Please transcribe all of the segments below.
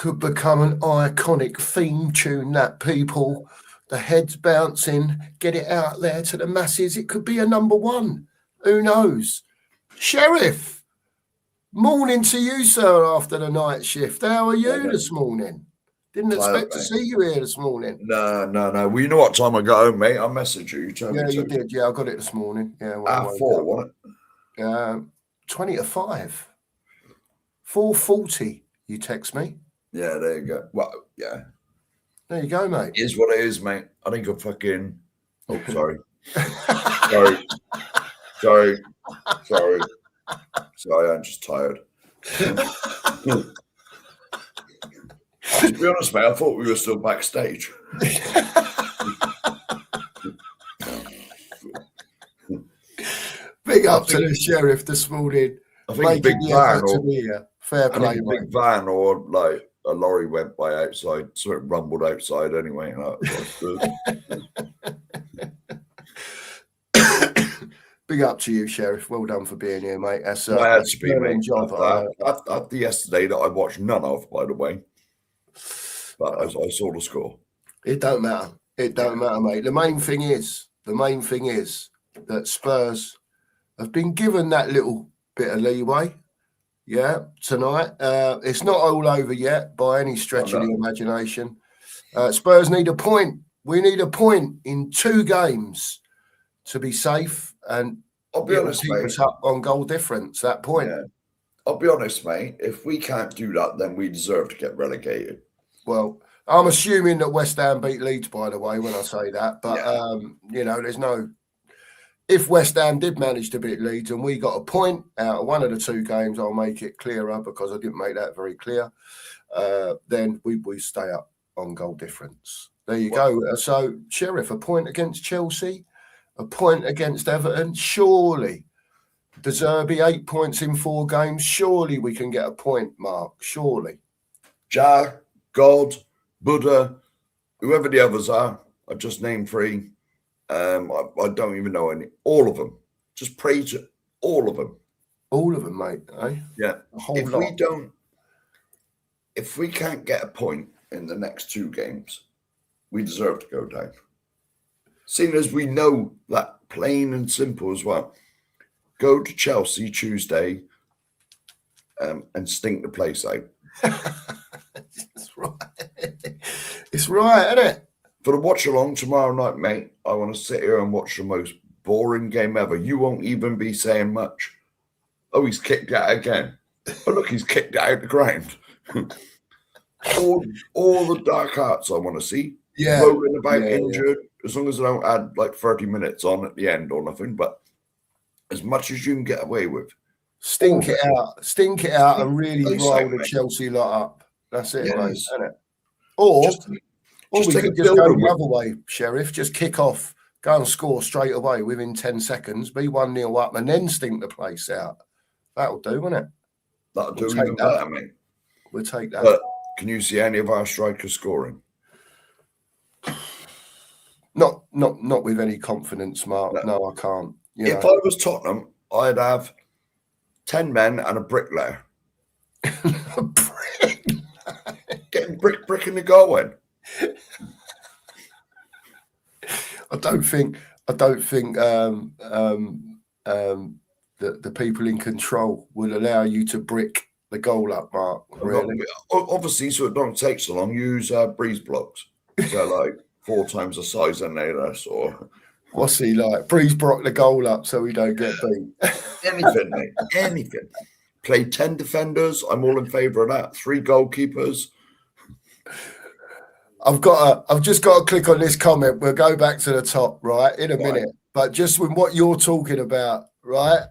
could become an iconic theme tune that people, the heads bouncing, get it out there to the masses. It could be a number one. Who knows? Sheriff, morning to you, sir, after the night shift. How are you this morning? Didn't expect to see you here this morning. No. Well, you know what time I got home, mate? I messaged you. You did. Yeah, I got it this morning. Yeah, well, 4, wasn't it? 20 to 5. 4:40, you text me. Yeah, there you go. Well, yeah. There you go, mate. It is what it is, mate. I think I'm fucking... Oh, sorry. Sorry, I'm just tired. To be honest, mate, I thought we were still backstage. Big up to the sheriff this morning. I think big van big van or like a lorry went by outside, so it rumbled outside anyway. Big up to you, Sheriff. Well done for being here, mate. That's I had to be, mate. After yesterday that I watched none of, by the way. But I saw the score. It don't matter. It don't matter, mate. The main thing is that Spurs have been given that little bit of leeway. Yeah, tonight. It's not all over yet by any stretch of the imagination. Spurs need a point. We need a point in 2 games to be safe, and I'll be honest, keep us up on goal difference. That point. Yeah. I'll be honest, mate. If we can't do that, then we deserve to get relegated. Well, I'm assuming that West Ham beat Leeds, by the way, when I say that. But there's no. If West Ham did manage to beat Leeds and we got a point out of one of the 2 games, I'll make it clearer because I didn't make that very clear. Then we stay up on goal difference. There you go. So, Sheriff, a point against Chelsea, a point against Everton. Surely, De Zerbi, 8 points in 4 games. Surely we can get a point, Mark. Surely. God, Buddha, whoever the others are, I just named 3. I don't even know any. All of them. Just praise all of them. All of them, mate. Eh? Yeah. If we can't get a point in the next 2 games, we deserve to go down. Seeing as we know that plain and simple as well. Go to Chelsea Tuesday and stink the place out. It's right. It's right, isn't it? For the watch along tomorrow night, mate, I want to sit here and watch the most boring game ever. You won't even be saying much. Oh, he's kicked out again. Oh, look, he's kicked out the ground. all the dark arts I want to see. Yeah. Rolling about injured, as long as I don't add like 30 minutes on at the end or nothing, but as much as you can get away with. Stink it out and really roll the Chelsea lot up. That's it, mate, isn't it? Or we could just go the other way, Sheriff. Just kick off, go and score straight away within 10 seconds, be 1-0 up, and then stink the place out. That'll do, won't it? That'll do even better, mate. We'll take that. But can you see any of our strikers scoring? Not with any confidence, Mark. No, I can't. If I was Tottenham, I'd have 10 men and a bricklayer. A brick? Getting brick in the goal in. I don't think that the people in control will allow you to brick the goal up, Mark. Really? Obviously, so it don't take so long. Use breeze blocks. So like 4 times the size and less, or what's he like? Breeze block the goal up so we don't get beat. Anything, mate. Anything. Play 10 defenders. I'm all in favour of that. 3 goalkeepers. I've just got to click on this comment. We'll go back to the top, right, in a minute. But just with what you're talking about, right?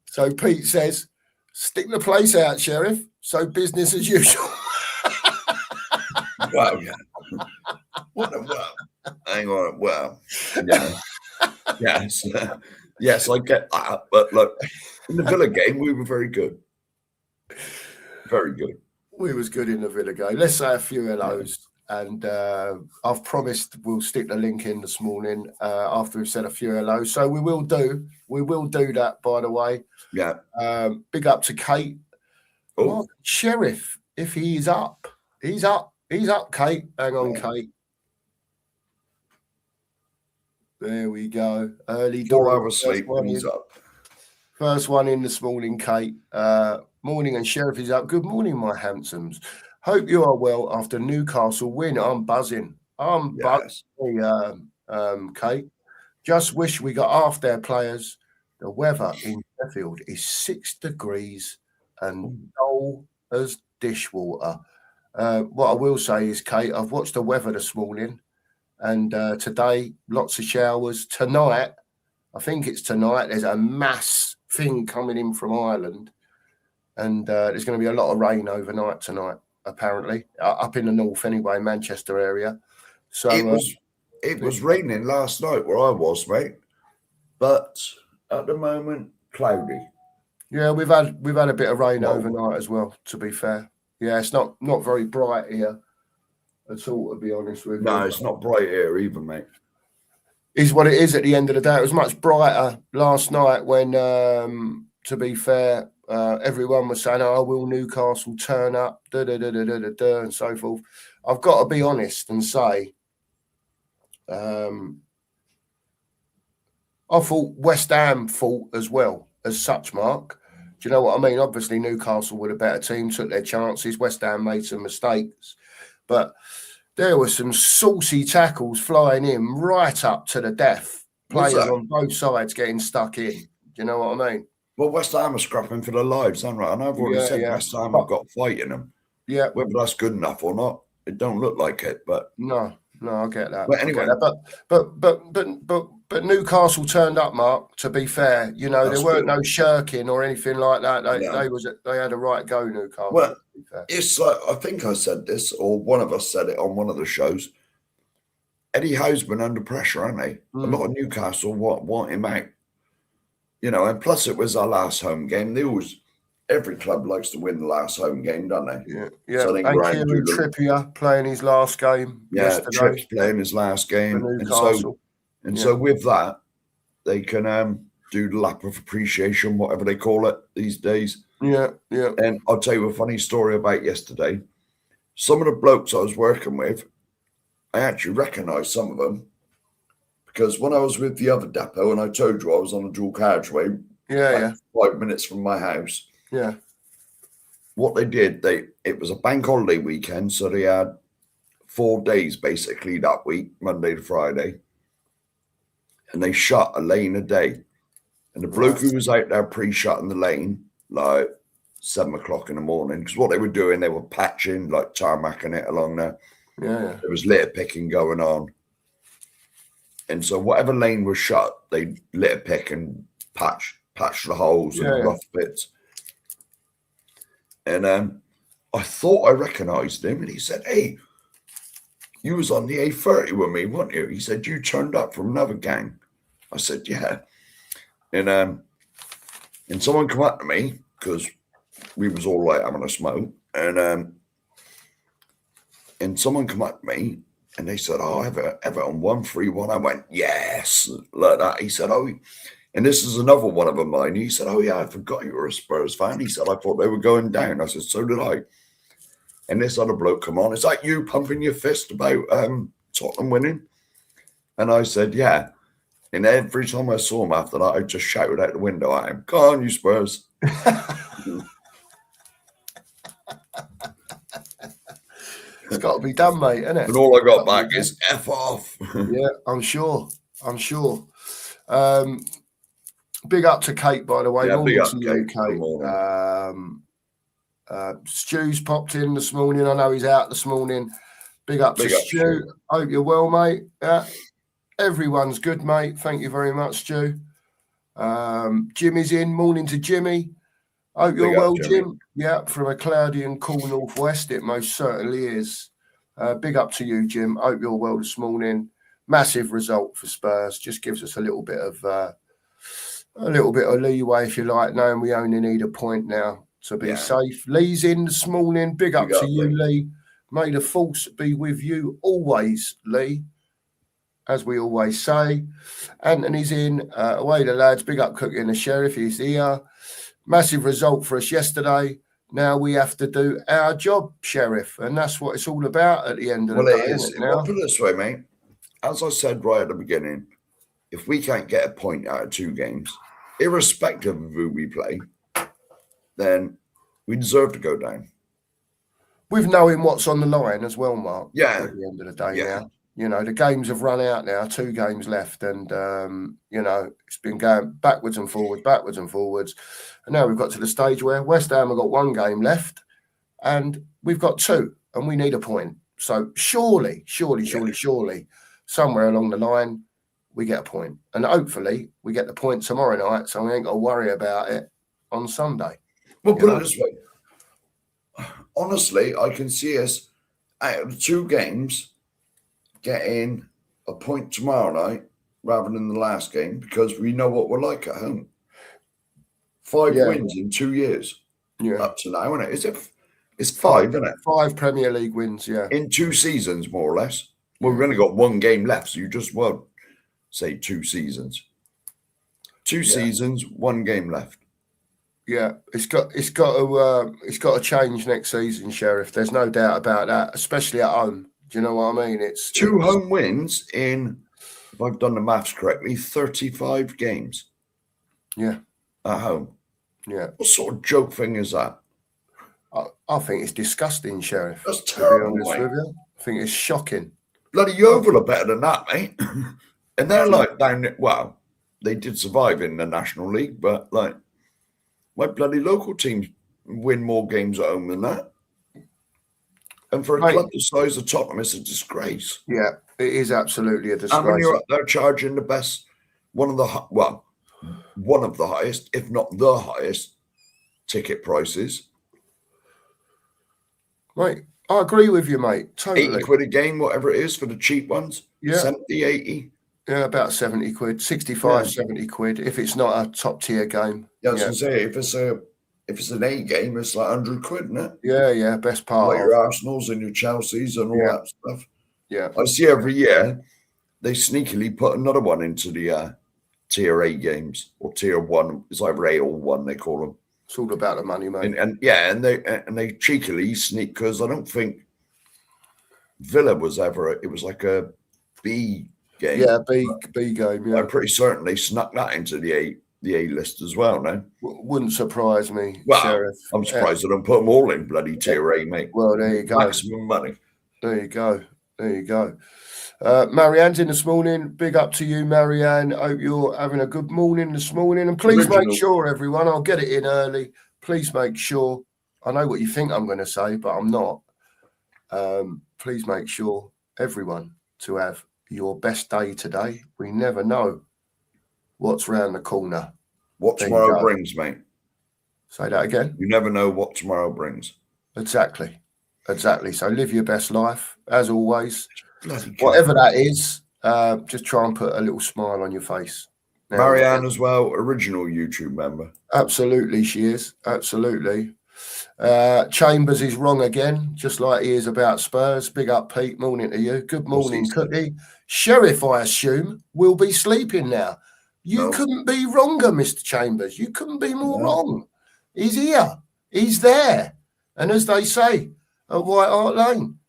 So Pete says, stick the place out, Sheriff. So business as usual. Wow, yeah. What a wow. Hang on. Wow. Yeah. Yes. Yes, I get that. But look, in the Villa game, we were very good. Very good. We was good in the Villa game. Let's say a few hellos. And I've promised we'll stick the link in this morning after we've said a few hellos. So we will do that, by the way. Yeah. Big up to Kate. Well, Sheriff, if he is up, He's up, Kate. Hang on, Kate. There we go. Early 4 hours sleep and he's up. First one in this morning, Kate. Morning, and Sheriff is up. Good morning, my handsomes. Hope you are well after Newcastle win. I'm buzzing. Buzzing, Kate. Just wish we got half their players. The weather in Sheffield is 6 degrees and dull as dishwater. What I will say is, Kate, I've watched the weather this morning, and today, lots of showers. Tonight, I think it's tonight, there's a mass thing coming in from Ireland, and there's going to be a lot of rain overnight tonight, apparently, up in the north anyway, Manchester area. So it was raining last night where I was, mate, but at the moment, cloudy. Yeah, we've had a bit of rain overnight as well, to be fair. Yeah, it's not very bright here at all, to be honest with you. No, it's not bright here either, mate. Is what it is at the end of the day. It was much brighter last night when, to be fair, everyone was saying, "Oh, will Newcastle turn up?" And so forth. I've got to be honest and say, I thought West Ham fought as well as such, Mark. Do you know what I mean? Obviously, Newcastle were a better team, took their chances. West Ham made some mistakes, but there were some saucy tackles flying in right up to the death. Players on both sides getting stuck in. Do you know what I mean? Well, West Ham are scrapping for their lives, aren't right? And I've already said West Ham have got fight in them. Yeah. Whether that's good enough or not, it don't look like it. But no, I get that. But anyway, but Newcastle turned up, Mark. To be fair, you know, there weren't no shirking or anything like that. They had a right go, Newcastle. Well, it's like, I think I said this, or one of us said it on one of the shows. Eddie Howe's been under pressure, hasn't he? A lot of Newcastle want him out. You know, and plus it was our last home game. Every club likes to win the last home game, don't they? Yeah. So and Kieran Trippier playing his last game yesterday. Tripp's playing his last game. And so with that, they can do the lap of appreciation, whatever they call it these days. Yeah. And I'll tell you a funny story about yesterday. Some of the blokes I was working with, I actually recognised some of them. Because when I was with the other depot, and I told you I was on a dual carriageway, 5 minutes from my house. Yeah. What they did, it was a bank holiday weekend, so they had 4 days basically that week, Monday to Friday, and they shut a lane a day. And the bloke who was out there pre-shutting the lane, like 7 o'clock in the morning, because what they were doing, they were patching, like tarmacking it along there. Yeah. There was litter picking going on. And so whatever lane was shut, they litter pick and patch the holes and the rough bits. And I thought I recognised him, and he said, "Hey, you was on the A30 with me, weren't you?" He said, "You turned up from another gang." I said, "Yeah." And someone come up to me, because we was all like having a smoke, and someone come up to me, and they said, "Oh, Everton 1-3-1. I went, "Yes," like that. He said, "Oh," and this is another one of mine. He said, "Oh yeah, I forgot you were a Spurs fan." He said, "I thought they were going down." I said, "So did I." And this other bloke come on. "Is that you pumping your fist about Tottenham winning?" And I said, "Yeah." And every time I saw him after that, I just shouted out the window at him, "Go on, you Spurs." It's got to be done, mate, isn't it? And all I got back is F off. Yeah, I'm sure. Big up to Kate, by the way. Yeah, big up to you, Kate. Stu's popped in this morning. I know he's out this morning. Big up to Stu. Hope you're well, mate. Yeah. Everyone's good, mate. Thank you very much, Stu. Jimmy's in. Morning to Jimmy. Hope you're well, Jim. Yeah, from a cloudy and cool northwest, it most certainly is. Big up to you, Jim. Hope you're well this morning. Massive result for Spurs. Just gives us a little bit of leeway, if you like, knowing we only need a point now to be safe. Lee's in this morning. Big up to you, Lee. May the force be with you always, Lee. As we always say. Anthony's in. Away the lads. Big up Cookie and the Sheriff. He's here. Massive result for us yesterday. Now we have to do our job, Sheriff, and that's what it's all about at the end of the day, isn't it? Well, put it this way, mate. As I said right at the beginning, if we can't get a point out of 2 games, irrespective of who we play, then we deserve to go down. With knowing what's on the line as well, Mark. Yeah. At the end of the day now. You know, the games have run out now, 2 games left, and, you know, it's been going backwards and forwards. And now we've got to the stage where West Ham have got 1 game left and we've got 2 and we need a point. So surely, somewhere along the line, we get a point. And hopefully we get the point tomorrow night, so we ain't got to worry about it on Sunday. Well, put it this way. Honestly, I can see us out of the 2 games getting a point tomorrow night rather than the last game because we know what we're like at home. 5 wins in 2 years up to now, isn't it? Is it? It's 5, isn't it? 5 Premier League wins, in 2 seasons, more or less. Well, we've only got 1 game left, so you just won't say 2 seasons. 2 seasons, 1 game left. Yeah, it's got to change next season, Sheriff. There's no doubt about that, especially at home. Do you know what I mean? It's 2 home wins in, if I've done the maths correctly, 35 games. Yeah, at home. Yeah. What sort of joke thing is that? I think it's disgusting, Sheriff. That's terrible, mate. I think it's shocking. Bloody Yeovil are better than that, mate. And they're like down. Well, they did survive in the National League, but like my bloody local teams win more games at home than that. And for a club the size of Tottenham, it's a disgrace. Yeah, it is absolutely a disgrace. And when you're up there charging the best, one of the highest, if not the highest, ticket prices. Mate, I agree with you, mate. Totally. 80 quid a game, whatever it is for the cheap ones. Yeah. 70, 80. Yeah, about 70 quid, 65, 70 quid, if it's not a top tier game. Yeah, I was going to say, if it's an A game, it's like 100 quid, isn't it? Yeah, best part. Like your Arsenals and your Chelseas and all that stuff. Yeah. I see every year they sneakily put another one into the tier A games or tier 1. It's either A or 1, they call them. It's all about the money, mate. And they cheekily sneak, because I don't think Villa was ever, it was like a B game. Yeah, B game, yeah. I'm pretty certain they snuck that into the A list as well, no? Wouldn't surprise me, well, Sheriff. I'm surprised they don't put them all in bloody tier A, mate. Well, there you go. Maximum money. There you go. Marianne's in this morning. Big up to you, Marianne. Hope you're having a good morning this morning. And please make sure, everyone, I'll get it in early. Please make sure. I know what you think I'm going to say, but I'm not. Please make sure, everyone, to have your best day today. We never know what's round the corner. What tomorrow brings, mate. Say that again. You never know what tomorrow brings. Exactly. So live your best life, as always. Whatever that is, just try and put a little smile on your face. Now, Marianne as well, original YouTube member. Absolutely, she is. Absolutely. Chambers is wrong again, just like he is about Spurs. Big up, Pete. Morning to you. Good morning, Cookie. Sheriff, I assume, will be sleeping now. You couldn't be wronger, Mr. Chambers. You couldn't be more wrong. He's here. He's there. And as they say at White Hart Lane,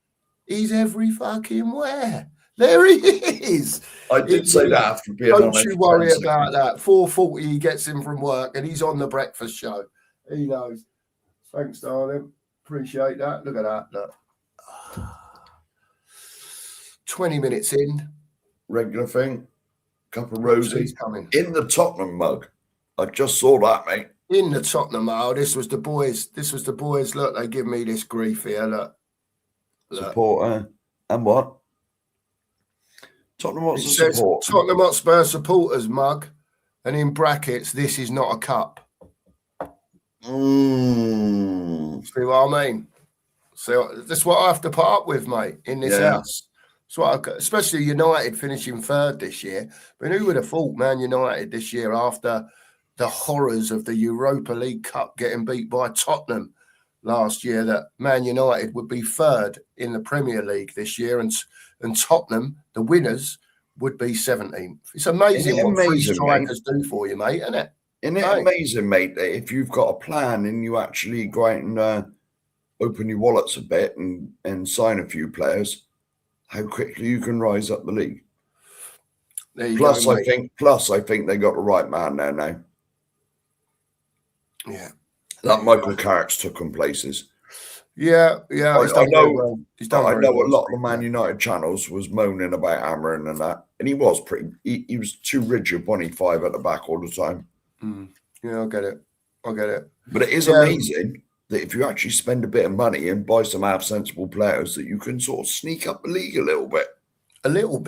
he's every fucking where. There he is. I did say that after being on. Don't you worry about that. 4:40 he gets in from work and he's on the breakfast show. He knows. Thanks, darling. Appreciate that. Look at that. Look. 20 minutes in. Regular thing. Cup of roses coming. In the Tottenham mug. I just saw that, mate. In the Tottenham mug. This was the boys. Look, they give me this grief here. Look. Supporter. And what? Tottenham Hotspur support. Tottenham Hotspur supporters mug. And in brackets, this is not a cup. See what I mean? So that's what I have to put up with, mate, in this house. So especially United finishing 3rd this year. But who would have thought, Man United this year, after the horrors of the Europa League Cup getting beat by Tottenham last year, that Man United would be 3rd in the Premier League this year, and Tottenham, the winners, would be 17th. It's amazing what three strikers do for you, mate, isn't it? Isn't it amazing, mate, that if you've got a plan and you actually go out and open your wallets a bit and sign a few players, how quickly you can rise up the league? Plus, I think they got the right man there now. Yeah. That Michael Carrick's took them places. Yeah. I know well. a lot of the Man United channels was moaning about hammering and that. And he was he was too rigid, 5 at the back all the time. Yeah, I get it. But it is amazing that if you actually spend a bit of money and buy some half-sensible players, that you can sort of sneak up the league a little bit. A little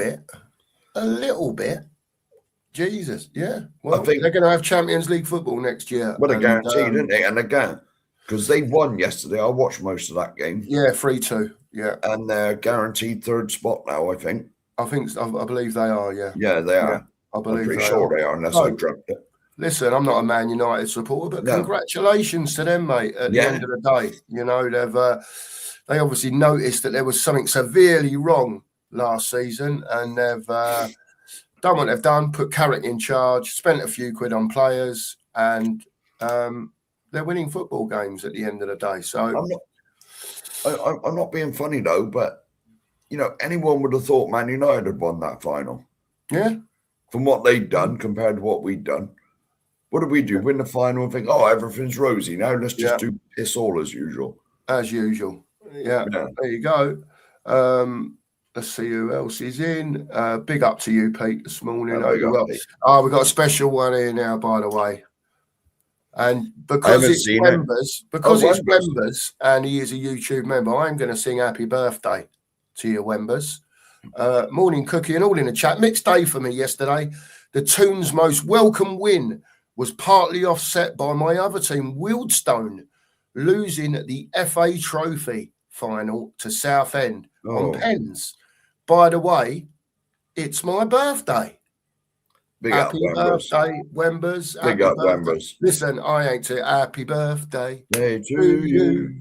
bit. Jesus, yeah. Well, I think they're going to have Champions League football next year. Well, they're guaranteed, isn't they? And again, because they won yesterday. I watched most of that game. Yeah, 3-2. Yeah. And they're guaranteed 3rd spot now, I think. I believe they are, yeah. Yeah, they are. Yeah, I'm pretty sure they are, unless I dreamt it. Listen, I'm not a Man United supporter, but congratulations to them, mate, at the end of the day. You know, they obviously noticed that there was something severely wrong last season, and they've done what they've done, put Carrick in charge, spent a few quid on players, and they're winning football games at the end of the day. So I'm not being funny, though, but, you know, anyone would have thought Man United had won that final. Yeah. From what they'd done compared to what we'd done. What did we do? Win the final and think, oh, everything's rosy. Now let's just do piss all as usual. As usual. Yeah. There you go. Let's see who else is in. Big up to you, Pete, this morning. We've got a special one here now, by the way. And because it's Wembers and he is a YouTube member, I'm going to sing happy birthday to you, Wembers. Morning, Cookie, and all in the chat. Mixed day for me yesterday. The Toon's most welcome win was partly offset by my other team, Wealdstone, losing the FA Trophy final to Southend on pens. By the way, it's my birthday. Happy birthday, Wembers. Big up, Wembers. Listen, I ain't too happy birthday to you.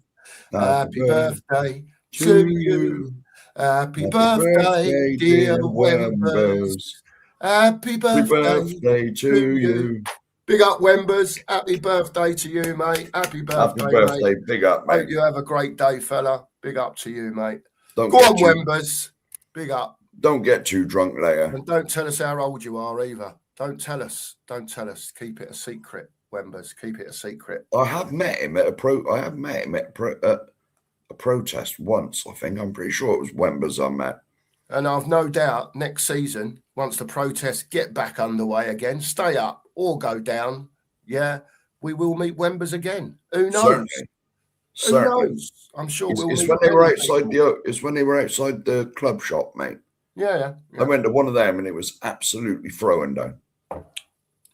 Happy birthday to you. Happy birthday, dear Wembers. Happy birthday to you. Big up, Wembers. Happy birthday to you, mate. Happy birthday, mate. Big up, mate. Hope you have a great day, fella. Big up to you, mate. Go on, Wembers. Big up. Don't get too drunk later. And don't tell us how old you are either. Don't tell us. Keep it a secret, Wembers. Keep it a secret. I have met him at a protest once, I think. I'm pretty sure it was Wembers I met. And I've no doubt next season, once the protests get back underway again, stay up or go down, we will meet Wembers again. Who knows? Certainly. Who knows? I'm sure we'll meet when they were outside it's when they were outside the club shop, mate. Yeah. I went to one of them and it was absolutely throwing down.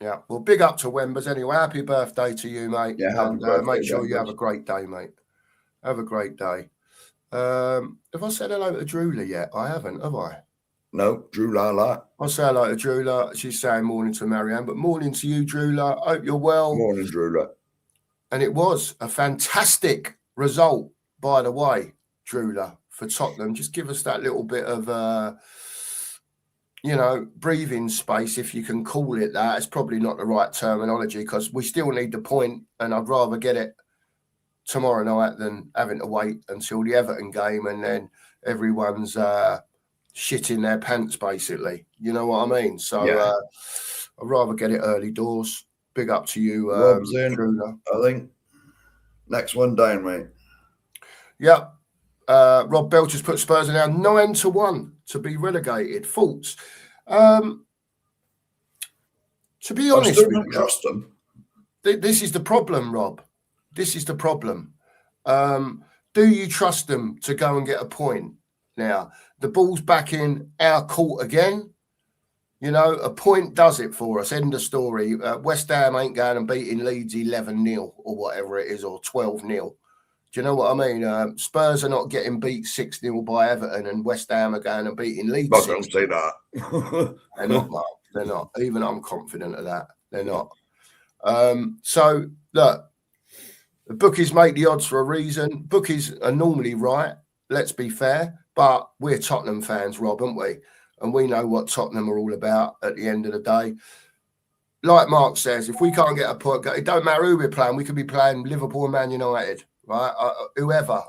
Yeah. Well, big up to Wembers anyway. Happy birthday to you, mate. Yeah, and make sure you have a great day, mate. Have a great day. Have I said hello to Drula yet? I haven't, have I? No, Drula. I'll say hello to Drula. She's saying morning to Marianne, but morning to you, Drula. Hope you're well. Morning, Drula. And it was a fantastic result, by the way, Drula, for Tottenham. Just give us that little bit of, breathing space, if you can call it that. It's probably not the right terminology because we still need the point, and I'd rather get it tomorrow night than having to wait until the Everton game and then everyone's shitting their pants, basically. You know what I mean? So I'd rather get it early doors. Big up to you, Rob's in, Drula. I think. Next one down, mate. Yep. Rob Belcher's put Spurs are now 9-1 to be relegated. Thoughts? To be honest with you, trust them. This is the problem, Rob. This is the problem. Do you trust them to go and get a point? Now, the ball's back in our court again. You know, a point does it for us. End of story. West Ham ain't going and beating Leeds 11-0 or whatever it is, or 12-0. Do you know what I mean? Spurs are not getting beat 6-0 by Everton, and West Ham are going and beating Leeds. I don't say that. They're not, Mark. They're not. Even I'm confident of that. They're not. So, look, the bookies make the odds for a reason. Bookies are normally right, let's be fair, but we're Tottenham fans, Rob, aren't we? And we know what Tottenham are all about at the end of the day. like Mark says, if we can't get a point, it don't matter who we're playing. We could be playing Liverpool and Man United, right? Whoever,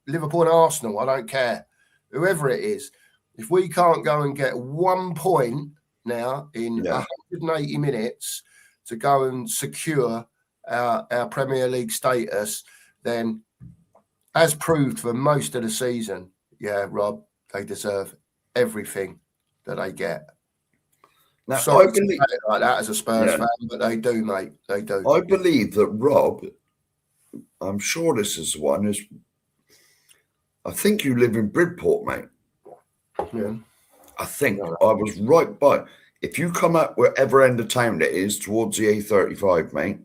Liverpool and Arsenal, I don't care. Whoever it is, if we can't go and get 1 point now in 180 minutes to go and secure our Premier League status, then as proved for most of the season, Rob, they deserve everything that they get. Now, Sorry I believe to say it like that as a Spurs fan, but they do, mate. They do. I believe that Rob, I'm sure this is the one, I think you live in Bridport, mate. Yeah. I think I was right by. If you come up wherever end of town it is, towards the A35, mate,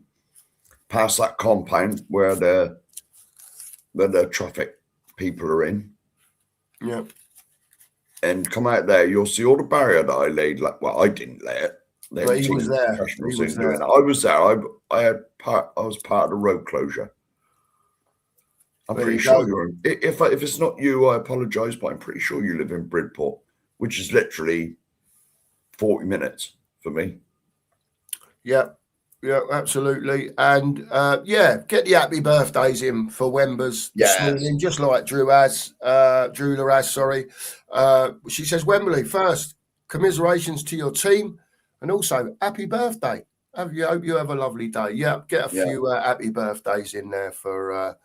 past that compound where the traffic people are in. Yeah. And come out there, you'll see all the barrier that I laid. I didn't lay it. But he was there. He was there. I was there. I was part of the road closure. I'm pretty sure you're. If it's not you, I apologise, but I'm pretty sure you live in Bridport, which is literally 40 minutes for me. Yeah, absolutely. And get the happy birthdays in for Wembers this morning, just like Drew Laraz, sorry. She says, Wembley, first, commiserations to your team, and also happy birthday. Hope you have a lovely day. Yeah, get a few happy birthdays in there for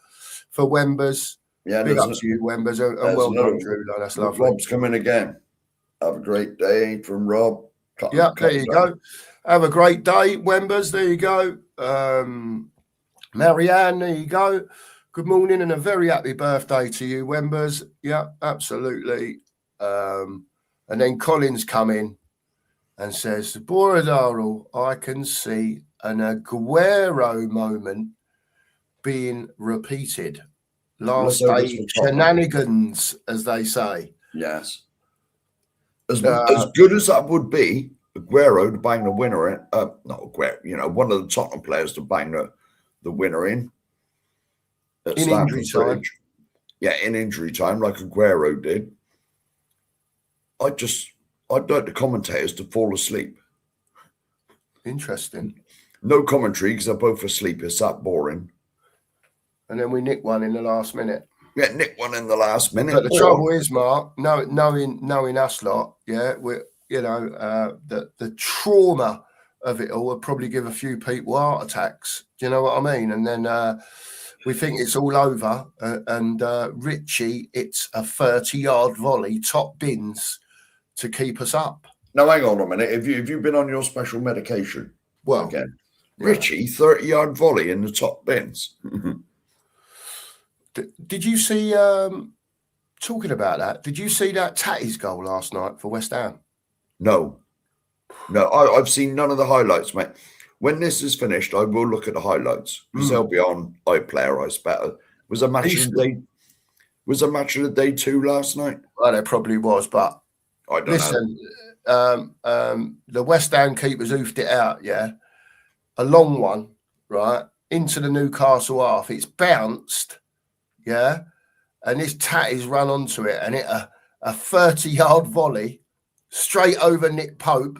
Wembers. Yeah, big up to you, Wembers, and well done, Drew. That's lovely. Rob's coming again. Have a great day from Rob. There you go. Have a great day, Wembers. There you go. Marianne, there you go. Good morning and a very happy birthday to you, Wembers. Yeah, absolutely. And then Collins come in and says, Borodaro, I can see an Aguero moment being repeated. Last day shenanigans, as they say. Yes. As good as that would be, Aguero to bang the winner in, not Aguero, one of the Tottenham players to bang the winner in injury time. Yeah, in injury time, like Aguero did. I'd like the commentators to fall asleep. Interesting. No commentary because they're both asleep. It's that boring. And then we nick one in the last minute. Yeah, nick one in the last minute. But the trouble is, Mark, knowing us lot, we're the trauma of it all would probably give a few people heart attacks. Do you know what I mean? And then we think it's all over. And Richie, it's a 30-yard volley, top bins to keep us up. Now, hang on a minute. Have you been on your special medication? Well, again, Richie, 30-yard volley in the top bins. Did you see, talking about that, did you see that Tatty's goal last night for West Ham? No, I've seen none of the highlights, mate. When this is finished, I will look at the highlights because they'll be on iPlayer, I expect. Was a match of the day 2 last night? Well, there probably was, but I don't know. The West Ham keepers oofed it out, a long one, right, into the Newcastle half. It's bounced, and this Tatty's run onto it and hit a 30-yard volley straight over Nick Pope.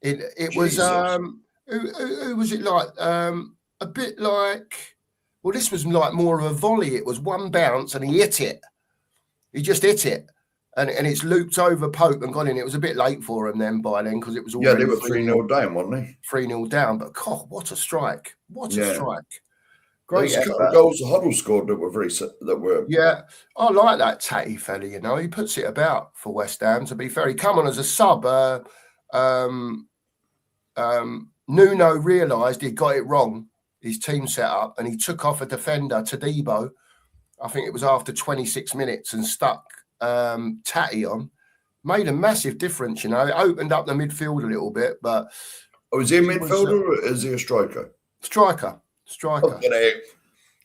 It was who was it like? A bit like, well, this was like more of a volley. It was one bounce and he hit it. He just hit it. And it's looped over Pope and gone in. It was a bit late for him then because it was already they were 3-0 down, weren't they? 3-0 down. But God, what a strike! What a strike! Great goals the Huddle scored that were Yeah, I like that Tatty fella. He puts it about for West Ham. To be fair, he come on as a sub. Nuno realised he got it wrong, his team set up, and he took off a defender, Tadibo. I think it was after 26 minutes, and stuck Tatty on. Made a massive difference, It opened up the midfield a little bit, but is he a midfielder or is he a striker? Striker. Okay.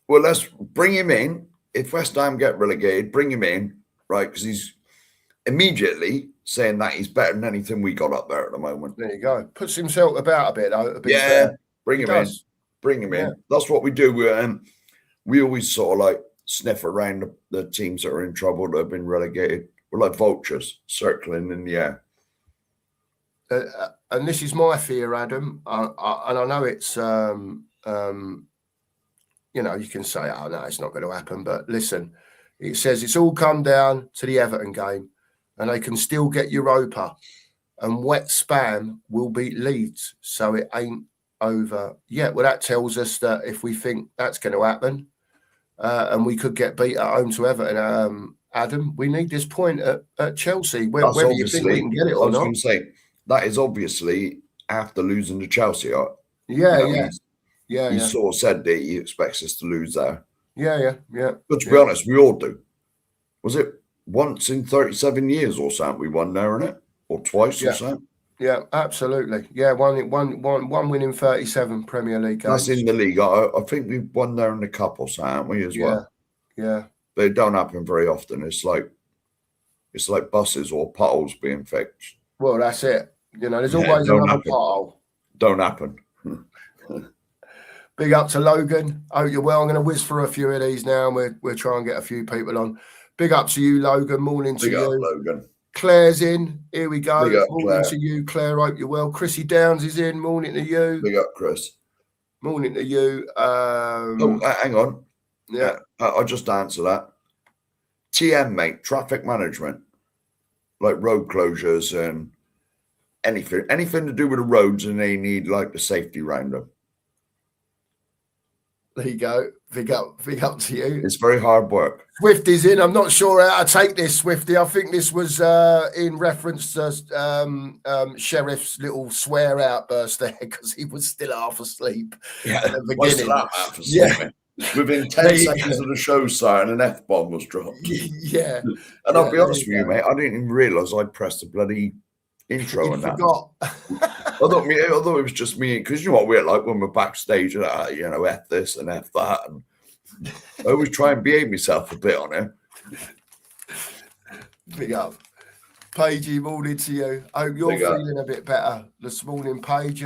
Well, let's bring him in. If West Ham get relegated, bring him in, right? Because he's immediately saying that he's better than anything we got up there at the moment. There you go. Puts himself about a bit, though. Bring him in. Bring him in. That's what we do. We always sort of like sniff around the teams that are in trouble, that have been relegated. We're like vultures circling in the air. and this is my fear, Adam, and I know it's, you can say, oh, no, it's not going to happen. But listen, it says it's all come down to the Everton game, and they can still get Europa, and Wet Spam will beat Leeds. So it ain't over yet. Well, that tells us that if we think that's going to happen, and we could get beat at home to Everton, Adam, we need this point at Chelsea, whether you think we can get it or not. I was going to say, that is obviously after losing to Chelsea. He sort of said that he expects us to lose there. Yeah. But to be honest, we all do. Was it once in 37 years or something we won there, innit? Or twice or something? Yeah, absolutely. Yeah, one win in 37 Premier League games. That's in the league. I think we've won there in the cup or something, haven't we, as well? Yeah. But it don't happen very often. It's like buses or potholes being fixed. Well, that's it. There's always another pothole. Don't happen. Big up to Logan. Hope you're well. I'm going to whiz through a few of these now, and we'll try and get a few people on. Big up to you, Logan. Morning to you. Big up, Logan. Claire's in. Here we go. Big up, morning Claire. to you, Claire. Hope you're well. Chrissy Downs is in. Morning to you. Big up, Chris. Morning to you. Hang on. Yeah. I'll just answer that. TM, mate, traffic management. Like road closures and anything to do with the roads, and they need like the safety round them. There you go. Big up to you. It's very hard work. Swifty's in. I'm not sure how to take this, Swifty. I think this was in reference to Sheriff's little swear outburst there, because he was still half asleep at the beginning. Within 10 seconds of the show starting, an F-bomb was dropped. Yeah. And I'll be honest with you, mate, I didn't even realise I'd pressed the bloody intro and that. I thought it was just me, because you know what we're like when we're backstage, F this and F that. And I always try and behave myself a bit on it. Big up. Paigey, morning to you. I hope you're feeling a bit better this morning, Paige.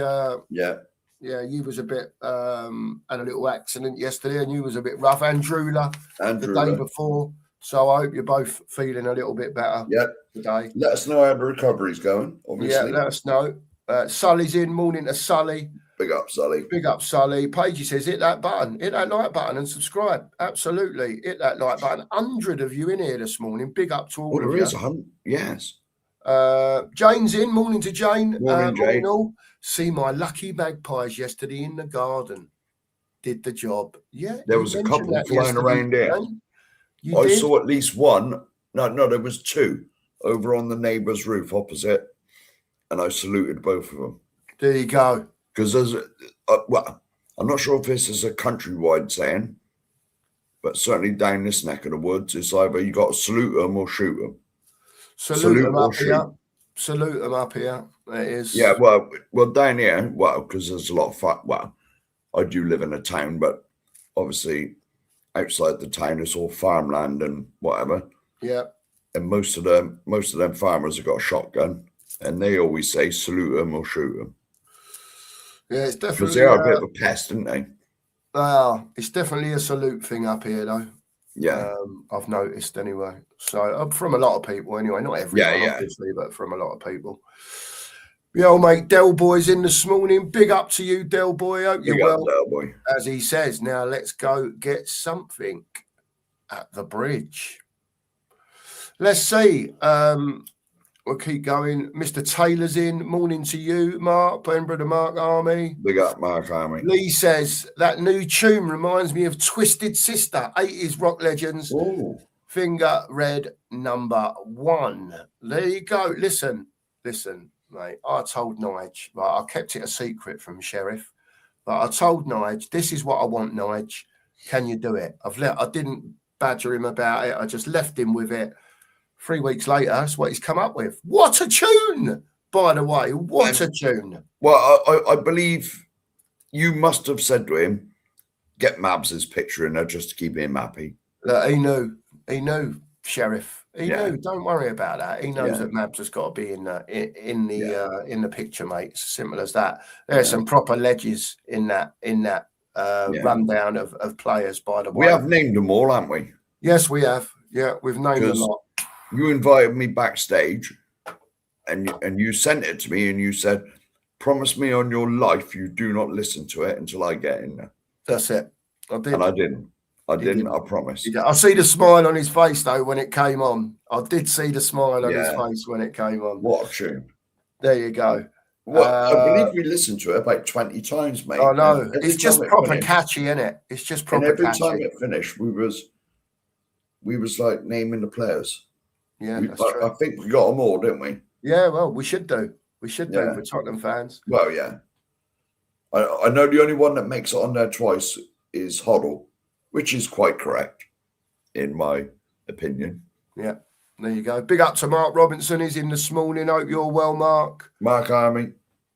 Yeah, you was a bit, had a little accident yesterday, and you was a bit rough. Andrula, the day before. So I hope you're both feeling a little bit better today. Let us know how the recovery's going, obviously. Yeah, let us know. Sully's in. Morning to Sully. Big up, Sully. Big up, Sully. Paigey says, hit that button. Hit that like button and subscribe. Absolutely. Hit that like button. 100 of you in here this morning. Big up to all of you. There is 100. Yes. Jane's in. Morning to Jane. Morning, Jane. All. See my lucky magpies yesterday in the garden. Did the job. Yeah. There was a couple flying around there. I saw at least one. No, there was two over on the neighbour's roof opposite, and I saluted both of them. There you go. Because there's, I'm not sure if this is a countrywide saying, but certainly down this neck of the woods, it's either you got to salute them or shoot them. Salute them up here. Salute them up here. It is. Yeah, well, down here, because there's a lot of fun. Well, I do live in a town, but obviously outside the town, it's all farmland and whatever. Yeah. And most of them farmers have got a shotgun, and they always say salute them or shoot them. Yeah, it's definitely because they are a bit of a pest, aren't they? It's definitely a salute thing up here, though. Yeah, I've noticed anyway. So from a lot of people, anyway, not everyone, obviously, but from a lot of people. Yeah, old mate Del Boy's in this morning. Big up to you, Del Boy. Hope you're well. Del Boy. As he says, now let's go get something at the bridge. Let's see. We'll keep going. Mr. Taylor's in. Morning to you, Mark. Brother Mark Army. Big up, Mark Army. Lee says, that new tune reminds me of Twisted Sister, 80s rock legends. Ooh. Finger Red #1. There you go. Listen, mate. I told Nige, right, I kept it a secret from Sheriff, but I told Nige, this is what I want, Nige. Can you do it? I didn't badger him about it. I just left him with it. 3 weeks later, that's what he's come up with. What a tune, by the way. What a tune. Well, I believe you must have said to him, get Mabs's picture in there just to keep him happy. Look, he knew, Sheriff. He knew. Don't worry about that. He knows that Mabs has got to be in the picture, mate. It's simple as that. There's some proper ledges in that rundown of players, by the way. We have named them all, haven't we? Yes, we have. Yeah, we've named a lot. You invited me backstage, and you sent it to me and you said, promise me on your life you do not listen to it until I get in there. That's it. I did. And I didn't. I promise. I see the smile on his face though when it came on. I did see the smile on his face when it came on. What a tune. There you go. Well, I believe we listened to it about 20 times, mate. I know. It's just proper catchy, isn't it? It's just proper catchy. And every time it finished, we was like naming the players. Yeah, that's true. I think we got them all, didn't we? Yeah, well, we should do. We should do for Tottenham fans. Well, yeah. I know the only one that makes it on there twice is Hoddle, which is quite correct, in my opinion. Yeah, there you go. Big up to Mark Robinson. He's in this morning. Hope you're well, Mark. Mark Army.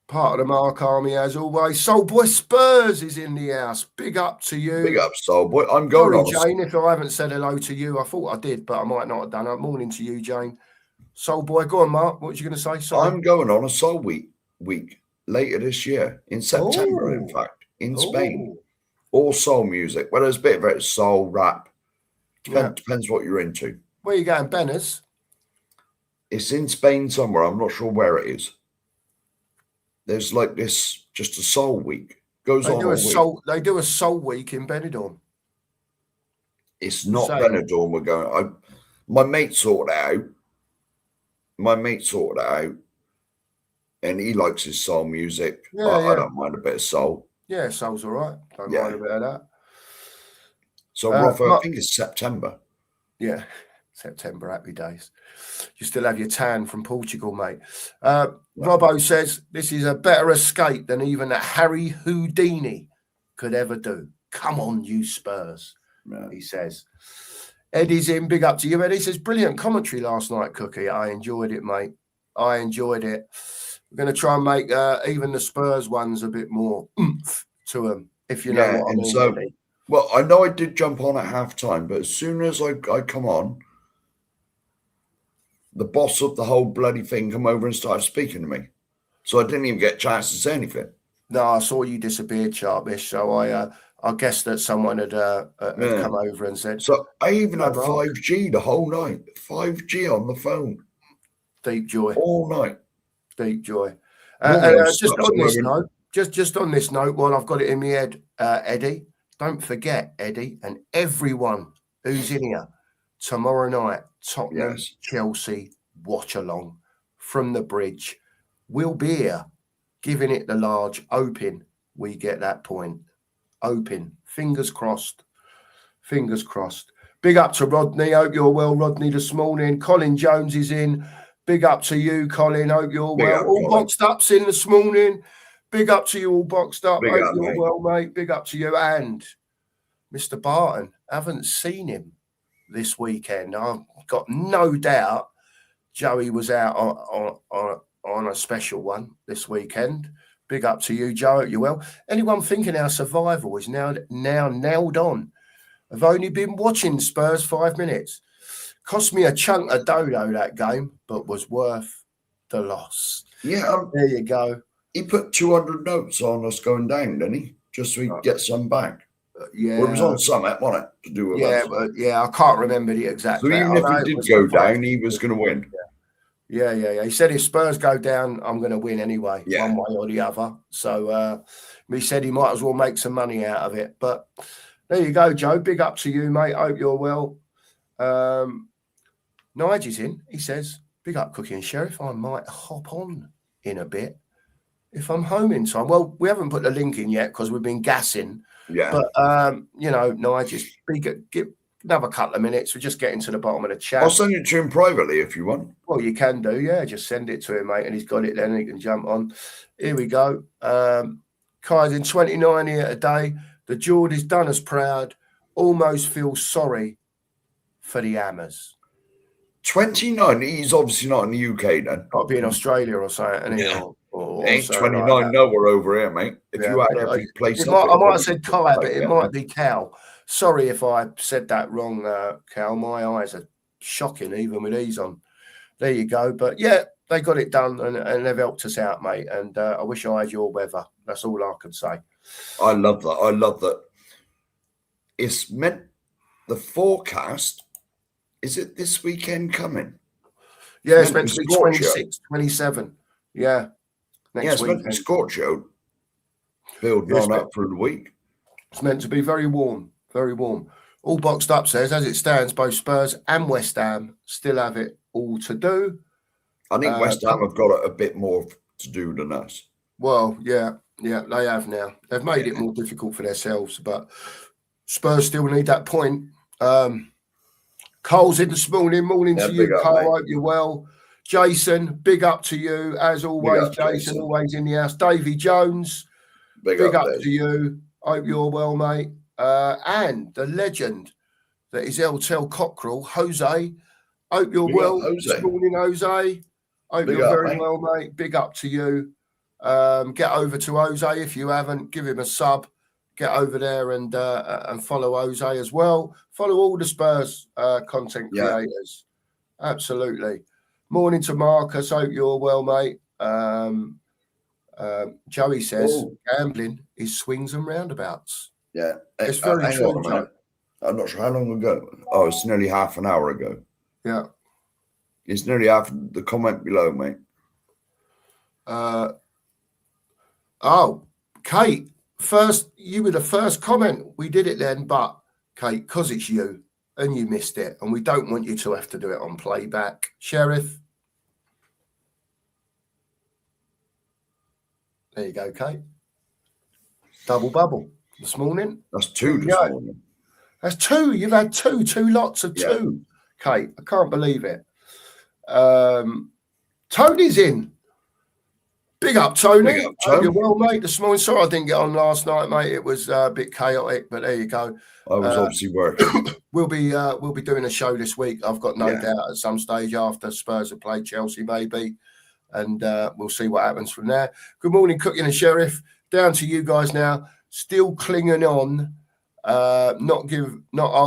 Part of the Mark Army, as always. Soul Boy Spurs is in the house. Big up to you. Big up, Soul Boy. I'm going Sorry, Jane, if I haven't said hello to you. I thought I did, but I might not have done it. Morning to you, Jane. Soul Boy, go on, Mark. What were you going to say? Sorry. I'm going on a Soul Week later this year, in September, in fact, in Spain. All soul music. Well, there's a bit of it, soul, rap. Depends what you're into. Where are you going, Benners? It's in Spain somewhere. I'm not sure where it is. There's like this, just a soul week. Goes on all week. They do a soul week in Benidorm. It's not Benidorm we're going. My mate sorted it out. And he likes his soul music. Yeah, I don't mind a bit of soul. Yeah, soul's all right. Don't mind a bit of that. So, Rafa, I think it's September. Yeah, September, happy days. You still have your tan from Portugal, mate. Robbo says, this is a better escape than even a Harry Houdini could ever do. Come on, you Spurs, he says. Eddie's in, big up to you. Eddie says, brilliant commentary last night, Cookie. I enjoyed it, mate. I enjoyed it. We're going to try and make even the Spurs ones a bit more oomph to them, if you know what I mean. So, well, I know I did jump on at half-time, but as soon as I come on, the boss of the whole bloody thing come over and started speaking to me. So I didn't even get a chance to say anything. No, I saw you disappeared, Sharpish. So I guessed that someone had come over and said. So I even had 5G the whole night. 5G on the phone. Deep joy. All night. Deep joy. Just on this note, just on this note, while I've got it in my head, Eddie, don't forget, Eddie, and everyone who's in here, tomorrow night, Tottenham, Chelsea, watch along from the bridge. We'll be here giving it the large, hoping we get that point. Hoping. Fingers crossed. Fingers crossed. Big up to Rodney. Hope you're well, Rodney, this morning. Colin Jones is in. Big up to you, Colin. Hope you're well. All boxed up's in this morning. Big up to you, all boxed up. Hope you're well, mate. Big up to you. And Mr. Barton, haven't seen him this weekend. I've got no doubt Joey was out on a special one this weekend. Big up to you, Joe. Hope you're well. Anyone thinking our survival is now nailed on? I've only been watching Spurs 5 minutes. Cost me a chunk of dodo that game, but was worth the loss. Yeah. There you go. He put 200 notes on us going down, didn't he? Just so we could get some back. Yeah. Well, it was on Summit, wasn't it? To do with us. But I can't remember the exact. So even if he did go down, he was going to win. Yeah. He said if Spurs go down, I'm going to win anyway, one way or the other. So he said he might as well make some money out of it. But there you go, Joe. Big up to you, mate. Hope you're well. Nigel's in. He says, big up, Cookie and Sheriff. I might hop on in a bit if I'm home in time. Well, we haven't put the link in yet because we've been gassing. Yeah. But, Nigel's give another couple of minutes. We're just getting to the bottom of the chat. I'll send it to him privately if you want. Well, you can do, yeah. Just send it to him, mate, and he's got it then. He can jump on. Here we go. Kai's in 29 here today. The Geordie's done us proud. Almost feel sorry for the Hammers. 29. He's obviously not in the UK then. Got to be in Australia or something. Ain't 29 like nowhere over here, mate. If you had every place. I might have said Kai, but it might be Cal. Sorry if I said that wrong, Cal. My eyes are shocking even with these on. There you go. But yeah, they got it done and they've helped us out, mate. And I wish I had your weather. That's all I can say. I love that. It's meant the forecast. Is it this weekend coming? Yeah, it's meant to be 26, 27. Yeah. Next week. It's meant to be scorch out. Building on up through the week. It's meant to be very warm. Very warm. All boxed up says, as it stands, both Spurs and West Ham still have it all to do. I think West Ham have got a bit more to do than us. Well, yeah, they have now. They've made it more difficult for themselves, but Spurs still need that point. Cole's in this morning. Morning to you, Cole. I hope you're well. Jason, big up to you. As always, Jason, always in the house. Davy Jones, big up to you. Hope you're well, mate. And the legend that is LTL Cockerel, Jose. Hope you're well this morning, Jose. Hope you're very well, mate. Big up to you. Get over to Jose if you haven't. Give him a sub. Get over there and follow Jose as well. Follow all the Spurs content creators. Absolutely. Morning to Marcus. Hope you're well, mate. Joey says gambling is swings and roundabouts. Yeah, it's very true, Joe. I'm not sure how long ago. Oh, it's nearly half an hour ago. Yeah. It's nearly half the comment below, mate. Kate, you were the first comment. We did it then, but Kate, because it's you and you missed it, and we don't want you to have to do it on playback. Sheriff. There you go, Kate. Double bubble this morning. That's two this morning. That's two. You've had two lots of two, Kate. I can't believe it. Tony's in. Big up, Tony. Big up, Tony. You're well, mate, this morning. Sorry I didn't get on last night, mate. It was a bit chaotic, but there you go. I was obviously working. We'll be doing a show this week. I've got no doubt at some stage after Spurs have played Chelsea, maybe. And we'll see what happens from there. Good morning, Cooking and Sheriff. Down to you guys now. Still clinging on. I'll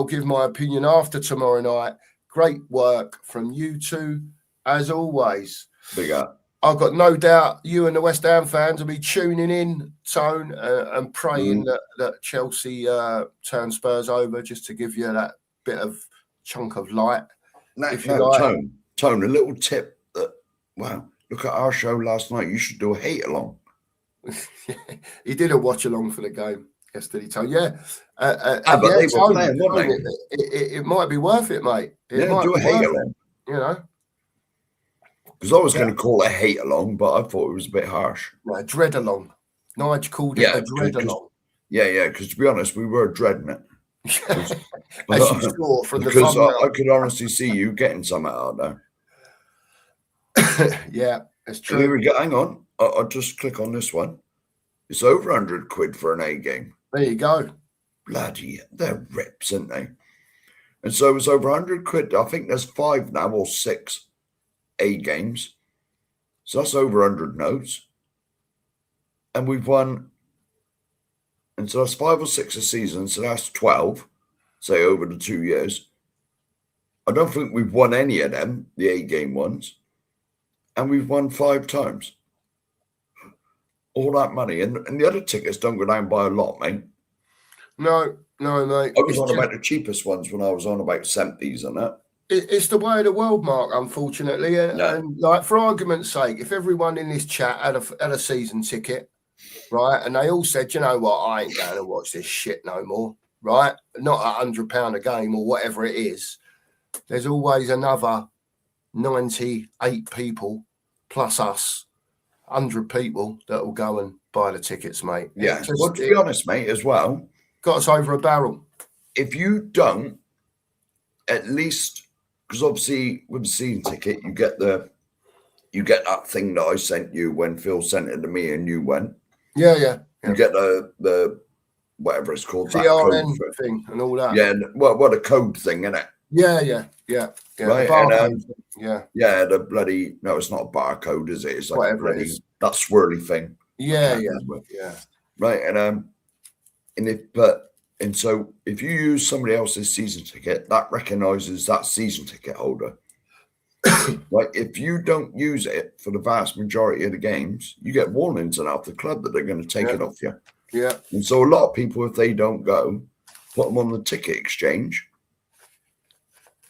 give my opinion after tomorrow night. Great work from you two, as always. Big up. I've got no doubt you and the West Ham fans will be tuning in, Tone, and praying that Chelsea turn Spurs over, just to give you that bit of chunk of light. Tone, a little tip that, wow, look at our show last night. You should do a hate along. He did a watch along for the game yesterday, Tone. Yeah. But they were playing, weren't they? It might be worth it, mate. Do a hate along. You know. Because I was going to call it a hate along, but I thought it was a bit harsh. No, dread along. Nige called it a dread along. Yeah, because to be honest, we were dreading it. As you saw from the because I could honestly see you getting some out there. Yeah, it's true. Here we go. Hang on. I'll just click on this one. It's over 100 quid for an A game. There you go. Bloody, they're rips, aren't they? And so it's over 100 quid. I think there's 5 now or 6 A games. So that's over 100 notes. And we've won. And so that's 5 or 6 a season. So that's 12, say, over the 2 years. I don't think we've won any of them, the A game ones. And we've won 5 times. All that money. And the other tickets don't go down by a lot, mate. No, mate. I was on about the cheapest ones when I was on about 70s and that. It's the way of the world, Mark, unfortunately. And like, for argument's sake, if everyone in this chat had a season ticket, right, and they all said, you know what, I ain't going to watch this shit no more, right? Not £100 a game or whatever it is. There's always another 98 people plus us, 100 people that will go and buy the tickets, mate. Yeah. Well, to be honest, mate, as well, got us over a barrel. If you don't, at least, because obviously with the season ticket, you get that thing that I sent you when Phil sent it to me and you went. Yeah. You get the whatever it's called, that code thing and all that. Yeah, what a code thing, isn't it? Yeah. Right, yeah, the bloody it's not a barcode, is it? It's like whatever it is. That swirly thing. Yeah. Right, and so if you use somebody else's season ticket, that recognizes that season ticket holder. Like, if you don't use it for the vast majority of the games, you get warnings out of the club that they're going to take it off you. Yeah. And so a lot of people, if they don't go, put them on the ticket exchange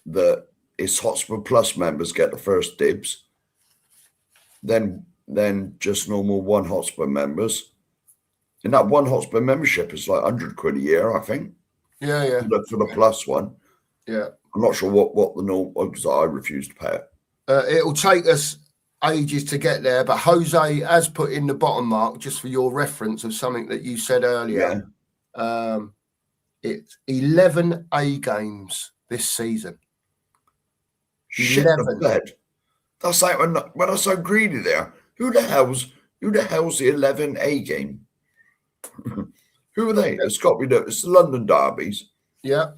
that it's Hotspur Plus members get the first dibs. Then just normal one Hotspur members. And that one Hotspur membership is like £100 a year, I think. Yeah. For the plus one. Yeah. I'm not sure what the normal, because I refuse to pay it. It'll take us ages to get there, but Jose has put in the bottom mark, just for your reference of something that you said earlier. Yeah. It's 11 A games this season. Shit the bed. That's like when I was so greedy there. Who the hell's the 11 A game? Who are they? It's got to be it's the London derbies. Yeah.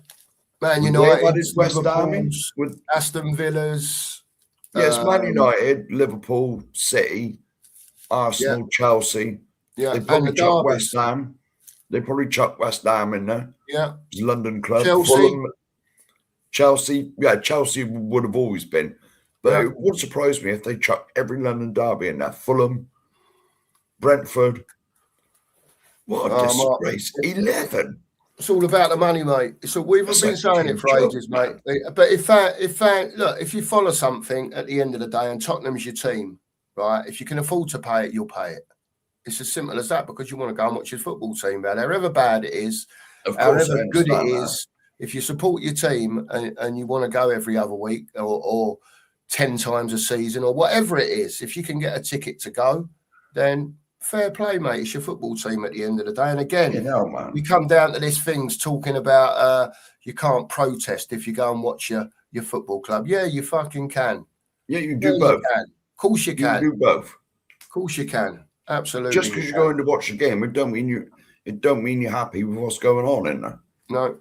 Man United, West Ham with Aston Villas. Yes, Man United, Liverpool, City, Arsenal, Chelsea. Yeah, they probably chuck West Ham. They probably chuck West Ham in there. Yeah, it's London club. Chelsea. Fulham, Chelsea. Yeah, Chelsea would have always been, but it would surprise me if they chuck every London derby in there. Fulham, Brentford. What a disgrace! 11. It's all about the money, mate. We've been saying it for ages, mate. But if you follow something at the end of the day, and Tottenham's your team, right? If you can afford to pay it, you'll pay it. It's as simple as that, because you want to go and watch your football team. But however bad it is, however good it is, if you support your team and you want to go every other week or 10 times a season or whatever it is, if you can get a ticket to go, then fair play, mate. It's your football team at the end of the day. And again, we come down to this things talking about you can't protest if you go and watch your football club. Yeah, you fucking can. Yeah, you do both. Of course you can. You do both. Of course you can. Absolutely. Just because you're going to watch a game, it don't mean you're happy with what's going on in there. No.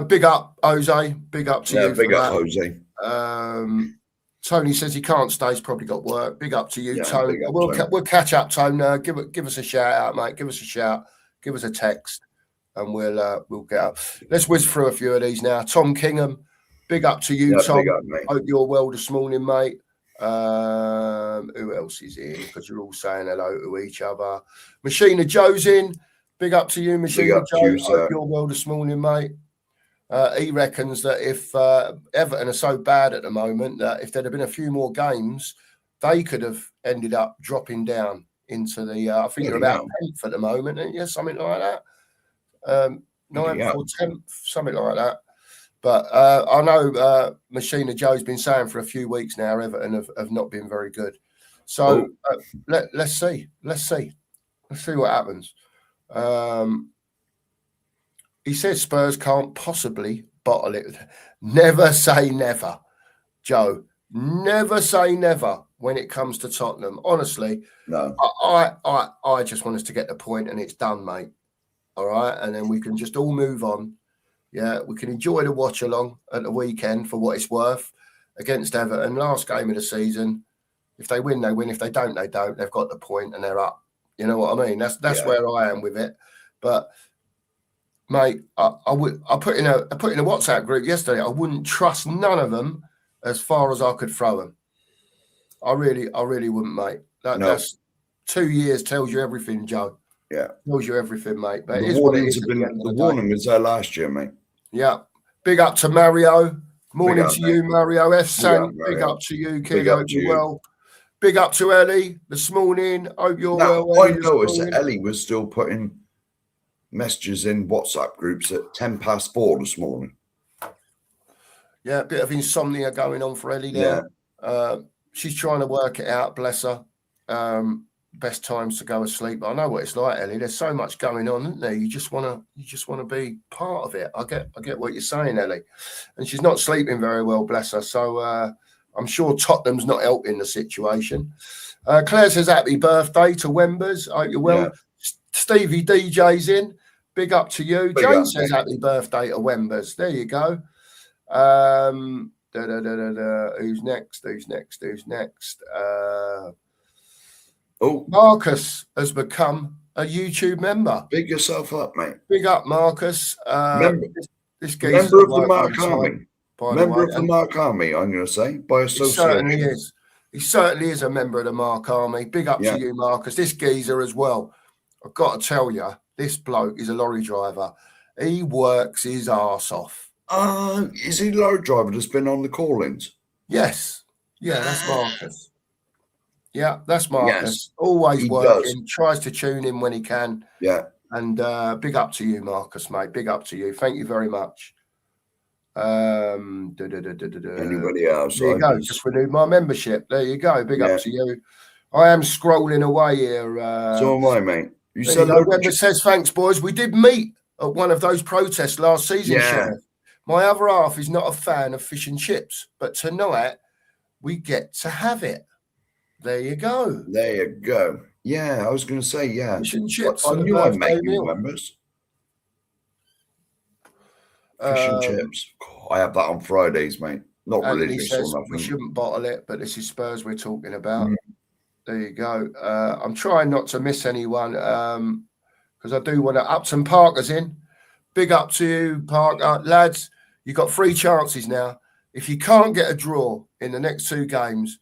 Big up, Jose. Big up to you. Big up, Jose. Tony says he can't stay. He's probably got work. Big up to you, Tony. We'll catch up, Tony. Give us a shout out, mate. Give us a shout. Give us a text, and we'll get up. Let's whiz through a few of these now. Tom Kingham. Big up to you, Tom. Big up, mate. Hope you're well this morning, mate. Who else is in? Because you're all saying hello to each other. Machina Joe's in. Big up to you, Machina Joe. Hope you're well this morning, mate. He reckons that if Everton are so bad at the moment that if there'd have been a few more games, they could have ended up dropping down into the. I think they're about 10th at the moment, and something like that. 9th or 10th, something like that. But I know Machina Joe's been saying for a few weeks now Everton have not been very good. So let's see. Let's see what happens. He says Spurs can't possibly bottle it. Never say never, Joe. Never say never when it comes to Tottenham. Honestly, no. I just want us to get the point and it's done, mate. All right, and then we can just all move on. Yeah, we can enjoy the watch along at the weekend for what it's worth against Everton. Last game of the season. If they win, they win. If they don't, they don't. They've got the point and they're up. You know what I mean? That's where I am with it. But mate, I put in a WhatsApp group yesterday. I wouldn't trust none of them as far as I could throw them. I really wouldn't, mate. That's 2 years tells you everything, Joe. Yeah, tells you everything, mate. But the warning was there last year, mate. Yeah. Big up to Mario. Morning to you, Mario. F. San. Big up to you, kid. Hope you're well. Big up to Ellie this morning. Hope you're well. I noticed that Ellie was still putting messages in WhatsApp groups at 4:10 this morning. Yeah, a bit of insomnia going on for Ellie there. Yeah. She's trying to work it out, bless her. Best times to go to sleep. I know what it's like, Ellie. There's so much going on, isn't there? You just want to be part of it. I get what you're saying, Ellie. And she's not sleeping very well, bless her. So I'm sure Tottenham's not helping the situation. Claire says happy birthday to Wembers. I hope you're well. Yeah. Stevie DJ's in. Big up to you. Jane says happy birthday to Wembers. There you go. Who's next? Marcus has become a YouTube member. Big yourself up, mate. Big up, Marcus. Member of the Mark Army. Member of the Mark Army, I'm going to say, by association. He certainly is a member of the Mark Army. Big up to you, Marcus. This geezer as well. I've got to tell you, this bloke is a lorry driver. He works his arse off. Is he lorry driver that's been on the call-ins? Yes. Yeah, that's Marcus. Yeah, that's Marcus. Yes, Always he working. does. Tries to tune in when he can. Yeah. And big up to you, Marcus, mate. Big up to you. Thank you very much. Anybody else? There you go. Just renewed my membership. There you go. Big up to you. I am scrolling away here. So am I, mate. You said Wember says, thanks, boys. We did meet at one of those protests last season, Sheriff. My other half is not a fan of fish and chips, but tonight we get to have it. There you go. There you go. Yeah, I was going to say, yeah. Fish and chips. I knew I'd make new members. Fish and chips. I have that on Fridays, mate. Not religious or nothing. We shouldn't bottle it, but this is Spurs we're talking about. There you go. I'm trying not to miss anyone because I do want to. Upton Parker's in. Big up to you, Parker. Lads, you've got 3 chances now. If you can't get a draw in the next 2 games,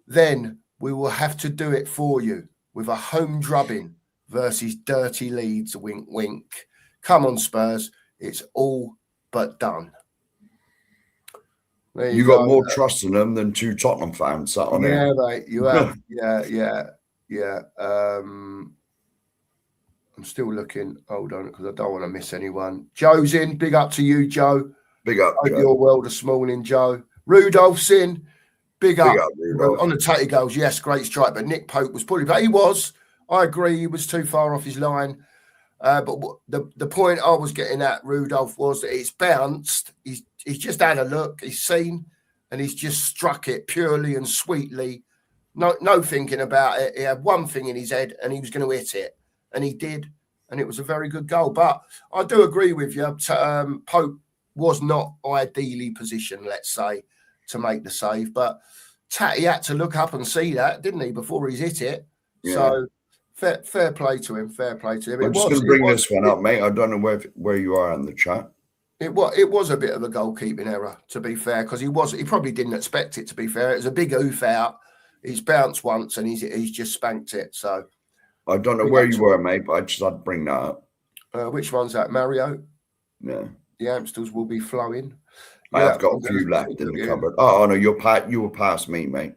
then we will have to do it for you with a home drubbing versus dirty Leeds. Wink, wink. Come on, Spurs. It's all but done. You got more trust in them than 2 Tottenham fans sat on here. Yeah, mate. You have. Yeah. I'm still looking. Hold on, because I don't want to miss anyone. Joe's in. Big up to you, Joe. Big up, Hope you're well this morning, Joe. Rudolph's in. Big up Rudolph. On the tatty goals. Yes, great strike. But Nick Pope was probably, but he was. I agree. He was too far off his line. But the point I was getting at, Rudolph, was that it's bounced. He's just had a look. He's seen, and he's just struck it purely and sweetly. No thinking about it. He had one thing in his head, and he was going to hit it, and he did, and it was a very good goal. But I do agree with you. Pope was not ideally positioned, let's say, to make the save, but Tatty had to look up and see that, didn't he, before he's hit it? Yeah. So. Fair play to him. Fair play to him. I'm just going to bring this one up, mate. I don't know where you are in the chat. It was a bit of a goalkeeping error, to be fair, because he probably didn't expect it. To be fair, it was a big oof out. He's bounced once and he's just spanked it. So I don't know where you were, mate, but I just had to bring that up. Which one's that, Mario? Yeah, the Amstels will be flowing. I've got a few left in the cupboard. Oh no, you were past me, mate.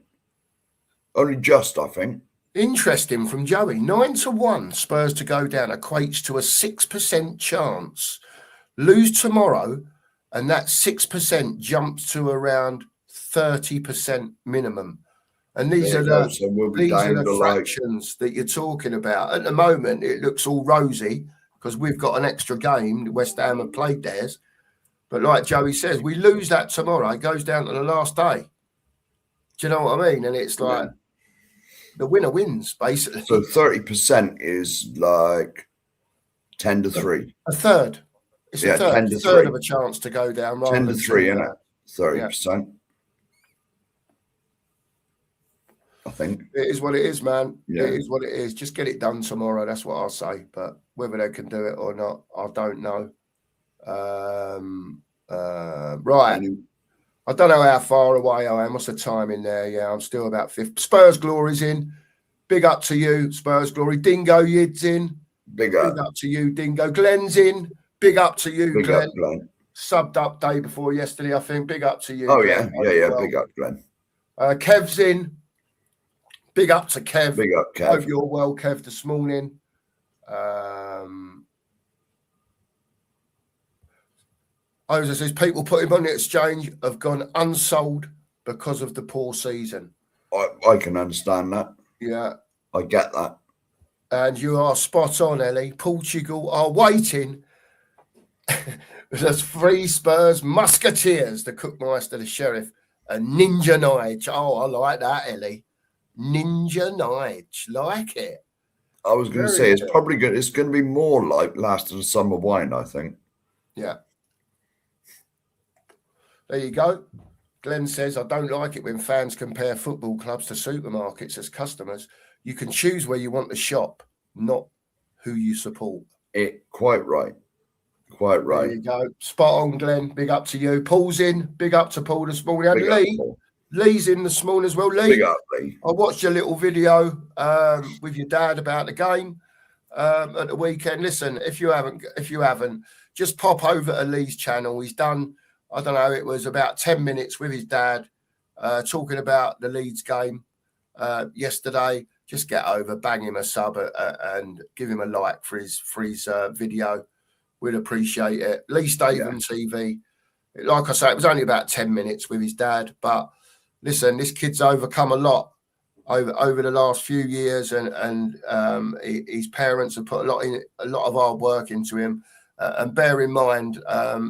Only just, I think. Interesting from Joey. 9-1 Spurs to go down equates to a 6% chance. Lose tomorrow, and that 6% jumps to around 30% minimum. And these are the fractions that you're talking about. At the moment, it looks all rosy because we've got an extra game. West Ham have played theirs. But like Joey says, we lose that tomorrow. It goes down to the last day. Do you know what I mean? And it's like... the winner wins, basically. So 30% is like 10-3. A third. It's a third. 10-3 of a chance to go down. 10-3, isn't it? 30%. I think. It is what it is, man. Yeah. It is what it is. Just get it done tomorrow. That's what I'll say. But whether they can do it or not, I don't know. Right. I don't know how far away I am. What's the time in there? Yeah, I'm still about 5th. Spurs Glory's in. Big up to you, Spurs Glory. Dingo Yid's in. Big up to you, Dingo. Glenn's in. Big up to you, Big Glenn. Up, Glenn. Subbed up day before yesterday, I think. Big up to you. Oh, Glenn. Yeah. Big up, Glenn. Kev's in. Big up to Kev. Big up, Kev. Hope you're well, Kev, this morning. Oza says people put him on the exchange have gone unsold because of the poor season. I can understand that. Yeah. I get that. And you are spot on, Ellie. Portugal are waiting. There's 3 Spurs Musketeers, the Cookmeister, the Sheriff, and Ninja Nige. Oh, I like that, Ellie. Ninja Nige. Like it. I was going to say, it's probably good. It's going to be more like Last of the Summer Wine, I think. Yeah. There you go. Glenn says, I don't like it when fans compare football clubs to supermarkets as customers. You can choose where you want to shop, not who you support. Quite right. Quite right. There you go. Spot on, Glenn. Big up to you. Paul's in. Big up to Paul this morning. And Lee. Lee's in this morning as well. Lee. Big up, Lee. I watched your little video with your dad about the game at the weekend. Listen, if you haven't, just pop over to Lee's channel. He's done, I don't know, it was about 10 minutes with his dad talking about the Leeds game yesterday. Just get over, bang him a sub and give him a like for his video. We'd appreciate it. Lee Statham TV. Like I say, it was only about 10 minutes with his dad. But listen, this kid's overcome a lot over the last few years, and his parents have put a lot of hard work into him. And bear in mind,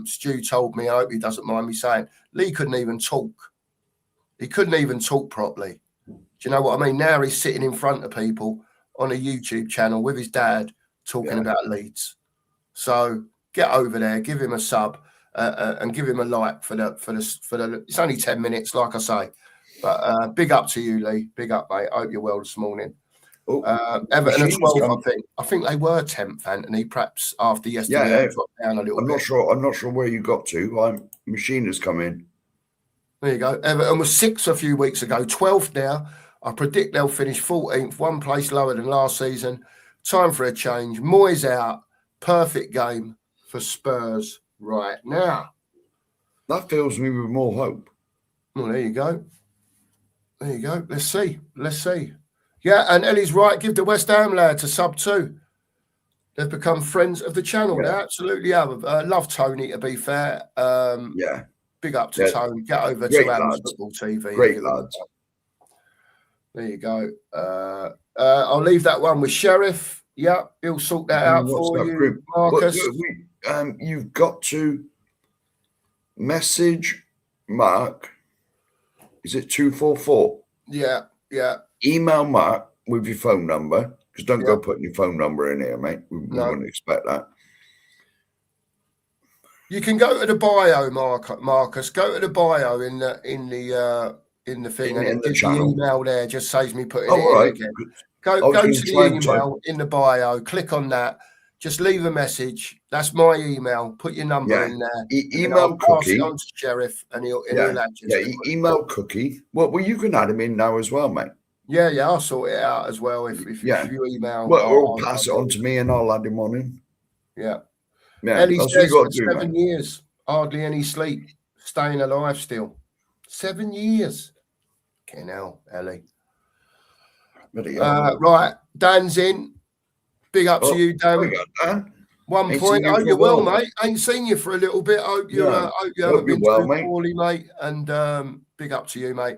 Stu told me, I hope he doesn't mind me saying, Lee couldn't even talk. He couldn't even talk properly. Do you know what I mean? Now he's sitting in front of people on a YouTube channel with his dad talking about Leeds. So get over there, give him a sub, and give him a like for the. It's only 10 minutes, like I say. But big up to you, Lee. Big up, mate. I hope you're well this morning. Everton are 12th, I think they were 10th, Anthony. Perhaps after yesterday, dropped down a little bit. I'm not sure where you got to. Machine has come in. There you go. Everton was 6th a few weeks ago, 12th now. I predict they'll finish 14th, one place lower than last season. Time for a change. Moyes out. Perfect game for Spurs right now. That fills me with more hope. Well, there you go. There you go. Let's see. Yeah, and Ellie's right. Give the West Ham lads a sub too. They've become friends of the channel. They absolutely have. Love Tony, to be fair. Big up to Tony. Get over to Adams Football TV. Great lads. There you go. I'll leave that one with Sheriff. Yeah, he'll sort that out for you, Marcus. You've got to message Mark. Is it 244? Yeah. Email Mark with your phone number, because don't go putting your phone number in here, mate. We wouldn't expect that. You can go to the bio, Marcus. Go to the bio in the thing, and the email there just saves me putting it in again. Go to the email in the bio. Click on that. Just leave a message. That's my email. Put your number in there. Email Cookie. Pass it on to Sheriff, and he'll add you. Email Cookie. Well, you can add him in now as well, mate. Yeah, I'll sort it out as well if you email. Well, or pass it on to me and I'll add him on in. Yeah. Ellie's dead for 7 years. Hardly any sleep. Staying alive still. 7 years. Fucking hell, Ellie. Right, Dan's in. Big up to you, Dan. 1 point. I hope you're well, mate. Ain't seen you for a little bit. I hope you haven't been too poorly, mate. And big up to you, mate.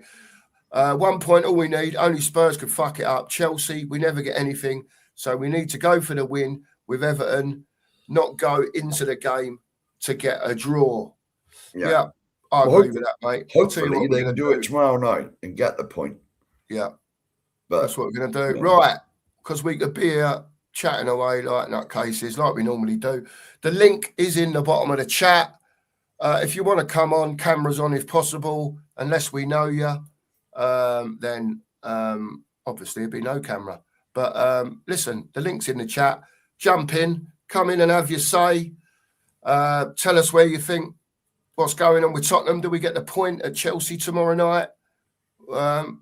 1 point, all we need. Only Spurs could fuck it up. Chelsea, we never get anything. So we need to go for the win with Everton, not go into the game to get a draw. Yeah, I agree with that, mate. Hopefully they can do it tomorrow night and get the point. Yeah, but that's what we're going to do. Right, because we could be here chatting away like nutcases, like we normally do. The link is in the bottom of the chat. If you want to come on, cameras on if possible, unless we know you, then obviously it'd be no camera. But listen, the link's in the chat. Jump in, come in and have your say. Tell us where you think, what's going on with Tottenham. Do we get the point at Chelsea tomorrow night?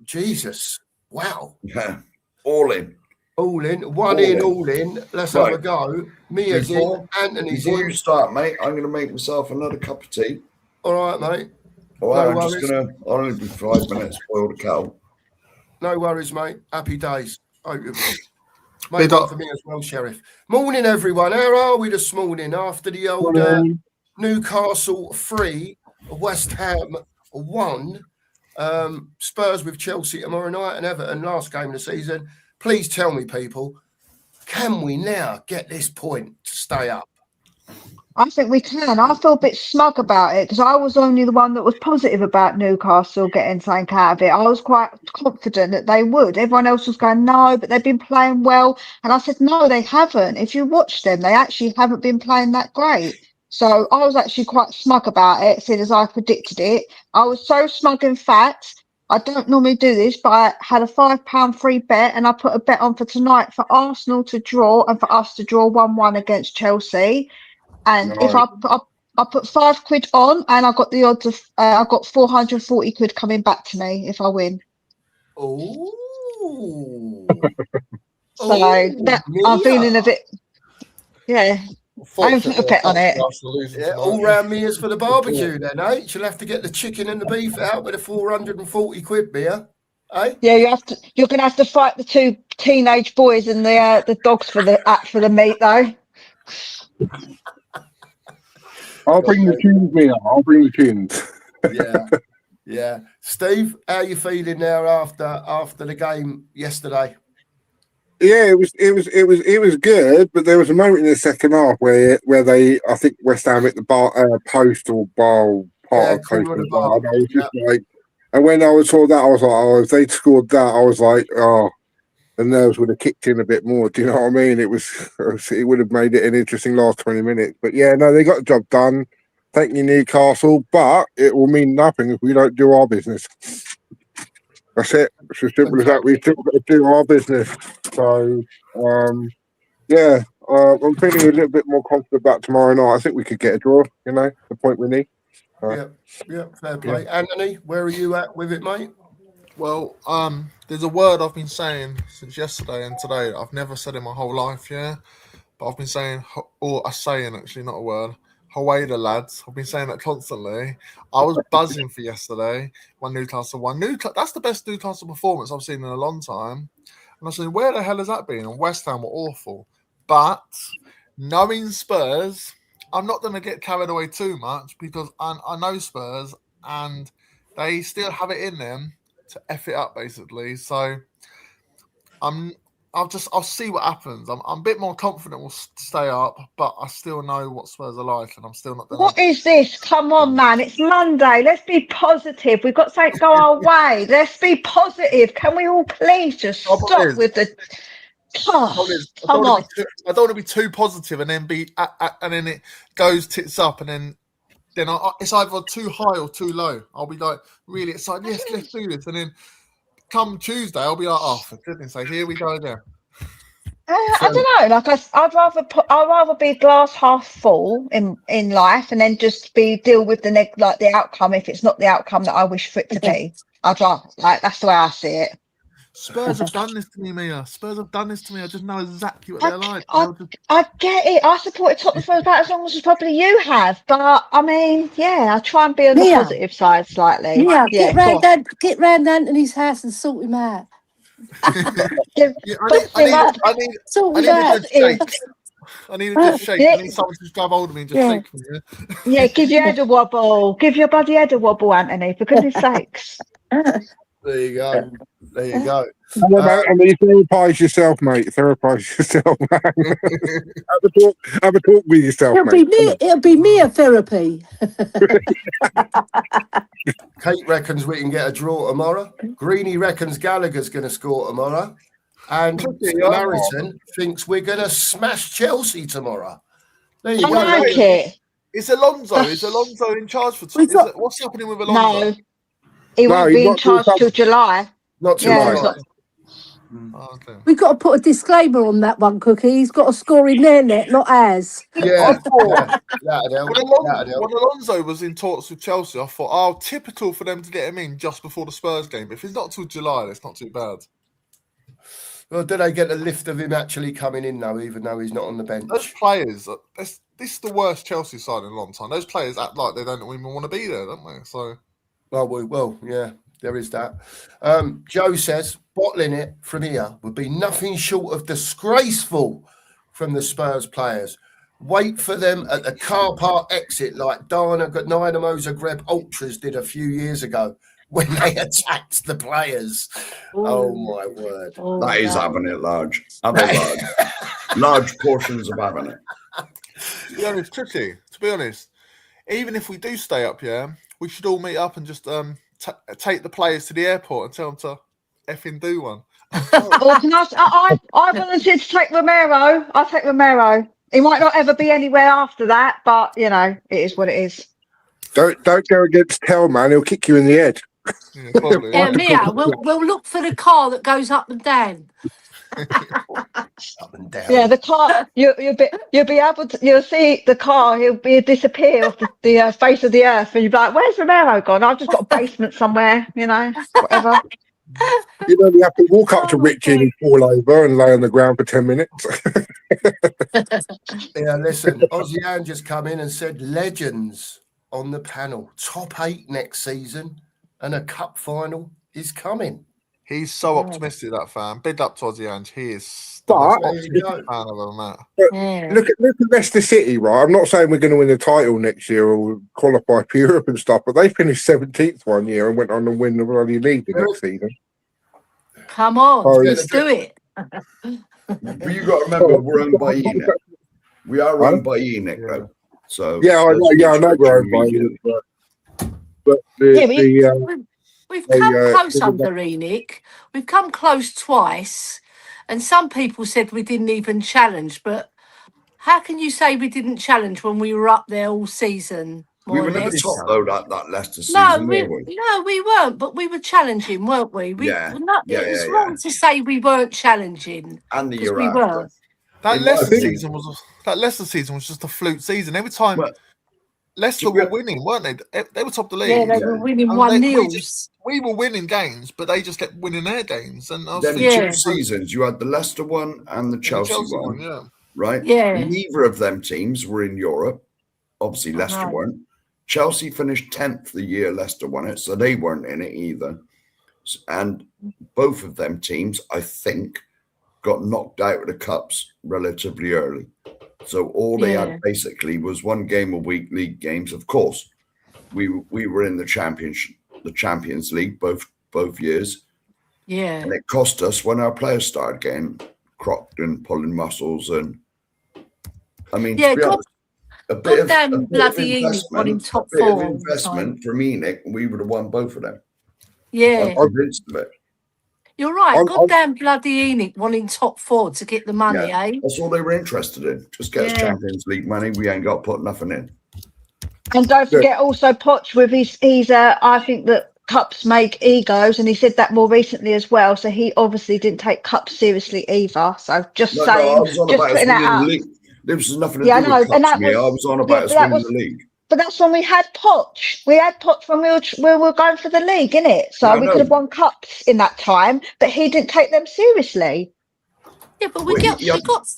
Jesus. Wow. Yeah. All in. All in. Let's have a go. Mia's in. Anthony's in. Before you start, mate, I'm going to make myself another cup of tea. All right, mate. All right, I'm just going to, I'll only be 5 minutes, boil the kettle. No worries, mate. Happy days. Mate, for me as well, Sheriff. Morning, everyone. How are we this morning after the old Newcastle 3, West Ham 1, Spurs with Chelsea tomorrow night and Everton last game of the season? Please tell me, people, can we now get this point to stay up? I think we can. I feel a bit smug about it because I was only the one that was positive about Newcastle getting something out of it. I was quite confident that they would. Everyone else was going, no, but they've been playing well. And I said, no, they haven't. If you watch them, they actually haven't been playing that great. So I was actually quite smug about it, seeing as I predicted it. I was so smug, in fact, I don't normally do this, but I had a £5 free bet and I put a bet on for tonight for Arsenal to draw and for us to draw 1-1 against Chelsea. And if I put £5 on and I got the odds of, I got 440 quid coming back to me if I win. Oh. So I'm feeling a bit, I put a bet on it. Yeah, all round meals for the barbecue then, eh? She'll have to get the chicken and the beef out with a 440 quid beer, eh? Yeah, you're gonna have to fight the two teenage boys and the dogs for the meat though. I'll bring the tunes, Mia. I'll bring the tunes. Yeah. Steve, how are you feeling now after the game yesterday? Yeah, it was good, but there was a moment in the second half where they, I think West Ham hit the post or bar part of post. And I was just like, and when I saw that, I was like, oh, if they'd scored that, I was like, oh, the nerves would have kicked in a bit more. Do you know what I mean? It would have made it an interesting last 20 minutes. But yeah, no, they got the job done. Thank you, Newcastle, but it will mean nothing if we don't do our business. That's it. It's as simple as that. We've still got to do our business. So, yeah, I'm feeling a little bit more confident about tomorrow night. I think we could get a draw, the point we need. Yeah, fair play. Yeah. Anthony, where are you at with it, mate? Well, there's a word I've been saying since yesterday and today I've never said in my whole life, but I've been saying, or a saying actually, not a word. Away the lads. I've been saying that constantly. I was buzzing for yesterday when Newcastle won. That's the best Newcastle performance I've seen in a long time. And I said, where the hell has that been? And West Ham were awful. But knowing Spurs, I'm not going to get carried away too much because I know Spurs and they still have it in them to F it up, basically. So I'll see what happens. I'm a bit more confident we'll stay up, but I still know what Spurs are like, and I'm still not going to... What is this? Come on, man. It's Monday. Let's be positive. We've got something go our way. Let's be positive. Can we all please just stop with the... Oh, come on. I don't want to be too positive and then and then it goes tits up, and then it's either too high or too low. I'll be like really excited. Yes, let's do this, and then come Tuesday, I'll be like, oh, for goodness sake, here we go again. I don't know. Like I'd rather be glass half full in life, and then just deal with the outcome if it's not the outcome that I wish for it to be. I'd rather that's the way I see it. Spurs have done this to me, Mia. Spurs have done this to me. I just know exactly what they're like. I get it. I supported Tottenham for about as long as probably you have, but I mean, I try and be on the positive side slightly. Get round Anthony's house and sort him out. I need a good shake. I need someone to just grab hold of me and just shake me. Yeah, give your head a wobble. Give your bloody head a wobble, Anthony, for goodness sakes. There you go. And you therapise yourself, mate. Therapise yourself, man. have a talk with yourself, It'll be mere therapy. Kate reckons we can get a draw tomorrow. Greeny reckons Gallagher's going to score tomorrow. And Marison thinks we're going to smash Chelsea tomorrow. There you go. I like it. Is Alonso in charge for what's happening with Alonso? No. He won't be in charge till July. Not July. Okay. We've got to put a disclaimer on that one, Cookie. He's got to score in their net, not ours. Yeah. When Alonso was in talks with Chelsea, I thought, typical for them to get him in just before the Spurs game. But if it's not till July, that's not too bad. Well, do they get the lift of him actually coming in, though, even though he's not on the bench? Those players, this is the worst Chelsea side in a long time. Those players act like they don't even want to be there, don't they? So... Well, yeah, there is that. Joe says, bottling it from here would be nothing short of disgraceful from the Spurs players. Wait for them at the car park exit like Dynamo Zagreb Ultras did a few years ago when they attacked the players. Oh my word. That is having it large. Large portions of having it. To be honest, Tricky, even if we do stay up here, we should all meet up and just take the players to the airport and tell them to effing do one. I volunteered to take Romero. I'll take Romero. He might not ever be anywhere after that, but, it is what it is. Don't go against Tell, man. He'll kick you in the head. Yeah, probably. Mia, we'll look for the car that goes up and down. Up and down. Yeah, the car. You'll be able to. You'll see the car. He'll disappear off the face of the earth, and you'll be like, "Where's Romero gone? I've just got a basement somewhere, whatever." You know, you have to walk up to Richie and fall over and lay on the ground for 10 minutes. Yeah, listen, Ozzy Ann just come in and said legends on the panel. Top 8 next season and a cup final is coming. He's so optimistic, that fan. Big up to Ozzy Ange. He is the But- most There you optimistic go. fan I've ever met. Yeah. Look at Leicester City, right? I'm not saying we're going to win the title next year or qualify for Europe and stuff, but they finished 17th one year and went on to win the bloody league the next season. Come on, Oh, let's do it. But you got to remember, we're owned by Enoch. We are owned by Enoch, though. So Yeah, I know we're owned by Enoch, but We've come close under Enoch. We've come close twice, and some people said we didn't even challenge. But how can you say we didn't challenge when we were up there all season? We were more or never less? top though that Leicester No, season, were we? no, we weren't. But we were challenging, weren't we? It's wrong to say we weren't challenging. And the 'cause year we after. were. That In my Leicester opinion. season was just a fluke season. Every time Well, Leicester were winning, weren't they? They were top of the league. Yeah, they were winning And 1-0. we were winning games, but they just kept winning their games. And I was Then thinking, 2 seasons, you had the Leicester one and the Chelsea one, yeah. right? Yeah. Neither of them teams were in Europe. Obviously, Leicester know. weren't. Chelsea finished 10th the year Leicester won it, so they weren't in it either. And both of them teams, I think, got knocked out of the cups relatively early. So all they had basically was one game a week league games. Of course, we were in the Champions League both years. Yeah. And it cost us when our players started getting cropped and pulling muscles. And I mean, to be honest, a bit of investment from Enoch, we would have won both of them. Yeah. I'm convinced of it. You're right. Goddamn bloody Enoch wanting top 4 to get the money, Yeah, eh? that's all they were interested in. Just get us Champions League money. We ain't got to put nothing in. And don't forget also Poch with his I think that cups make egos, and he said that more recently as well. So he obviously didn't take cups seriously either. So just saying, I was on just about putting that out. There was nothing to do with cups, and that me. I was on about us winning the league. But that's when we had Poch. We had Poch when we were going for the league, innit? So we could have won cups in that time, but he didn't take them seriously. Yeah, but we got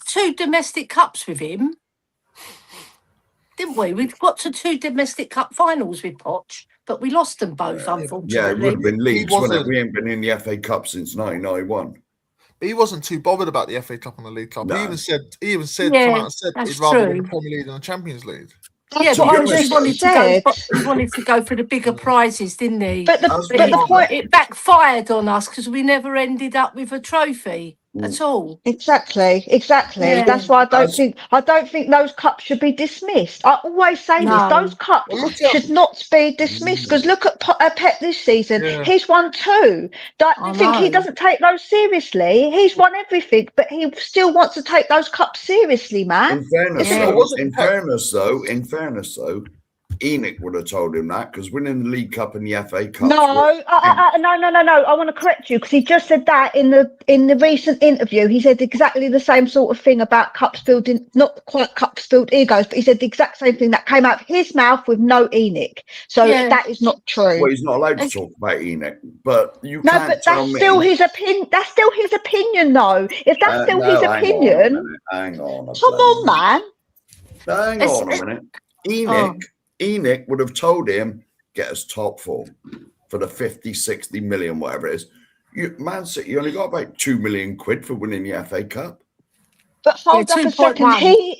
2 domestic cups with him, didn't we? We got to 2 domestic cup finals with Poch, but we lost them both, unfortunately. Yeah, it would have been leagues, wouldn't it? We ain't been in the FA Cup since 1991. But he wasn't too bothered about the FA Cup and the League Cup. No. He even said, come out and said he'd that's rather win true. the Premier League than the Champions League. Yeah, That's but what I just he wanted to go for the bigger prizes, didn't he? But the point, it backfired on us because we never ended up with a trophy at all. Exactly. Yeah. That's why I don't think those cups should be dismissed. I always say this: those cups should not be dismissed. Because look at Pep this season; he's won 2. I think he doesn't take those seriously. He's won everything, but he still wants to take those cups seriously, man. In fairness, though, Enoch would have told him that because winning the League Cup and the FA Cup. No. I want to correct you because he just said that in the recent interview. He said exactly the same sort of thing about cups building, not quite cups build egos, but he said the exact same thing that came out of his mouth with no Enoch. So that is not true. Well, he's not allowed to talk about Enoch, but you no, can't but tell that's me. still his opinion. That's still his opinion, though. If that's still his opinion, hang on. Come on, man. Hang on a minute. Enoch would have told him, get us top 4 for the 50, 60 million, whatever it is. Man City, you only got about 2 million quid for winning the FA Cup. But hold up a second.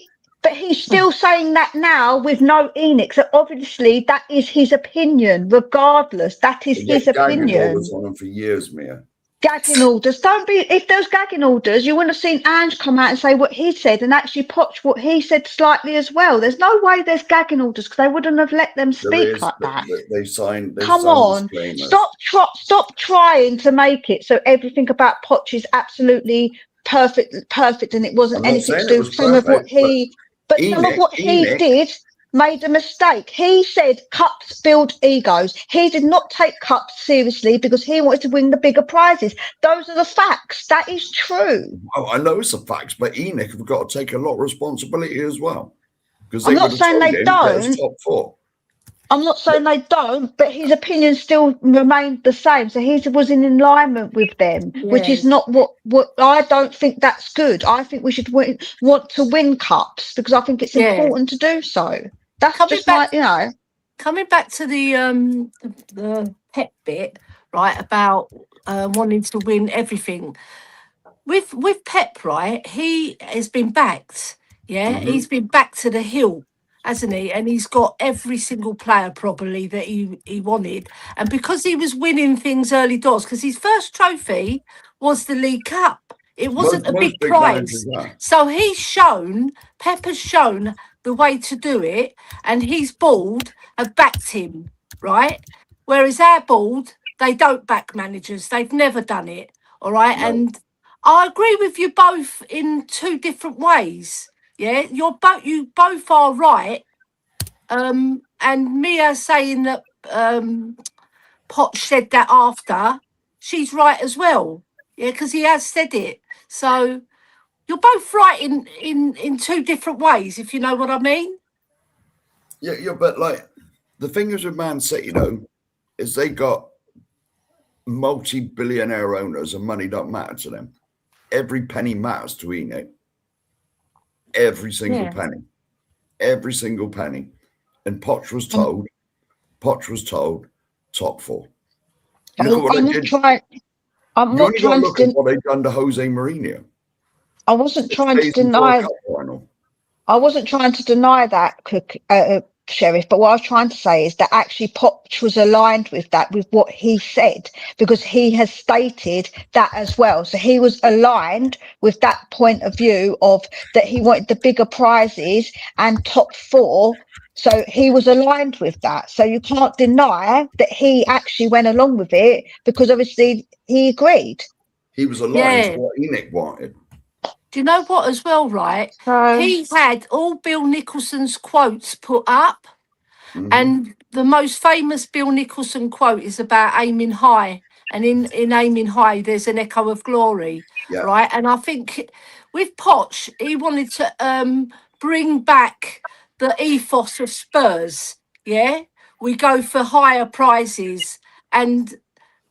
He's still saying that now with no Enoch. So obviously that is his opinion, regardless. That is his opinion. Was on him for years, Mia. Gagging orders. If there's gagging orders, you wouldn't have seen Ange come out and say what he said and actually Poch what he said slightly as well. There's no way there's gagging orders because they wouldn't have let them speak like that. They signed. Come on, stop trying to make it so everything about Poch is absolutely perfect, and it wasn't anything to do with some of what he. But some of what he did made a mistake. He said cups build egos. He did not take cups seriously because he wanted to win the bigger prizes. Those are the facts. That is true. Oh, I know it's the facts, but Enoch have got to take a lot of responsibility as well. Because I'm not saying they don't. Top 4. I'm not saying they don't, but his opinion still remained the same. So he was in alignment with them, which is not what I don't think that's good. I think we should want to win cups because I think it's important to do so. That's coming just back, coming back to the Pep bit, right? About wanting to win everything. With Pep, right? He has been backed. Yeah, he's been backed to the hill, hasn't he? And he's got every single player probably that he wanted. And because he was winning things early doors, because his first trophy was the League Cup. It wasn't a big prize. So Pep has shown the way to do it, and his board have backed him, right? Whereas our board, they don't back managers. They've never done it. All right. No. And I agree with you both in two different ways. Yeah, you both are right. And Mia saying that Potch said that after, she's right as well. Yeah, because he has said it. So you're both right in two different ways, if you know what I mean. Yeah, but like the thing is with Man City, though, is they got multi-billionaire owners and money don't matter to them. Every penny matters to Enoch. Every single penny. Every single penny. And Potch was told top four. You know what I did? I'm not trying to look at what they've done to Jose Mourinho. I wasn't trying to deny. I wasn't trying to deny that, Sheriff, but what I was trying to say is that actually Potch was aligned with that, with what he said, because he has stated that as well. So he was aligned with that point of view of that he wanted the bigger prizes and top four. So he was aligned with that. So you can't deny that he actually went along with it because obviously he agreed. He was aligned to what Enoch wanted. Do you know what as well, right? He had all Bill Nicholson's quotes put up, and the most famous Bill Nicholson quote is about aiming high, and in aiming high there's an echo of glory, right? And I think with Potch, he wanted to bring back the ethos of Spurs. Yeah, we go for higher prizes, and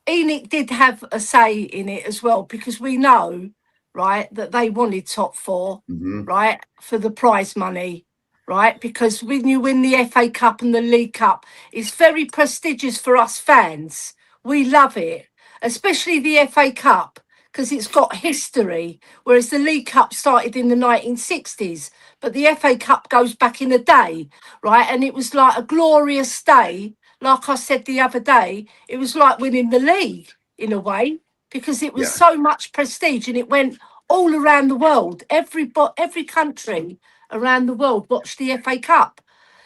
Enoch did have a say in it as well, because we know, right, that they wanted top four, right, for the prize money, right? Because when you win the FA Cup and the League Cup, it's very prestigious for us fans. We love it, especially the FA Cup, because it's got history, whereas the League Cup started in the 1960s, but the FA Cup goes back in the day, right? And it was like a glorious day. Like I said the other day, it was like winning the league in a way, because it was so much prestige, and it went all around the world. Every country around the world watched the FA Cup.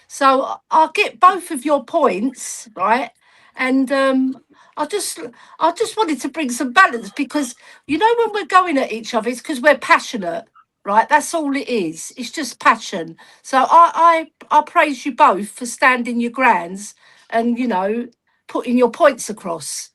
So I'll get both of your points, right? And I just wanted to bring some balance, because you know when we're going at each other, it's because we're passionate, right? That's all it is. It's just passion. So I praise you both for standing your grounds and, you know, putting your points across.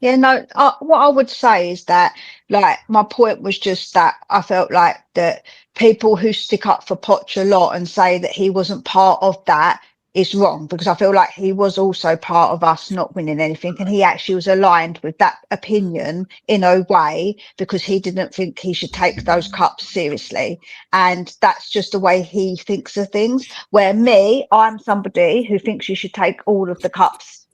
Yeah, no, what I would say is that, like, my point was just that I felt like that people who stick up for Potch a lot and say that he wasn't part of that is wrong, because I feel like he was also part of us not winning anything, and he actually was aligned with that opinion in a way, because he didn't think he should take those cups seriously, and that's just the way he thinks of things. Where I'm somebody who thinks you should take all of the cups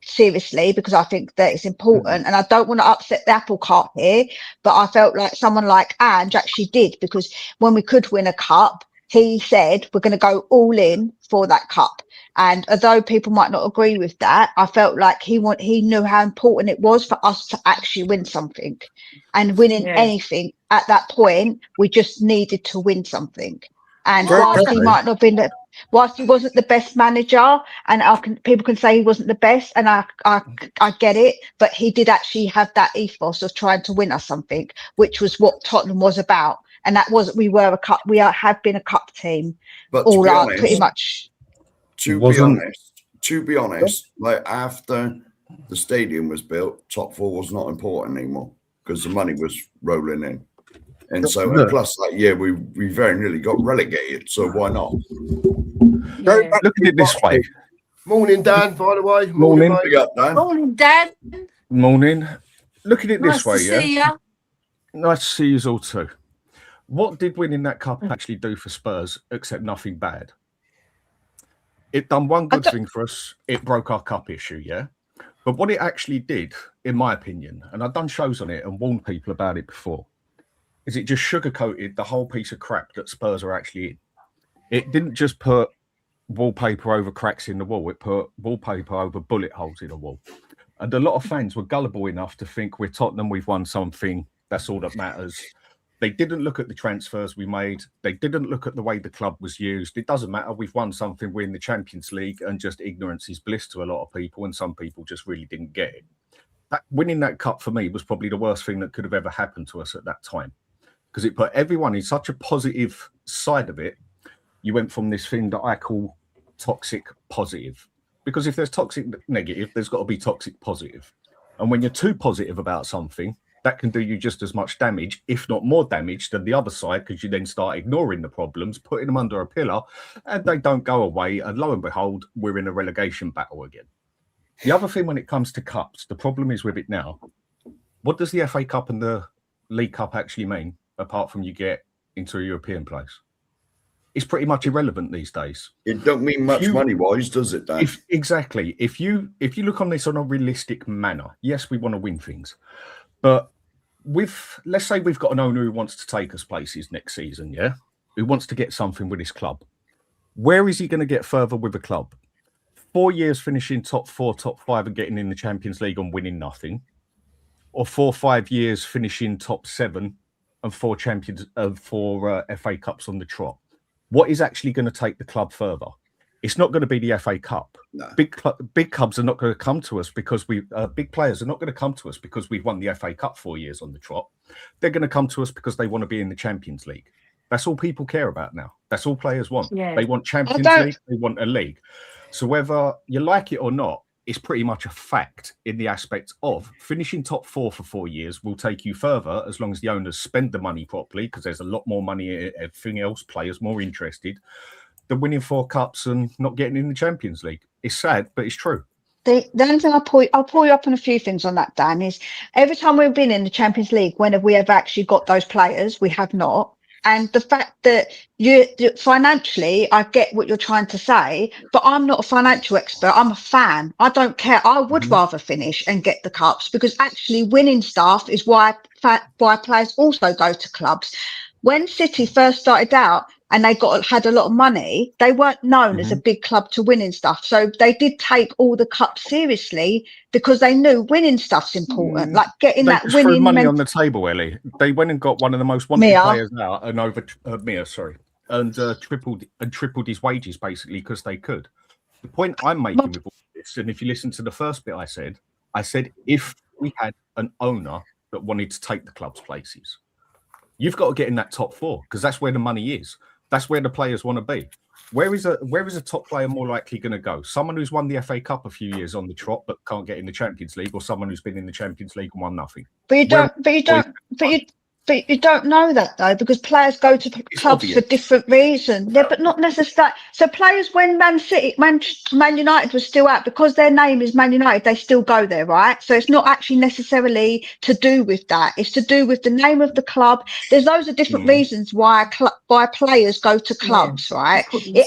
seriously, because I think that it's important, and I don't want to upset the apple cart here, but I felt like someone like Ange actually did, because when we could win a cup, he said we're going to go all in for that cup. And although people might not agree with that, I felt like he knew how important it was for us to actually win something, and winning anything at that point, we just needed to win something. And whilst he might not have been whilst he wasn't the best manager, and people can say he wasn't the best, and I get it, but he did actually have that ethos of trying to win us something, which was what Tottenham was about. And that was, we have been a cup team, but all our, pretty much. To be honest, like after the stadium was built, top four was not important anymore, because the money was rolling in. And so, and plus, like, we very nearly got relegated. So why not? Look at it this way. Morning, Dan, by the way. Morning. Mate. Big up, Dan. Morning, Dan. Morning. Look at it Nice this way, to yeah? see ya. Nice to see you all too. What did winning that cup actually do for Spurs, except nothing bad? It done one good thing for us. It broke our cup issue, yeah? But what it actually did, in my opinion, and I've done shows on it and warned people about it before, is it just sugarcoated the whole piece of crap that Spurs are actually in. It didn't just put wallpaper over cracks in the wall. It put wallpaper over bullet holes in the wall. And a lot of fans were gullible enough to think we're Tottenham, we've won something, that's all that matters. They didn't look at the transfers we made. They didn't look at the way the club was used. It doesn't matter. We've won something. We're in the Champions League, and just ignorance is bliss to a lot of people, and some people just really didn't get it. Winning that cup for me was probably the worst thing that could have ever happened to us at that time, because it put everyone in such a positive side of it. You went from this thing that I call toxic positive, because if there's toxic negative, there's got to be toxic positive. And when you're too positive about something, that can do you just as much damage, if not more damage, than the other side, because you then start ignoring the problems, putting them under a pillar, and they don't go away. And lo and behold, we're in a relegation battle again. The other thing when it comes to cups, the problem is with it now. What does the FA Cup and the League Cup actually mean, apart from you get into a European place? It's pretty much irrelevant these days. It don't mean much money-wise, does it, Dan? Exactly. If you look on this on a realistic manner, yes, we want to win things. But let's say we've got an owner who wants to take us places next season, yeah? Who wants to get something with his club. Where is he going to get further with a club? 4 years finishing top 4, top 5 and getting in the Champions League and winning nothing? Or 4 or 5 years finishing top 7 and 4 FA Cups on the trot? What is actually going to take the club further? It's not going to be the FA Cup. No. Big clubs are not going to come to us because big players are not going to come to us because we've won the FA Cup 4 years on the trot. They're going to come to us because they want to be in the Champions League. That's all people care about now. That's all players want. Yeah. They want Champions League. They want a league. So whether you like it or not, it's pretty much a fact in the aspect of finishing top 4 for 4 years will take you further as long as the owners spend the money properly, because there's a lot more money, everything else, players more interested than winning 4 cups and not getting in the Champions League. It's sad, but it's true. The only thing I'll pull you up on a few things on that, Dan, is every time we've been in the Champions League, when have we ever actually got those players? We have not. And the fact that you financially, I get what you're trying to say, but I'm not a financial expert. I'm a fan. I don't care. I would rather finish and get the cups, because actually winning stuff is why players also go to clubs. When City first started out and they had a lot of money, they weren't known as a big club to winning stuff. So they did take all the cups seriously because they knew winning stuff's important. Like getting that winning. They threw money on the table, Ellie. They went and got one of the most wanted players out and tripled his wages basically because they could. The point I'm making with all this, and if you listen to the first bit I said if we had an owner that wanted to take the club's places, you've got to get in that top 4 because that's where the money is. That's where the players want to be. Where is a top player more likely going to go? Someone who's won the FA Cup a few years on the trot but can't get in the Champions League, or someone who's been in the Champions League and won nothing? But you don't know that though, because players go to clubs for different reasons. Yeah, but not necessarily. So players, when Man United was still out, because their name is Man United, they still go there, right? So it's not actually necessarily to do with that. It's to do with the name of the club. There's loads of different reasons why players go to clubs, right? It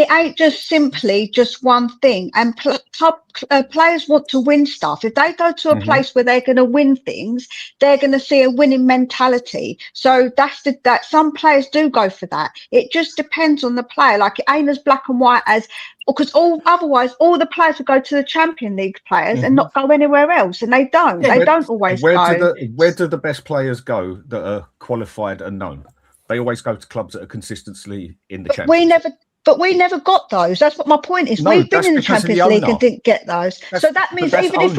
ain't just simply just one thing. And players want to win stuff. If they go to a place where they're going to win things, they're going to see a winning mentality. So that some players do go for that. It just depends on the player. Like it ain't as black and white as, because otherwise all the players would go to the Champions League players and not go anywhere else, and they don't. They don't always go. Where do the best players go that are qualified and known? They always go to clubs that are consistently in the Champions League. But we never got those. That's what my point is. We've been in the Champions League and didn't get those. So that means even if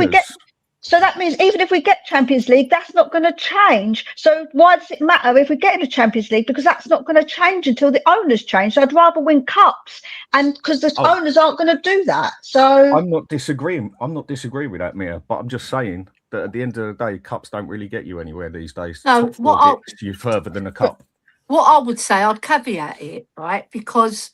we get Champions League, that's not going to change. So why does it matter if we get in the Champions League? Because that's not going to change until the owners change. So I'd rather win cups, and because the owners aren't going to do that. So I'm not disagreeing with that, Mia. But I'm just saying that at the end of the day, cups don't really get you anywhere these days. No, Top 4 gets you further than a cup. what I would say, I'd caveat it, right? Because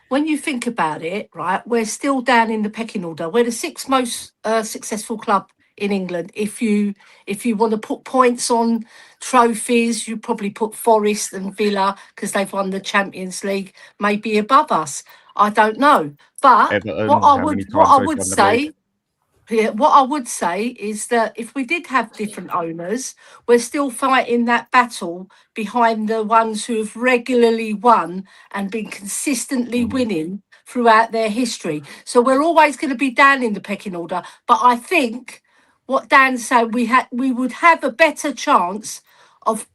when you think about it, right, we're still down in the pecking order. We're the sixth most successful club in England. If you want to put points on trophies, you probably put Forest and Villa because they've won the Champions League, maybe above us. I don't know. But Everton, what I would say. Yeah, what I would say is that if we did have different owners, we're still fighting that battle behind the ones who have regularly won and been consistently winning throughout their history. So we're always going to be down in the pecking order. But I think what Dan said, we would have a better chance of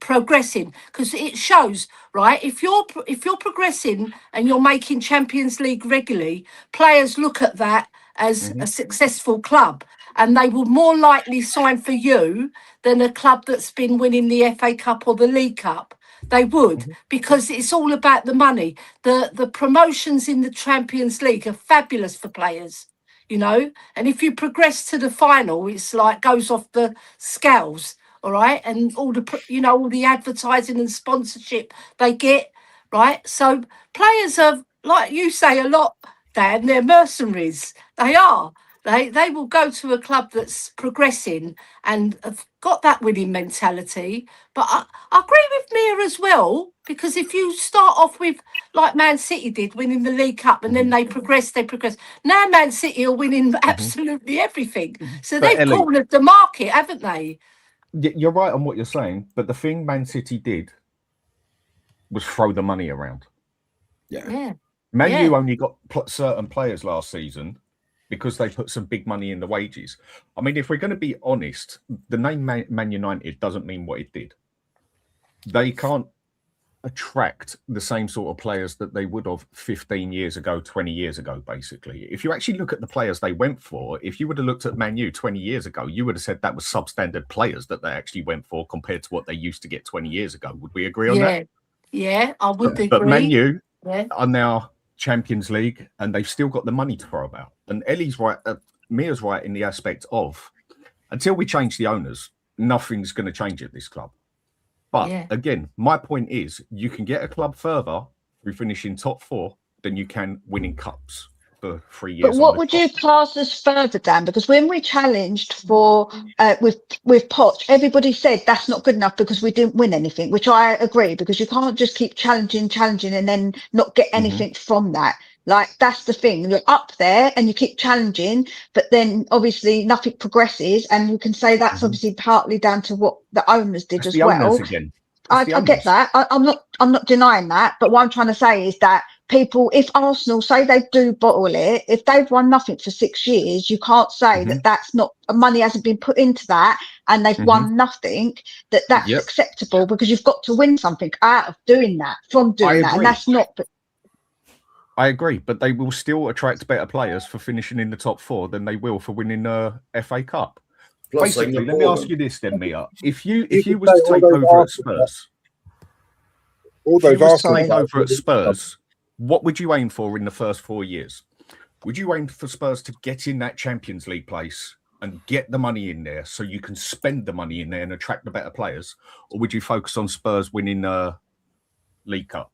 progressing, because it shows, right? If you're progressing and you're making Champions League regularly, players look at that as a successful club, and they will more likely sign for you than a club that's been winning the FA Cup or the League Cup. They would, because it's all about the money. The promotions in the Champions League are fabulous for players, you know, and if you progress to the final, it's like goes off the scales, all right, and all the advertising and sponsorship they get, right? So players are, like you say a lot, Dan, they're mercenaries. They are. They will go to a club that's progressing and have got that winning mentality. But I agree with Mia as well, because if you start off with, like Man City did, winning the League Cup, and then they progress. Now Man City are winning absolutely everything. So But they've Ellie, cornered the market, haven't they? You're right on what you're saying, but the thing Man City did was throw the money around. Yeah. Man U only got certain players last season because they put some big money in the wages. I mean, if we're going to be honest, the name Man United doesn't mean what it did. They can't attract the same sort of players that they would have 15 years ago, 20 years ago, basically. If you actually look at the players they went for, if you would have looked at Man U 20 years ago, you would have said that was substandard players that they actually went for compared to what they used to get 20 years ago. Would we agree on that? Yeah, I would agree. But Man U are now Champions League, and they've still got the money to throw about. And Ellie's right, Mia's right in the aspect of, until we change the owners, nothing's going to change at this club. But again, my point is, you can get a club further through finishing top 4 than you can winning cups for 3 years. But what would you class as further, Dan? Because when we challenged for with Poch, everybody said that's not good enough because we didn't win anything, which I agree, because you can't just keep challenging and then not get anything from that. Like, that's the thing. You're up there and you keep challenging, but then obviously nothing progresses, and you can say that's obviously partly down to what the owners did as well. I get that. I'm not denying that, but what I'm trying to say is that people, if Arsenal say they do bottle it, if they've won nothing for 6 years, you can't say that that's not, money hasn't been put into that and they've won nothing, that's acceptable, because you've got to win something out of doing that, from doing that, and that's not. I agree, but they will still attract better players for finishing in the top 4 than they will for winning a FA Cup. Plus, basically, let me ask you this then, Mia. If you was to take over at Spurs, what would you aim for in the first 4 years? Would you aim for Spurs to get in that Champions League place and get the money in there so you can spend the money in there and attract the better players? Or would you focus on Spurs winning a League Cup?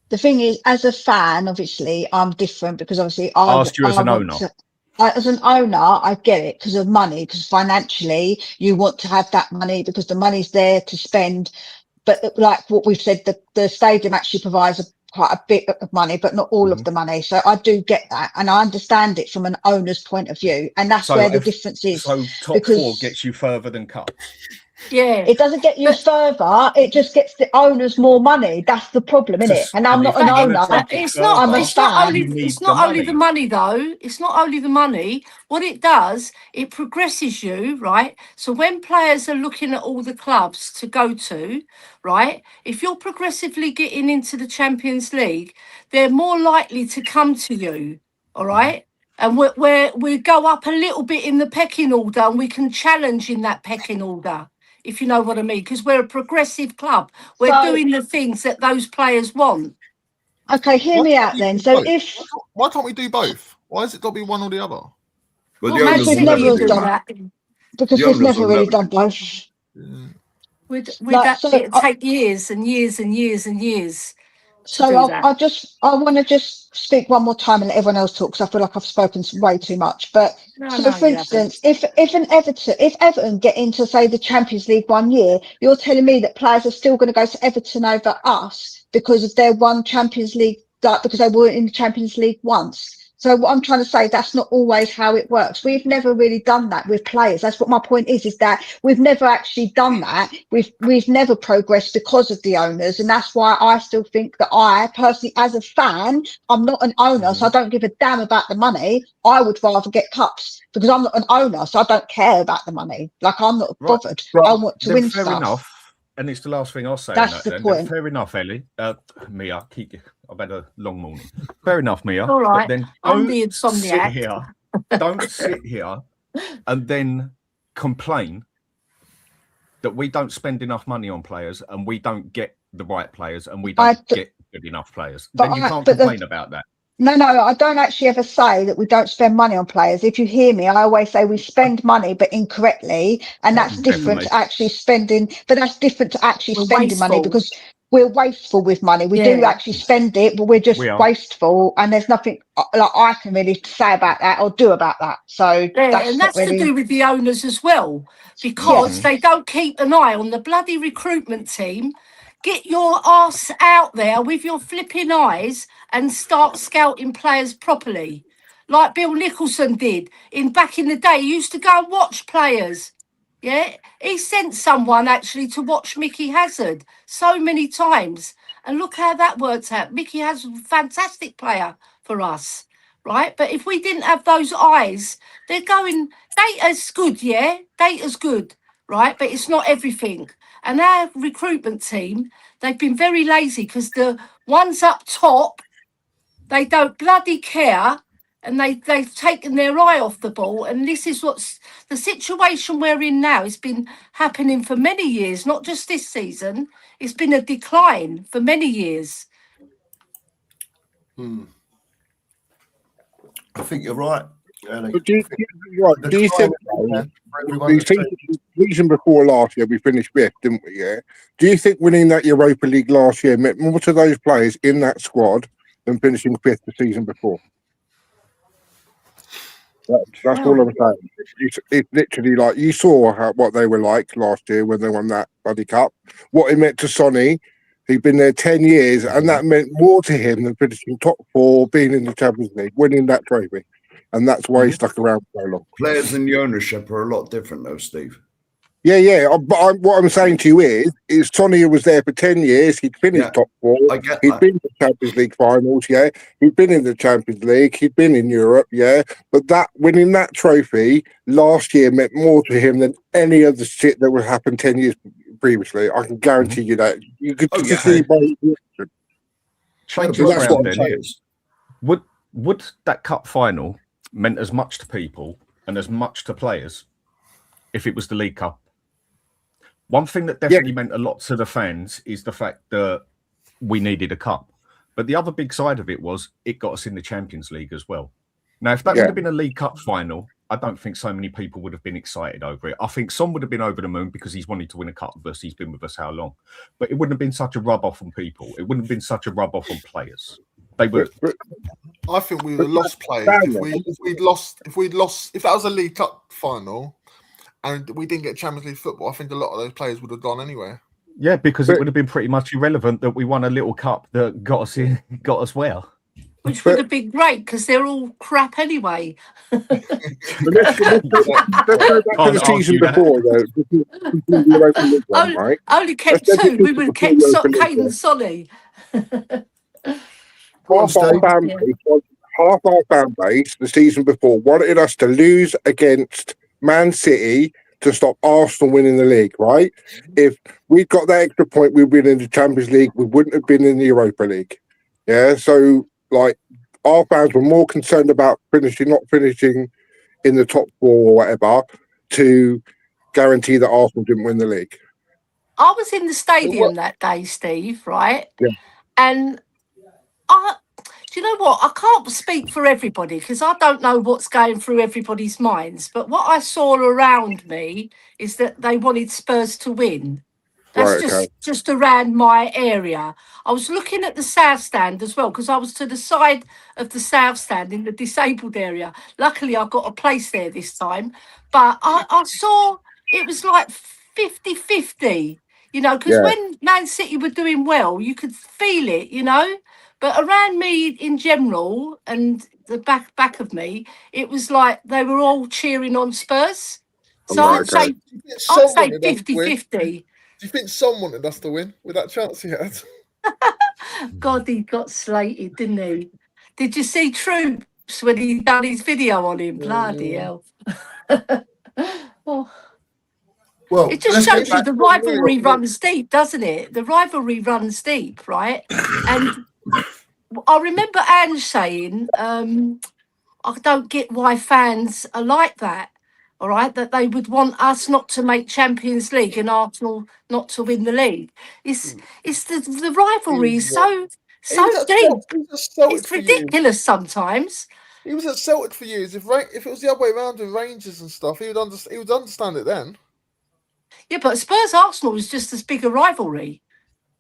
The thing is, as a fan, obviously, I'm different, because obviously I asked you as an owner. As an owner, I get it because of money, because financially you want to have that money because the money's there to spend. But like what we've said, the stadium actually provides quite a bit of money, but not all of the money. So I do get that, and I understand it from an owner's point of view, and that's where the difference is. So top 4 gets you further than cups. Yeah, it doesn't get you further. It just gets the owners more money. That's the problem, isn't it? And I'm not an owner. It's not only the money, though. It's not only the money. What it does, it progresses you, right? So when players are looking at all the clubs to go to, right? If you're progressively getting into the Champions League, they're more likely to come to you. All right. And we go up a little bit in the pecking order, and we can challenge in that pecking order, if you know what I mean, because we're a progressive club. We're doing the things that those players want. Okay, hear me out then. So why can't we do both? Why has it got to be one or the other? Well, we've never done that, because we've never really done both. It'd take years and years and years and years. So I want to just speak one more time and let everyone else talk, because I feel like I've spoken way too much. But for instance, if Everton get into, say, the Champions League one year, you're telling me that players are still going to go to Everton over us because of their one Champions League, like because they were in the Champions League once. So what I'm trying to say, that's not always how it works. We've never really done that with players. That's what my point is that we've never actually done that. We've never progressed because of the owners. And that's why I still think that I personally, as a fan, I'm not an owner, so I don't give a damn about the money. I would rather get cups because I'm not an owner, so I don't care about the I want to win fair stuff. Enough. And it's the last thing I'll say. That's the point. Fair enough, Ellie. Mia, I've had a long morning. Fair enough, Mia. All right. But then I'm the insomniac. Don't sit here and then complain that we don't spend enough money on players and we don't get the right players and we don't get good enough players. Then you can't complain about that. No, I don't actually ever say that we don't spend money on players. If you hear me, I always say we spend money, but incorrectly. And that's different to actually spending, spending money because we're wasteful with money. We do actually spend it, but we're just wasteful. And there's nothing like I can really say about that or do about that. So that's to do with the owners as well, because they don't keep an eye on the bloody recruitment team. Get your arse out there with your flipping eyes and start scouting players properly. Like Bill Nicholson did back in the day. He used to go and watch players. Yeah, he sent someone actually to watch Mickey Hazard so many times. And look how that worked out. Mickey Hazard was a fantastic player for us, right? But if we didn't have those eyes, they're going, data's good, yeah? Data's good, right? But it's not everything. And our recruitment team, they've been very lazy because the ones up top, they don't bloody care, and they've taken their eye off the ball. And this is what's the situation we're in now. It's been happening for many years, not just this season. It's been a decline for many years. I think you're right. Do you think the season before last year we finished fifth, didn't we? Yeah. Do you think winning that Europa League last year meant more to those players in that squad than finishing fifth the season before? That's all I'm saying. It's literally like you saw what they were like last year when they won that bloody cup. What it meant to Sonny, he'd been there 10 years, and that meant more to him than finishing top four, being in the Champions League, winning that trophy. And that's why he stuck around so long. Players in the ownership are a lot different, though, Steve. Yeah. But what I'm saying to you is Sonny was there for 10 years. He'd finished top four. He'd been to Champions League finals, yeah. He'd been in the Champions League. He'd been in Europe, yeah. But that winning that trophy last year meant more to him than any of the shit that would happen 10 years previously. I can guarantee you that. You could see by change around then. Would that cup final meant as much to people and as much to players if it was the League Cup? One thing that definitely meant a lot to the fans is the fact that we needed a cup. But the other big side of it was it got us in the Champions League as well. Now, if that would have been a League Cup final, I don't think so many people would have been excited over it. I think some would have been over the moon because he's wanted to win a cup with us. He's been with us how long? But it wouldn't have been such a rub-off on people. It wouldn't have been such a rub-off on players. They would. I think we would have lost players if we'd lost. If that was a League Cup final and we didn't get Champions League football, I think a lot of those players would have gone anywhere. Yeah, because it would have been pretty much irrelevant that we won a little cup that got us where. Which would have been great because they're all crap anyway. Let's go back to the season before, though. Only kept two. We would have kept Kane and Solly. Half our fan base the season before wanted us to lose against Man City to stop Arsenal winning the league, right? If we'd got that extra point, we'd been in the Champions League. We wouldn't have been in the Europa League. Yeah, so like our fans were more concerned about not finishing in the top four or whatever to guarantee that Arsenal didn't win the league. I was in the stadium that day, Steve, right? Yeah. And do you know what? I can't speak for everybody because I don't know what's going through everybody's minds. But what I saw around me is that they wanted Spurs to win. That's Right, just around my area. I was looking at the south stand as well because I was to the side of the south stand in the disabled area. Luckily, I got a place there this time, but I saw it was like 50-50, because yeah. when Man City were doing well, you could feel it, But around me in general and the back of me, it was like they were all cheering on Spurs. So Right, I'd say Do you think I'd Son say wanted us to win? 50-50. Do you think Son wanted us to win with that chance he had? God, he got slated, didn't he? Did you see Troops when he done his video on him? Bloody hell. Oh, Well, it just let's get shows you back. the rivalry runs deep, doesn't it? The rivalry runs deep, right? And I remember Ange saying, I don't get why fans are like that. All right, that they would want us not to make Champions League and Arsenal not to win the league. It's the rivalry is so He was at deep. Celtic, he was at Celtic It's for years. ridiculous sometimes. He was at Celtic for years. If it was the other way around with Rangers and stuff, he would understand it then. Yeah, but Spurs Arsenal is just as big a rivalry.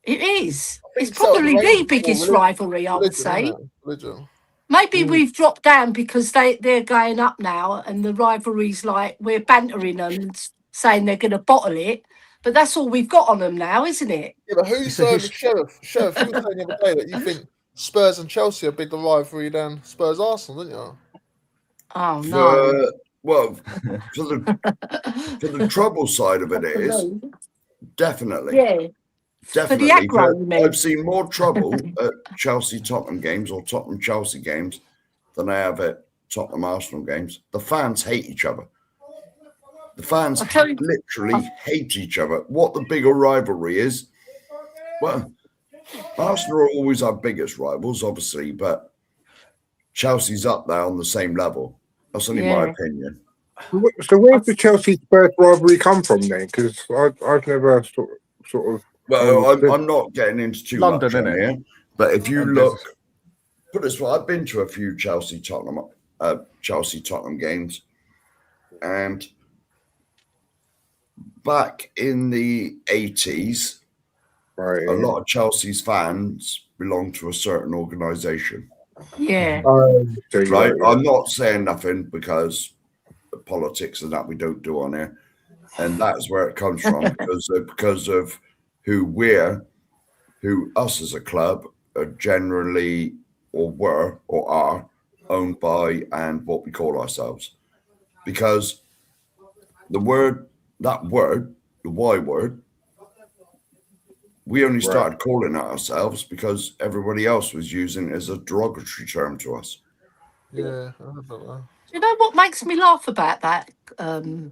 It is. It's probably the biggest rivalry, I would say. Religion. Maybe we've dropped down because they're going up now, and the rivalry's like we're bantering them and saying they're going to bottle it. But that's all we've got on them now, isn't it? Yeah, but who's Sheriff? Sheriff, you were saying the other day that you think Spurs and Chelsea are bigger rivalry than Spurs Arsenal, didn't you? Oh no. Well, for the trouble side of it is definitely. Yeah. Definitely. For the aggro, I've seen more trouble at Chelsea Tottenham games or Tottenham Chelsea games than I have at Tottenham Arsenal games. The fans hate each other. The fans literally hate each other. What the bigger rivalry is, well, Arsenal are always our biggest rivals, obviously, but Chelsea's up there on the same level. That's only my opinion. So where's the Chelsea Spurs rivalry come from then? Because I've never sort of. Well, I'm not getting into too much on here, but if you look, put it this way, I've been to a few Chelsea Tottenham games, and back in the 80s, right, a lot of Chelsea's fans belong to a certain organisation. Yeah. Right. I'm not saying nothing because the politics and that we don't do on here, and that's where it comes from because of who us as a club are generally or were or are owned by and what we call ourselves. Because the Y word, we only started calling it ourselves because everybody else was using it as a derogatory term to us. Yeah, I heard about that. You know what makes me laugh about that,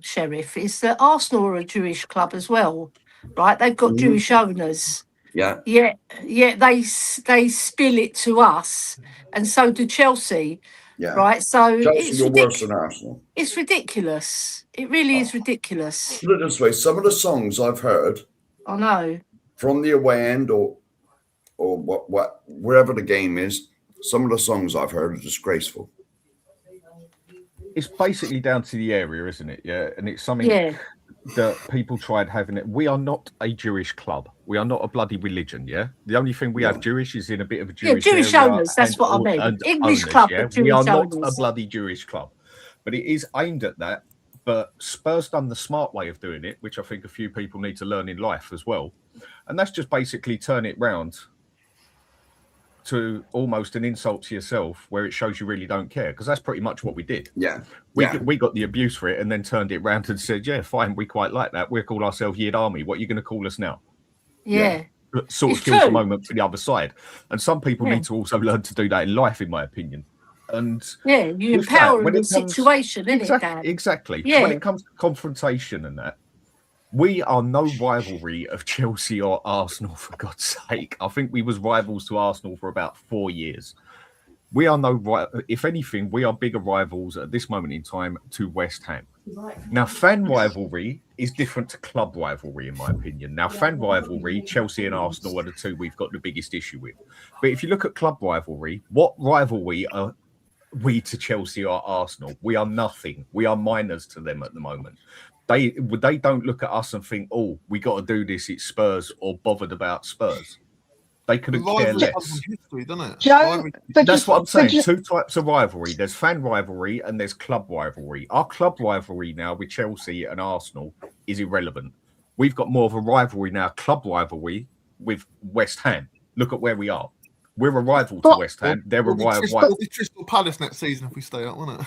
Sheriff, is that Arsenal are a Jewish club as well, right? They've got Jewish owners. Yeah. Yeah, they spill it to us, and so do Chelsea. Yeah. Right. So Chelsea are worse than Arsenal. It's ridiculous. It really is ridiculous. Put it this way: some of the songs I've heard, I know, from the away end or wherever the game is, some of the songs I've heard are disgraceful. It's basically down to the area, isn't it? Yeah, and it's something that people tried having it. We are not a Jewish club. We are not a bloody religion. Yeah, the only thing we have Jewish is in a bit of a Jewish owners. That's what I mean. English owners, club. Yeah? Jewish we are owners. not a bloody Jewish club, but it is aimed at that. But Spurs done the smart way of doing it, which I think a few people need to learn in life as well, and that's just basically turn it round to almost an insult to yourself, where it shows you really don't care, because that's pretty much what we did. Yeah, we got the abuse for it, and then turned it round and said, "Yeah, fine, we quite like that. We'll call ourselves Yid Army. What are you going to call us now?" Yeah. Sort of kills the moment for the other side, and some people need to also learn to do that in life, in my opinion. And you empower the situation, isn't it, Dan? Exactly. Yeah. When it comes to confrontation and that, we are no rivalry of Chelsea or Arsenal, for God's sake. I think we was rivals to Arsenal for about 4 years. We are if anything, we are bigger rivals at this moment in time to West Ham. Now, fan rivalry is different to club rivalry, in my opinion. Now, fan rivalry, Chelsea and Arsenal are the two we've got the biggest issue with. But if you look at club rivalry, what rivalry are we to Chelsea or Arsenal. We are nothing. We are minors to them at the moment. They don't look at us and think, oh, we got to do this. It's Spurs, or bothered about Spurs. They couldn't care less. History, doesn't it? Joe, That's what I'm saying. Two types of rivalry. There's fan rivalry and there's club rivalry. Our club rivalry now with Chelsea and Arsenal is irrelevant. We've got more of a rivalry now, club rivalry with West Ham. Look at where we are. We're a rival to West Ham. They're a rival. It'll be Crystal Palace next season if we stay up, won't it?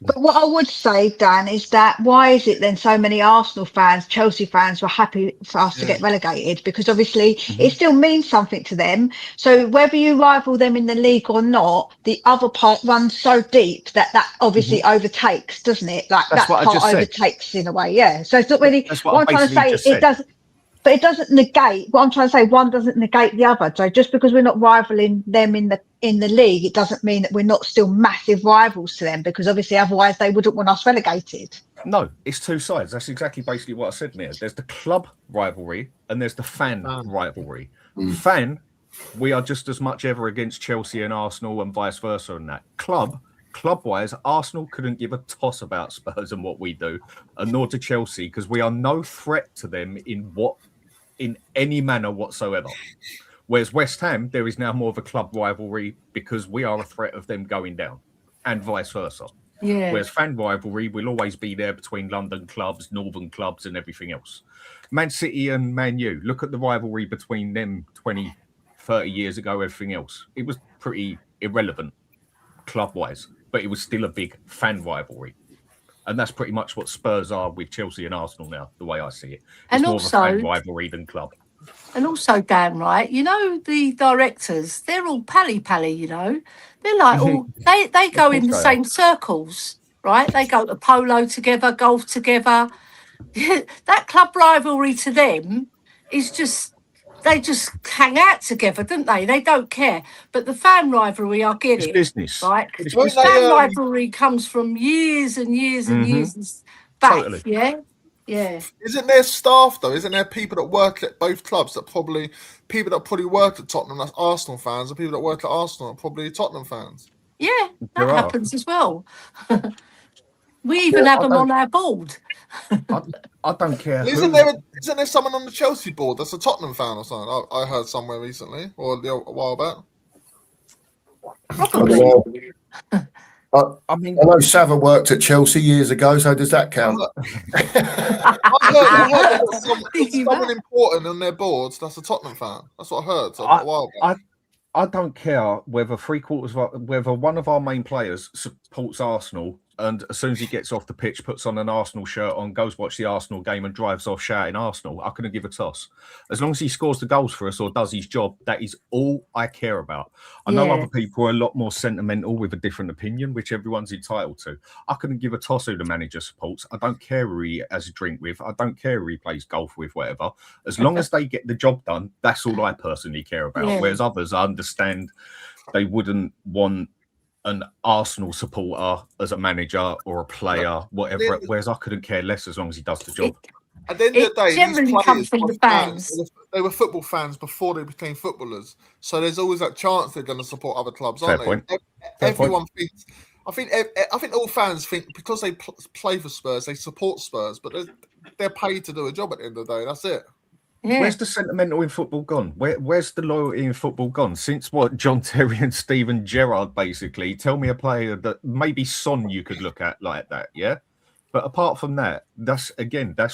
But what I would say, Dan, is that why is it then so many Arsenal fans, Chelsea fans were happy for us to get relegated? Because obviously it still means something to them. So whether you rival them in the league or not, the other part runs so deep that obviously overtakes, doesn't it? Like that part overtakes in a way, yeah. So it's not really what I'm trying to say. It doesn't. But it doesn't negate what I'm trying to say. One doesn't negate the other. So just because we're not rivaling them in the league, it doesn't mean that we're not still massive rivals to them. Because obviously, otherwise, they wouldn't want us relegated. No, it's two sides. That's exactly basically what I said there. There's the club rivalry and there's the fan rivalry. Fan, we are just as much ever against Chelsea and Arsenal and vice versa. And that club-wise, Arsenal couldn't give a toss about Spurs and what we do, and nor to Chelsea, because we are no threat to them in any manner whatsoever. Whereas West Ham, there is now more of a club rivalry because we are a threat of them going down, and vice versa. Yeah. Whereas fan rivalry will always be there between London clubs, northern clubs, and everything else. Man City and Man U, look at the rivalry between them 20, 30 years ago, everything else. It was pretty irrelevant club-wise, but it was still a big fan rivalry. And that's pretty much what Spurs are with Chelsea and Arsenal now, the way I see it. It's and more also, of a fan rivalry than club. And also, Dan, right, you know, the directors, they're all pally, you know. They're like, they go in the same circles, right? They go to polo together, golf together. That club rivalry to them is just, they just hang out together, don't they? They don't care. But the fan rivalry, I get it. Business. Right? The fan rivalry comes from years and years and years back, totally. Yeah. Isn't there staff though? Isn't there people that work at both clubs that probably work at Tottenham, that's Arsenal fans, and people that work at Arsenal are probably Tottenham fans? Yeah, that happens as well. We even have them on our board. I don't care. Isn't there someone on the Chelsea board that's a Tottenham fan or something? I heard somewhere recently or a while back. I know Sava worked at Chelsea years ago, so does that count? I heard someone important on their boards that's a Tottenham fan. That's what I heard a while back. I don't care whether whether one of our main players supports Arsenal and as soon as he gets off the pitch, puts on an Arsenal shirt on, goes watch the Arsenal game and drives off shouting Arsenal. I couldn't give a toss. As long as he scores the goals for us or does his job, that is all I care about. I know other people are a lot more sentimental with a different opinion, which everyone's entitled to. I couldn't give a toss who the manager supports. I don't care who he has a drink with. I don't care who he plays golf with, whatever. As long as they get the job done, that's all I personally care about. Whereas others, I understand they wouldn't want an Arsenal supporter as a manager or a player, whatever. Whereas I couldn't care less as long as he does the job. At the end of the day, generally comes from the fans. They were football fans before they became footballers, so there's always that chance they're going to support other clubs, aren't they? Everyone thinks. I think all fans think because they play for Spurs, they support Spurs, but they're paid to do a job at the end of the day. That's it. Yeah. Where's the sentimental in football gone? Where's the loyalty in football gone? Since what, John Terry and Steven Gerrard, basically? Tell me a player that maybe Son you could look at like that, yeah? But apart from that, that's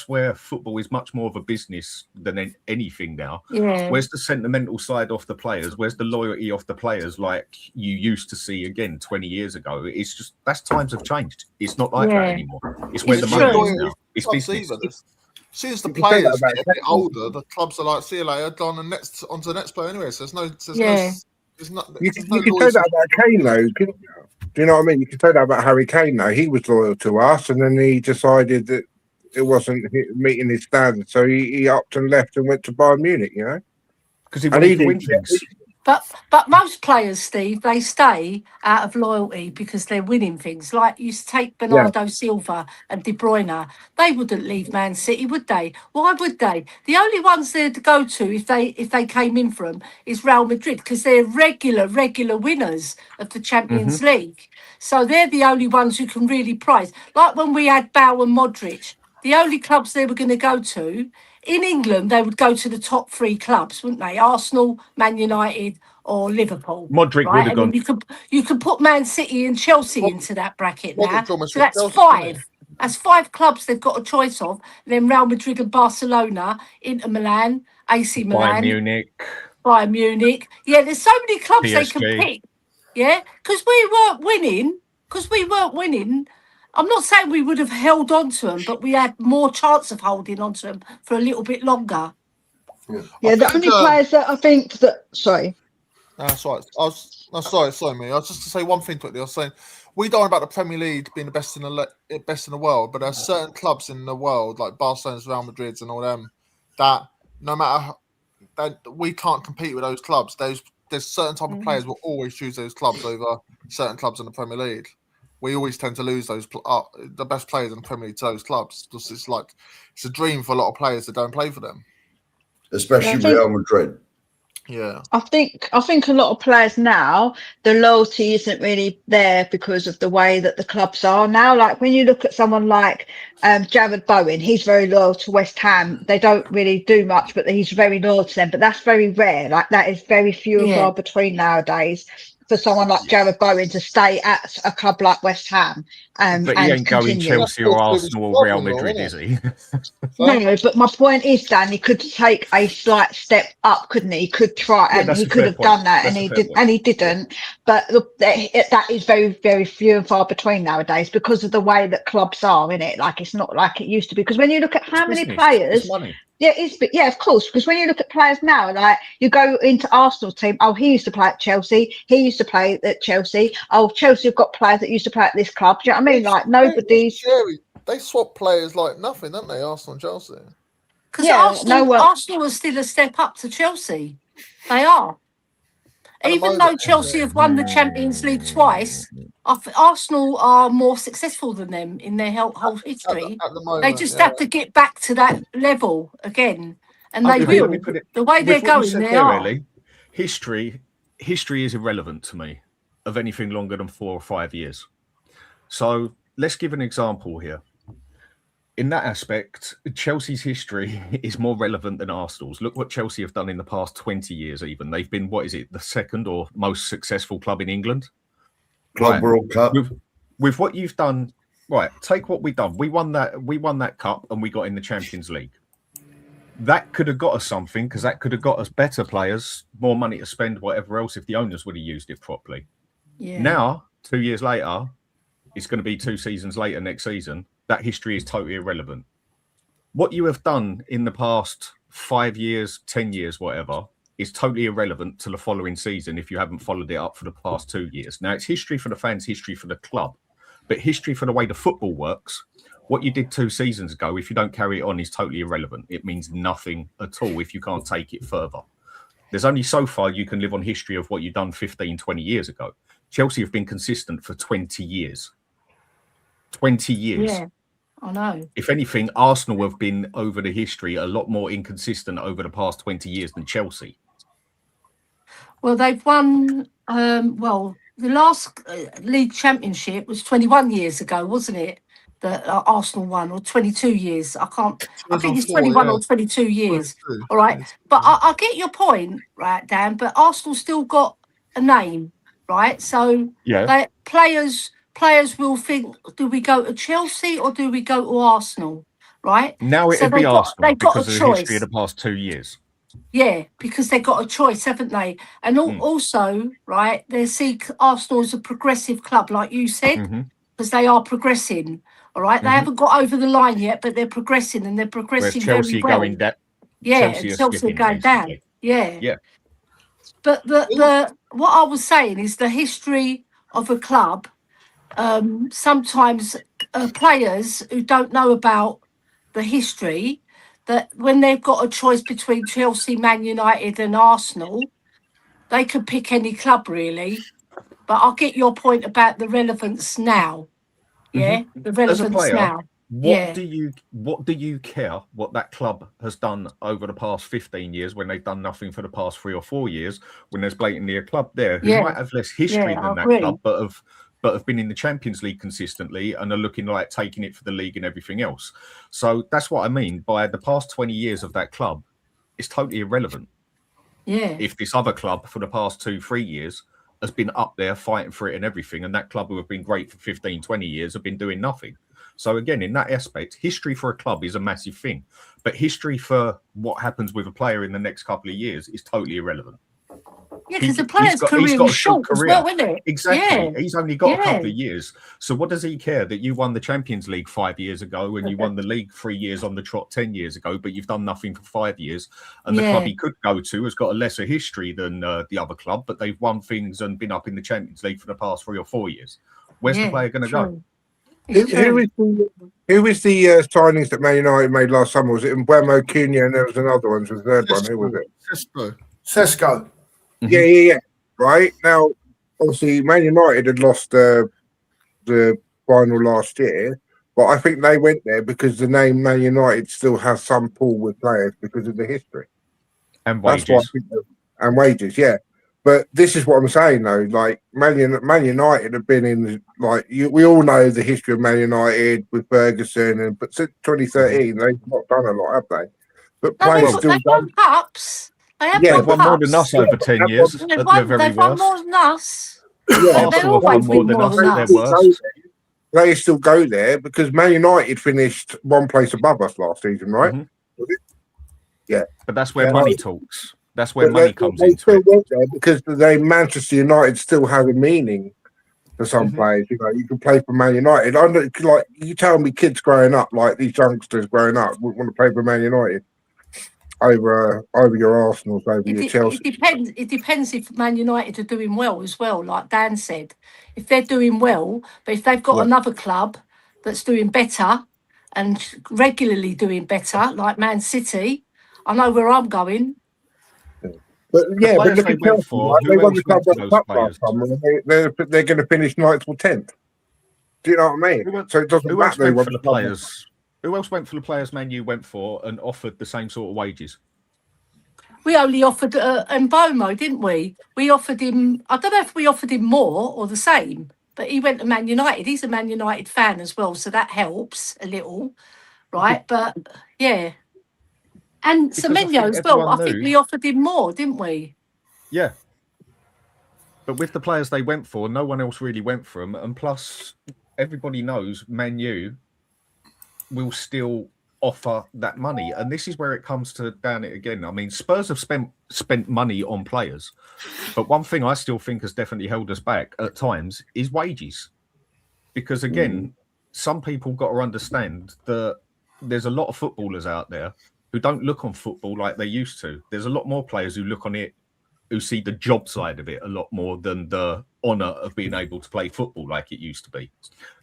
where football is much more of a business than anything now. Yeah. Where's the sentimental side off the players? Where's the loyalty off the players like you used to see again 20 years ago? It's just, that's times have changed. It's not like that anymore. It's where the money is now. It's business. Since the players get a bit older, the clubs are like, see you later, on to the next player anyway. So you can say that about Kane though. Do you know what I mean? You can say that about Harry Kane though. He was loyal to us and then he decided that it wasn't meeting his standards. So he upped and left and went to Bayern Munich, you know? Because he wanted to win things. But most players, Steve, they stay out of loyalty because they're winning things. Like you take Bernardo Silva and De Bruyne, they wouldn't leave Man City, would they? Why would they? The only ones they'd go to if they came in from is Real Madrid because they're regular winners of the Champions League. So they're the only ones who can really prize. Like when we had Bow and Modric, the only clubs they were going to go to in England, they would go to the top 3 clubs, wouldn't they? Arsenal, Man United, or Liverpool. Modric right? would have And gone. you could put Man City and Chelsea into that bracket now. Modric almost So got that's Chelsea, 5. That's 5 clubs they've got a choice of. And then Real Madrid and Barcelona, Inter Milan, AC Milan, Bayern Munich. Yeah, there's so many clubs they can PSG. pick. Yeah, because we weren't winning. I'm not saying we would have held on to them, but we had more chance of holding on to them for a little bit longer. Yeah, the only players that I think that. Sorry. That's right. Sorry, me. I was just to say one thing quickly. I was saying we don't know about the Premier League being the best in the world, but there are certain clubs in the world like Barcelona, Real Madrid, and all them that no matter that we can't compete with those clubs. There's certain type of players will always choose those clubs over certain clubs in the Premier League. We always tend to lose those the best players in the Premier League to those clubs because it's a dream for a lot of players that don't play for them, especially Real Madrid. Yeah, I think a lot of players now, the loyalty isn't really there because of the way that the clubs are now. Like when you look at someone like Jared Bowen, he's very loyal to West Ham. They don't really do much, but he's very loyal to them. But that's very rare. Like that is very few and far between nowadays for someone like Jared Bowen to stay at a club like West Ham. But he ain't going Chelsea or Arsenal or Real Madrid, is he? No, but my point is, Dan, he could take a slight step up, couldn't he? He could try, and he could have done that, and he didn't. But look, that is very, very few and far between nowadays because of the way that clubs are in it. Like it's not like it used to be. Because when you look at how many players, yeah, of course. Because when you look at players now, like you go into Arsenal's team, oh, he used to play at Chelsea. He used to play at Chelsea. Oh, Chelsea have got players that used to play at this club. Do you know what I mean? Like nobody's. They swap players like nothing, don't they? Arsenal and Chelsea. Because Arsenal are still a step up to Chelsea. They are. Even though Chelsea have won the Champions League twice, Arsenal are more successful than them in their whole history. At the moment, they just have to get back to that level again. And they will. The way they're going, they are. Really, history is irrelevant to me of anything longer than 4 or 5 years. So let's give an example here. In that aspect, Chelsea's history is more relevant than Arsenal's. Look what Chelsea have done in the past 20 years even. They've been, the second or most successful club in England? Club World Cup. With what you've done, right, take what we've done. We won that cup and we got in the Champions League. That could have got us something because that could have got us better players, more money to spend, whatever else, if the owners would have used it properly. Yeah. Now, 2 years later, it's going to be 2 seasons later next season. That history is totally irrelevant. What you have done in the past 5 years, 10 years, whatever, is totally irrelevant to the following season if you haven't followed it up for the past 2 years. Now, it's history for the fans, history for the club, but history for the way the football works. What you did 2 seasons ago, if you don't carry it on, is totally irrelevant. It means nothing at all if you can't take it further. There's only so far you can live on history of what you've done 15, 20 years ago. Chelsea have been consistent for 20 years. 20 years. Yeah, I know. If anything, Arsenal have been over the history a lot more inconsistent over the past 20 years than Chelsea. Well, they've won. The last league championship was 21 years ago, wasn't it? That Arsenal won, or 22 years. I think it's 21 or 22 years. 22. All right. But I get your point, right, Dan? But Arsenal still got a name, right? So players will think, do we go to Chelsea or do we go to Arsenal, right? Now it'd be Arsenal because of the history of the past 2 years. Yeah, because they've got a choice, haven't they? And also, right, they see Arsenal as a progressive club, like you said, because they are progressing, all right? They haven't got over the line yet, but they're progressing, and they're progressing Chelsea very well. Going down. Chelsea are going down. Yeah. But what I was saying is the history of a club, sometimes players who don't know about the history, that when they've got a choice between Chelsea, Man United and Arsenal, they could pick any club really. But I'll get your point about the relevance now. Yeah, the relevance as a player, now. What do you care what that club has done over the past 15 years when they've done nothing for the past 3 or 4 years, when there's blatantly a club there who might have less history than that club, but but have been in the Champions League consistently and are looking like taking it for the league and everything else. So that's what I mean by the past 20 years of that club. It's totally irrelevant. Yeah. If this other club for the past 2-3 years has been up there fighting for it and everything, and that club who have been great for 15, 20 years have been doing nothing. So again, in that aspect, history for a club is a massive thing, but history for what happens with a player in the next couple of years is totally irrelevant. Yeah, because the player's career is short as well, isn't it? Exactly. Yeah. He's only got a couple of years. So what does he care that you won the Champions League 5 years ago and you won the league 3 years on the trot 10 years ago, but you've done nothing for 5 years? And the club he could go to has got a lesser history than the other club, but they've won things and been up in the Champions League for the past 3 or 4 years. Where's the player going to go? Who is the signings that Man United made last summer? Was it Mbeumo, Cunha, and there was another one? Was the third one? Who was it? Sesko. Yeah. Right now, obviously, Man United had lost the final last year, but I think they went there because the name Man United still has some pull with players because of the history and wages. That's why and wages, yeah. But this is what I'm saying though. Like Man United have been in we all know the history of Man United with Ferguson, but since 2013 they've not done a lot, have they? But players still won cups. They've won more than us over 10 years. They've won more than us. Yeah, they've always been more than us. They still go there because Man United finished one place above us last season, right? Yeah, but that's where money talks. That's where money comes into it. There because Manchester United still has a meaning for some players. You know, you can play for Man United. Like you tell me, kids growing up, like these youngsters growing up, would want to play for Man United over your Arsenals, over your Chelsea. It depends if Man United are doing well as well. Like Dan said, if they're doing well, but if they've got another club that's doing better and regularly doing better, like Man City, I know where I'm going. But look at Chelsea. They won the Club last summer. They're going to finish 9th or 10th. Do you know what I mean? So it doesn't matter for the players. Who else went for the players Man U went for and offered the same sort of wages? We only offered Mbeumo, didn't we? We offered him. I don't know if we offered him more or the same, but he went to Man United. He's a Man United fan as well, so that helps a little, right? But yeah. And Semenyo as well. I think we offered him more, didn't we? Yeah. But with the players they went for, no one else really went for them. And plus, everybody knows Man U will still offer that money. And this is where it comes to down it again. I mean, Spurs have spent money on players. But one thing I still think has definitely held us back at times is wages. Because again, some people got to understand that there's a lot of footballers out there who don't look on football like they used to. There's a lot more players who look on it, who see the job side of it a lot more than the honour of being able to play football like it used to be.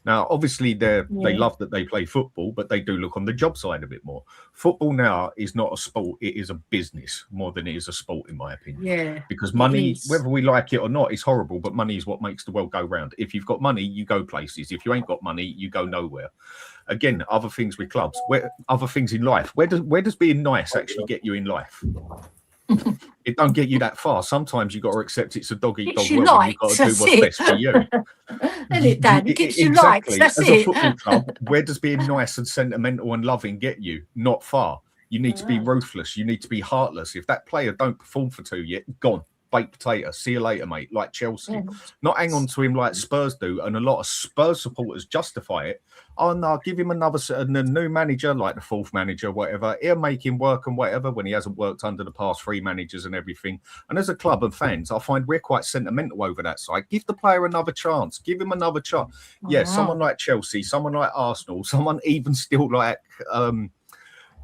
Now, obviously, they love that they play football, but they do look on the job side of it more. Football now is not a sport, it is a business more than it is a sport, in my opinion. Yeah. Because money, whether we like it or not, is horrible, but money is what makes the world go round. If you've got money, you go places. If you ain't got money, you go nowhere. Again, other things with clubs, other things in life. Where does being nice actually get you in life? It don't get you that far. Sometimes you got to accept it's a dog eat dog world. You've got to do what's best for you. Isn't it, Dan? It gets you exactly. likes. That's As it. a football club, where does being nice and sentimental and loving get you? Not far. You need to be ruthless. You need to be heartless. If that player don't perform for 2 years, gone. Baked potato. See you later, mate. Like Chelsea. Not hang on to him like Spurs do. And a lot of Spurs supporters justify it. Oh, no, give him a new manager, like the fourth manager, whatever. He'll make him work and whatever when he hasn't worked under the past 3 managers and everything. And as a club and fans, I find we're quite sentimental over that side. Give the player another chance. Give him another chance. Yeah, someone like Chelsea, someone like Arsenal, someone even still like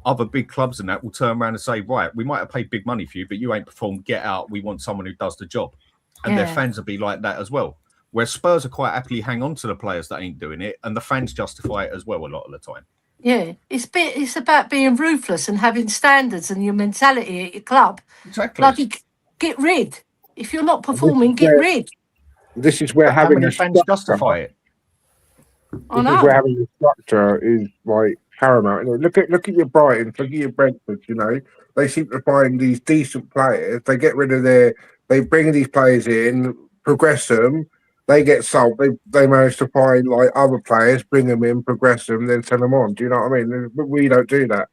other big clubs and that will turn around and say, right, we might have paid big money for you, but you ain't performed. Get out. We want someone who does the job. And their fans will be like that as well. Where Spurs are quite happily hang on to the players that ain't doing it, and the fans justify it as well a lot of the time. Yeah, it's about being ruthless and having standards and your mentality at your club. Exactly. Like, get rid. If you're not performing, get rid. This is where having a fans justify it. This is where having a structure is like paramount. You know, look at your Brighton, look at your Brentford. You know, they seem to find these decent players. They get rid of they bring these players in, progress them. They get sold. They manage to find like other players, bring them in, progress them, then sell them on. Do you know what I mean? But we don't do that.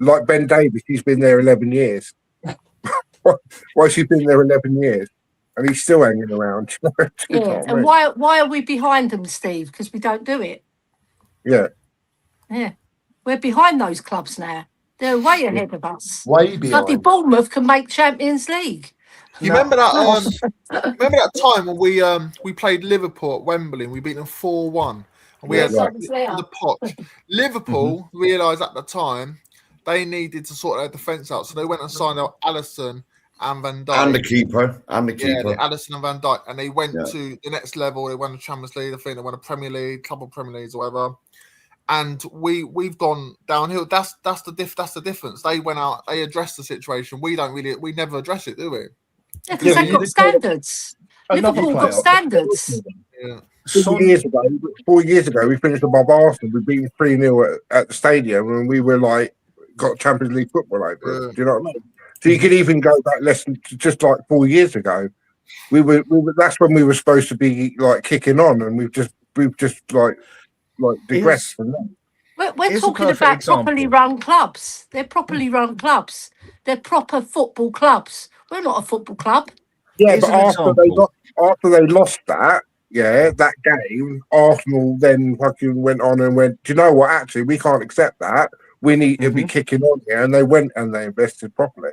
Like Ben Davies, he's been there 11 years. Why's he been there 11 years? And he's still hanging around. Yeah, and why are we behind them, Steve? Because we don't do it. Yeah. Yeah. We're behind those clubs now. They're way ahead of us. Way behind. Bloody Bournemouth can make Champions League. You remember that? Remember that time when we played Liverpool at Wembley and we beat them 4-1, and we had the pot. Liverpool realised at the time they needed to sort their defence out, so they went and signed out Alisson and Van Dijk. And the keeper. Yeah, Alisson and Van Dijk. And they went to the next level. They won the Champions League. I think they won a Premier League, couple of Premier Leagues or whatever. And we've gone downhill. That's the difference. They went out, they addressed the situation. We never address it, do we? Yeah, because they've got standards. Liverpool got standards. Yeah. 4 years ago, we finished above Arsenal. We beat 3-0 at the stadium, and we were like, got Champions League football over it. Do you know what I mean? So you could even go back less than just like 4 years ago. We were that's when we were supposed to be like kicking on, and we've just like digressed from that. We're talking about properly run clubs. They're properly run clubs. They're proper football clubs. We're not a football club. Yeah, but after they lost that game, Arsenal then fucking went on and went, do you know what? Actually, we can't accept that. We need to be kicking on here. And they went and they invested properly.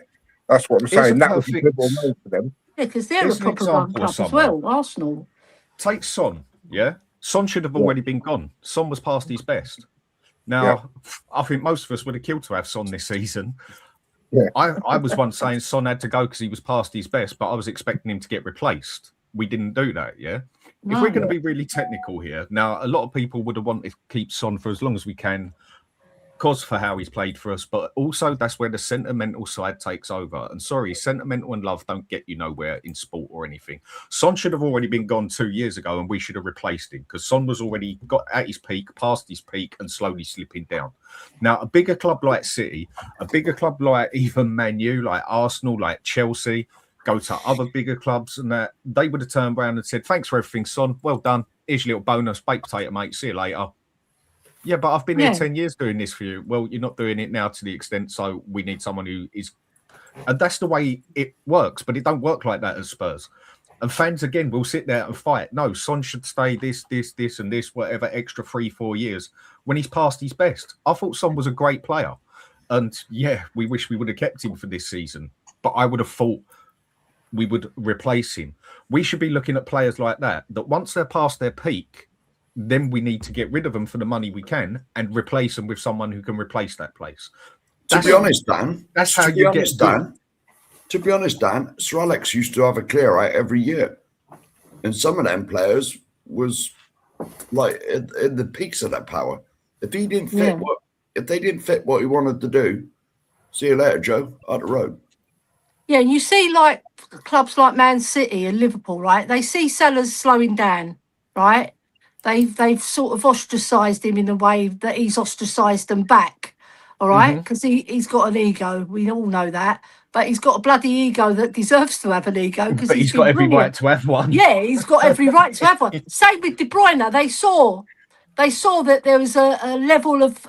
That's what I'm saying. That was a good move for them. Yeah, because they're a proper run club as well, Arsenal. Take Son, yeah? Son should have already been gone. Son was past his best. Now, I think most of us would have killed to have Son this season. Yeah. I was once saying Son had to go because he was past his best, but I was expecting him to get replaced. We didn't do that, yeah? If we're going to be really technical here, now, a lot of people would have wanted to keep Son for as long as we can, because for how he's played for us, but also that's where the sentimental side takes over. And sorry, sentimental and love don't get you nowhere in sport or anything. Son should have already been gone 2 years ago, and we should have replaced him because Son was already got at his peak, past his peak, and slowly slipping down. Now, a bigger club like City, a bigger club like even Man U, like Arsenal, like Chelsea, go to other bigger clubs, and that they would have turned around and said, "Thanks for everything, Son. Well done. Here's your little bonus, baked potato, mate. See you later." Yeah, but I've been here 10 years doing this for you. Well, you're not doing it now to the extent, so we need someone who is... And that's the way it works, but it don't work like that at Spurs. And fans, again, will sit there and fight. No, Son should stay this, and this, whatever, extra 3-4 years when he's past his best. I thought Son was a great player. And, yeah, we wish we would have kept him for this season. But I would have thought we would replace him. We should be looking at players like that once they're past their peak, then we need to get rid of them for the money we can and replace them with someone who can replace that place. To be honest, Dan, that's how you get Dan. To be honest, Dan, Sir Alex used to have a clear out every year, and some of them players was like in the peaks of their power. If he didn't fit if they didn't fit what he wanted to do, see you later, Joe, out the road. Yeah, and you see like clubs like Man City and Liverpool, right? They see sellers slowing down, right? They've sort of ostracised him in a way that he's ostracised them back, all right? Because he's got an ego. We all know that. But he's got a bloody ego that deserves to have an ego. But he's got every right to have one. Yeah, he's got every right to have one. Same with De Bruyne. They saw that there was a level of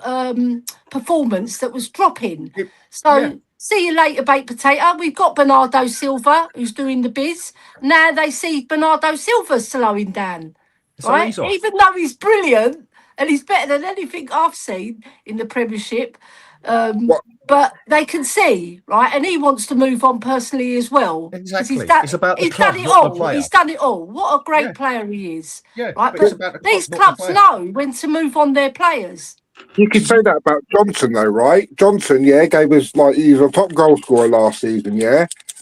performance that was dropping. See you later, baked potato. We've got Bernardo Silva, who's doing the biz. Now they see Bernardo Silva slowing down. So right? Even though he's brilliant and he's better than anything I've seen in the Premiership, but they can see, right? And he wants to move on personally as well. Exactly. It's about the club, done it not all. the player. He's done it all. What a great player he is. Yeah, right. But these clubs know when to move on their players. You could say that about Johnson, though, right? Johnson, gave us he was a top goal scorer last season,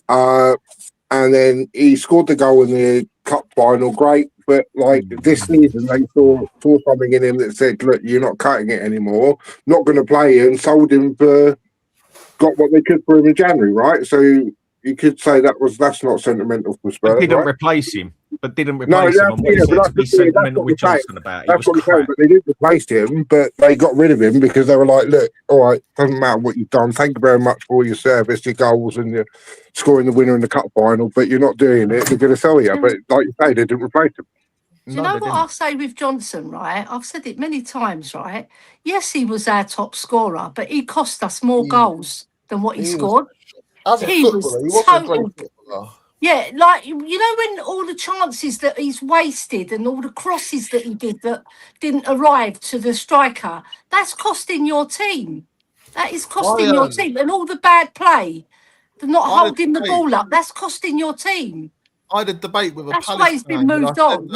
and then he scored the goal in the cup final. Great. But this season, they saw something in him that said, "Look, you're not cutting it anymore. Not going to play him." Sold him for, got what they could for him in January, right? So you could say that's not sentimental for Spurs. Didn't replace him, but didn't replace him. To be sentimental with Johnson about it. That's what I'm saying. But they didn't replace him, but they got rid of him because they were like, "Look, all right, doesn't matter what you've done. Thank you very much for your service, your goals, and your scoring the winner in the cup final, but you're not doing it. We're going to sell you." But like you say, they didn't replace him. Do you know what I'll say with Johnson, right? I've said it many times, right? Yes, he was our top scorer, but he cost us more goals than what he scored. As a footballer, he wasn't a great footballer. Yeah, like, you know, when all the chances that he's wasted and all the crosses that he did that didn't arrive to the striker, that's costing your team. That is costing your team. And all the bad play, the not holding the ball up, that's costing your team. I had a debate with a That's Palace why he's been fan, moved on.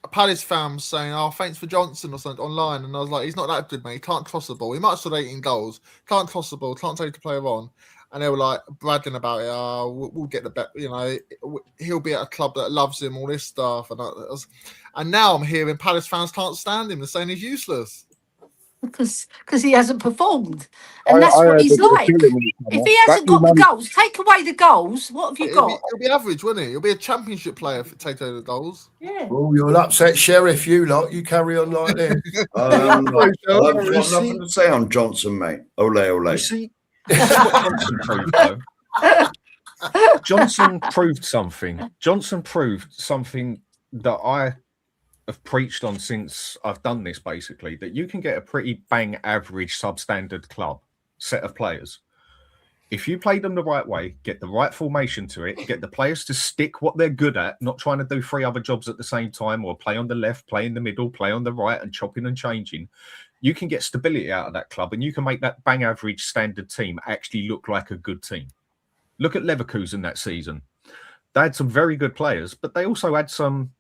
A Palace fan was saying, "Oh, thanks for Johnson" or something online, and I was like, "He's not that good, mate. He can't cross the ball. He might have scored 18 goals. Can't cross the ball. Can't take the player on." And they were like bragging about it. "Oh, we'll get the bet. You know, he'll be at a club that loves him. All this stuff." And now I'm hearing Palace fans can't stand him. They're saying he's useless because he hasn't performed, and that's what he's like. If he hasn't got the goals, take away the goals. What have you got? He'll be average, won't he? He'll be a championship player if it takes away the goals. Yeah. Well, you'll upset Sheriff, you lot. You carry on like this. I've got nothing to say on Johnson, mate. Ole, ole. You see what Johnson proved, though? Johnson proved something. Johnson proved something that I have preached on since I've done this, basically, that you can get a pretty bang average substandard club set of players. If you play them the right way, get the right formation to it, get the players to stick what they're good at, not trying to do 3 other jobs at the same time or play on the left, play in the middle, play on the right and chopping and changing, you can get stability out of that club and you can make that bang average standard team actually look like a good team. Look at Leverkusen that season. They had some very good players, but they also had some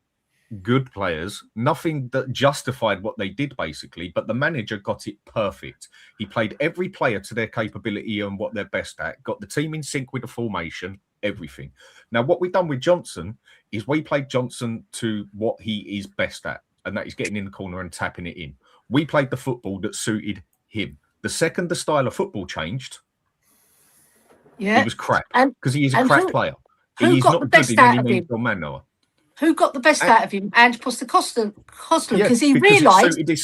good players, nothing that justified what they did, basically, but the manager got it perfect. He played every player to their capability and what they're best at, got the team in sync with the formation, everything. Now, what we've done with Johnson is we played Johnson to what he is best at, and that is getting in the corner and tapping it in. We played the football that suited him. The second the style of football changed, he was crap, because he is a crap player. He is not good in any means or manner. Who got the best out of him? Ange Postecoglou, because he realised he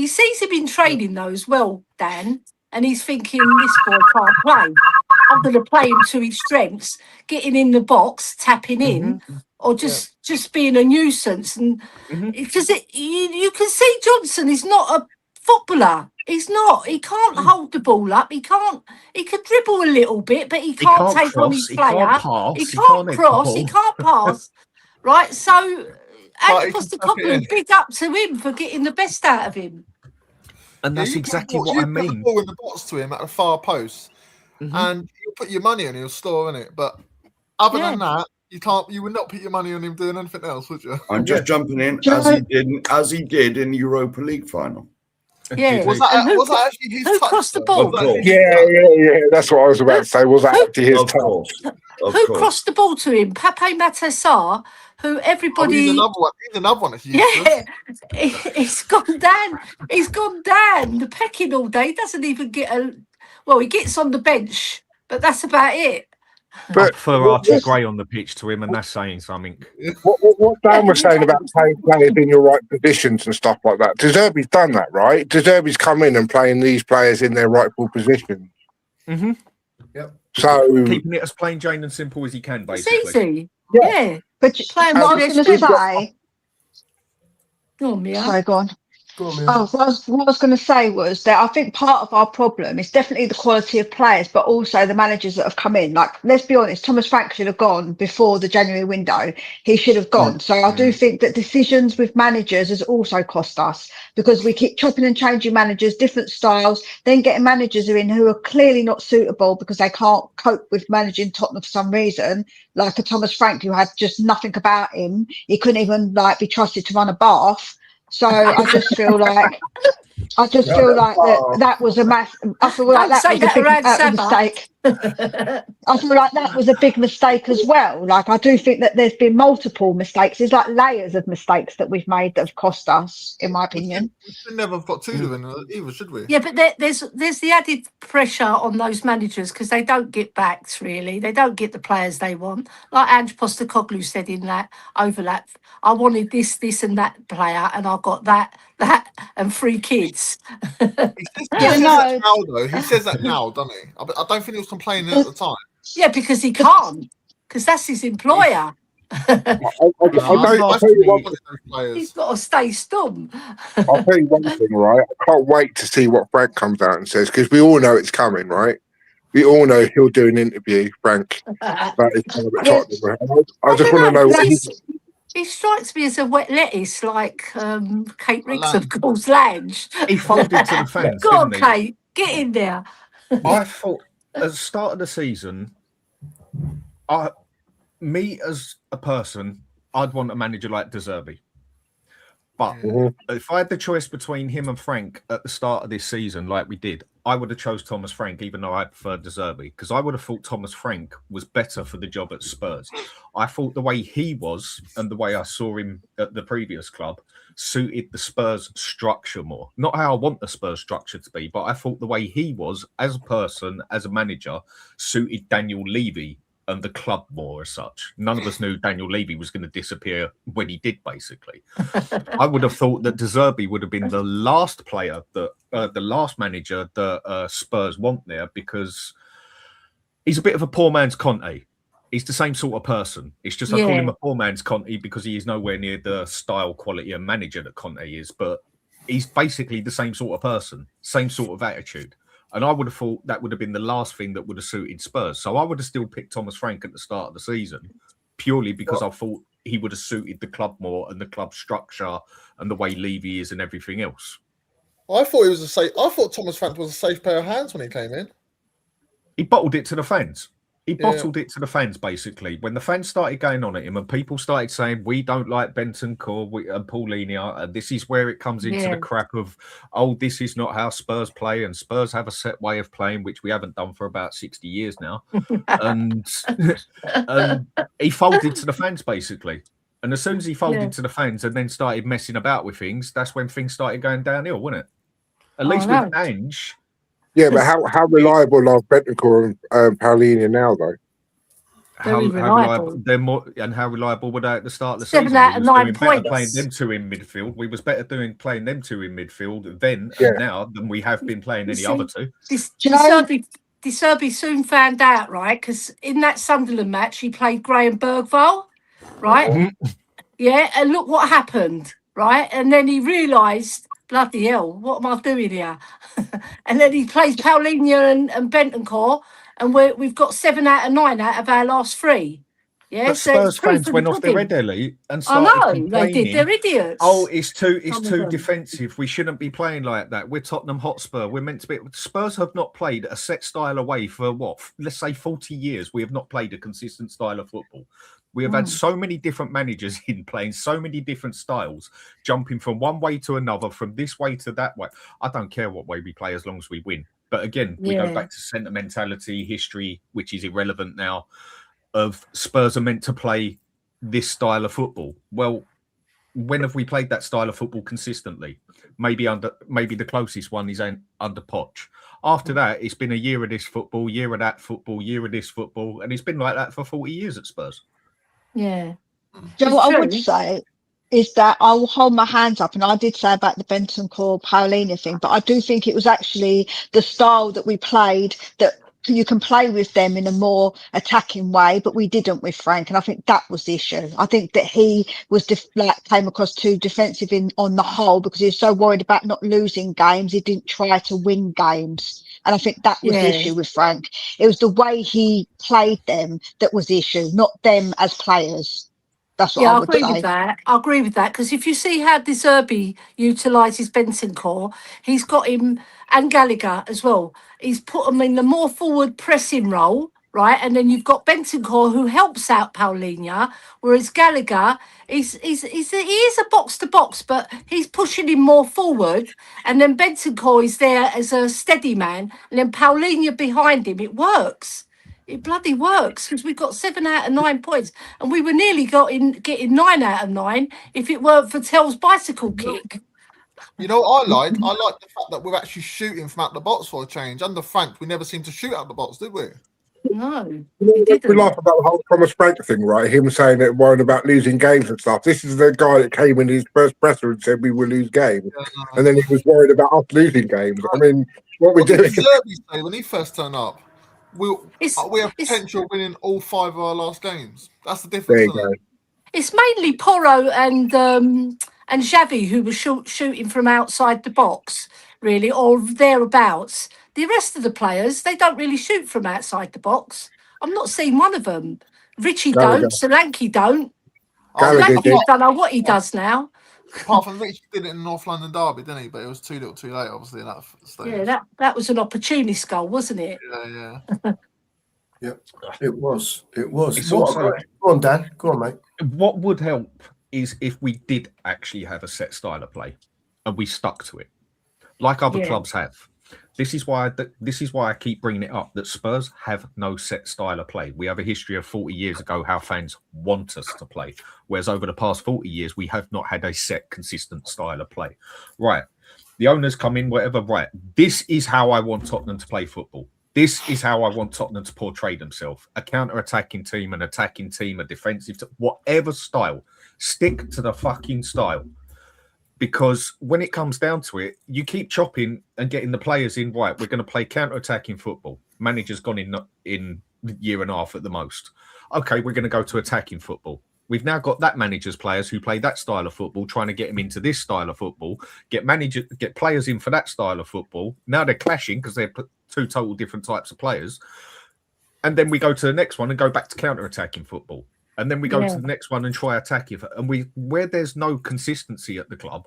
sees him in training though as well, Dan, and he's thinking this boy can't play. I'm going to play him to his strengths, getting in the box, tapping in, or just being a nuisance. And because you can see Johnson is not a footballer. He's not. He can't hold the ball up. He can't. He can dribble a little bit, but he can't take on his player. He can't cross. He can't pass. Right. So, Ange Postecoglou, big up to him for getting the best out of him. And that's exactly what I mean. You put the ball in the box to him at the far post, and you'll put your money on he'll score in it. But other than that, you can't. You would not put your money on him doing anything else, would you? I'm just jumping in as he did in the Europa League final. Yeah, was that actually his touch? Crossed the ball? Yeah. That's what I was about to say. Was that actually his touch? Who crossed the ball to him? Pape Matar, who everybody. He's another one. He's gone down. He's gone down the pecking all day. He doesn't even get a. Well, he gets on the bench, but that's about it. But for Archie Gray on the pitch to him, and that's saying something. What Dan was saying about playing players in your right positions and stuff like that. De Zerbi's done that, right? De Zerbi's come in and playing these players in their rightful positions. Yep. So keeping it as plain Jane and simple as he can, basically. It's easy. Yeah. But playing what I was going to say. Go on, Mia. Sorry, go on. What I was going to say was that I think part of our problem is definitely the quality of players, but also the managers that have come in. Like, let's be honest, Thomas Frank should have gone before the January window. He should have gone. So I do think that decisions with managers has also cost us, because we keep chopping and changing managers, different styles, then getting managers in who are clearly not suitable because they can't cope with managing Tottenham for some reason, like a Thomas Frank who had just nothing about him. He couldn't even be trusted to run a bath. So I just feel like that was a mass. I feel like that was a big mistake. I feel like that was a big mistake as well. Like, I do think that there's been multiple mistakes. There's like layers of mistakes that we've made that have cost us, in my opinion. We should never have got two of them either, should we? Yeah, but there's the added pressure on those managers because they don't get backed, really. They don't get the players they want. Like Ange Postecoglou said in that overlap, I wanted this and that player, and I got that, and 3 kids. He says that now, doesn't he? I don't think he was complaining at the time. Yeah, because he can't. Because that's his employer. I'll tell you one thing. He's got to stay stum. I'll tell you one thing, right? I can't wait to see what Frank comes out and says, because we all know it's coming, right? We all know he'll do an interview, Frank. That is coming at Tottenham. I just want to know what he strikes me as a wet lettuce, like Kate Ricks of Course Lounge. He folded to the fans. Go on, Kate, get in there. I thought at the start of the season, me as a person, I'd want a manager like De Zerbi. But if I had the choice between him and Frank at the start of this season, like we did, I would have chose Thomas Frank, even though I preferred De Zerbi, because I would have thought Thomas Frank was better for the job at Spurs. I thought the way he was and the way I saw him at the previous club suited the Spurs structure more. Not how I want the Spurs structure to be, but I thought the way he was as a person, as a manager, suited Daniel Levy and the club more as such. None of us knew Daniel Levy was going to disappear when he did, basically. I would have thought that De Zerbi would have been the last player, the last manager that Spurs want there, because he's a bit of a poor man's Conte. He's the same sort of person. It's just I call him a poor man's Conte because he is nowhere near the style, quality and manager that Conte is, but he's basically the same sort of person, same sort of attitude. And I would have thought that would have been the last thing that would have suited Spurs. So I would have still picked Thomas Frank at the start of the season, purely because I thought he would have suited the club more and the club structure and the way Levy is and everything else. I thought Thomas Frank was a safe pair of hands when he came in. He bottled it to the fans. He bottled it to the fans, basically. When the fans started going on at him and people started saying, we don't like Bentancur and Paulinho, this is where it comes into the crap of, oh, this is not how Spurs play, and Spurs have a set way of playing, which we haven't done for about 60 years now. and he folded to the fans, basically. And as soon as he folded to the fans and then started messing about with things, that's when things started going downhill, wasn't it? At least with Ange... Yeah, but how reliable are Bentancur and Paulinho now, though? How reliable they're more, and how reliable were they at the start of the 7 season? out of 9 points. Playing them two in midfield, we was better playing them two in midfield then and now than we have been playing any other two. De Zerbi soon found out, right? Because in that Sunderland match, he played Graham Bergvall, right? Yeah, and look what happened, right? And then he realised, bloody hell, what am I doing here? And then he plays Paulinho and Bentancur, and we've got 7 out of 9 out of our last 3. Yeah, but so Spurs fans went off their head, Ellie, and started complaining. They did. They're idiots. Oh, it's too defensive. We shouldn't be playing like that. We're Tottenham Hotspur. We're meant to be. Spurs have not played a set style away for what? Let's say 40 years. We have not played a consistent style of football. We have had so many different managers in playing so many different styles, jumping from one way to another, from this way to that way. I don't care what way we play as long as we win. But again, we go back to sentimentality, history, which is irrelevant now, of Spurs are meant to play this style of football. Well, when have we played that style of football consistently? Maybe the closest one is under Poch. After that, it's been a year of this football, year of that football, year of this football, and it's been like that for 40 years at Spurs. Yeah. So what I would say is that I will hold my hands up, and I did say about the Bentancur Paulinho thing, but I do think it was actually the style that we played that you can play with them in a more attacking way, but we didn't with Frank, and I think that was the issue. I think that he was came across too defensive on the whole because he was so worried about not losing games. He didn't try to win games. And I think that was the issue with Frank. It was the way he played them that was the issue, not them as players. That's what I would say. I agree with that. Because if you see how De Zerbi utilises Bentancur, he's got him, and Gallagher as well. He's put them in the more forward pressing role, right? And then you've got Bentancur who helps out Paulinho, whereas Gallagher he is a box to box, but he's pushing him more forward. And then Bentancur is there as a steady man, and then Paulinho behind him. It works. It bloody works because we've got 7 out of 9 points, and we were nearly getting 9 out of 9 if it weren't for Tell's bicycle kick. You know what I like? I like the fact that we're actually shooting from out the box for a change. Under Frank, we never seemed to shoot out the box, did we? No. We laugh about the whole Thomas Frank thing, right? Him saying that worrying about losing games and stuff. This is the guy that came in his first presser and said we will lose games, and then he was worried about us losing games. I mean, what we doing? Say when he first turned up, we have potential winning all 5 of our last games. That's the difference. There you go. It's mainly Porro and Xavi who were shooting from outside the box, really, or thereabouts. The rest of the players, they don't really shoot from outside the box. I'm not seeing one of them. Richie Gallagher. don't. Solanke don't. Gallagher Solanke, did. I don't know what he does now. Apart from Rich did it in North London derby, didn't he? But it was too little, too late, obviously, in that stage. Yeah, that was an opportunist goal, wasn't it? Yeah. Yeah, it was. It's also, go on, Dan. Go on, mate. what would help is if we did actually have a set style of play and we stuck to it, like other clubs have. This is why I keep bringing it up, that Spurs have no set style of play. We have a history of 40 years ago how fans want us to play, whereas over the past 40 years, we have not had a set, consistent style of play. Right. The owners come in, whatever, right. This is how I want Tottenham to play football. This is how I want Tottenham to portray themselves. A counter-attacking team, an attacking team, a defensive team, whatever style. Stick to the fucking style. Because when it comes down to it, you keep chopping and getting the players in, right, we're going to play counter-attacking football. Manager's gone in a year and a half at the most. Okay, we're going to go to attacking football. We've now got that manager's players who play that style of football, trying to get them into this style of football, get players in for that style of football. Now they're clashing because they're two total different types of players. And then we go to the next one and go back to counter-attacking football. And then we go to the next one and try attacking. And where there's no consistency at the club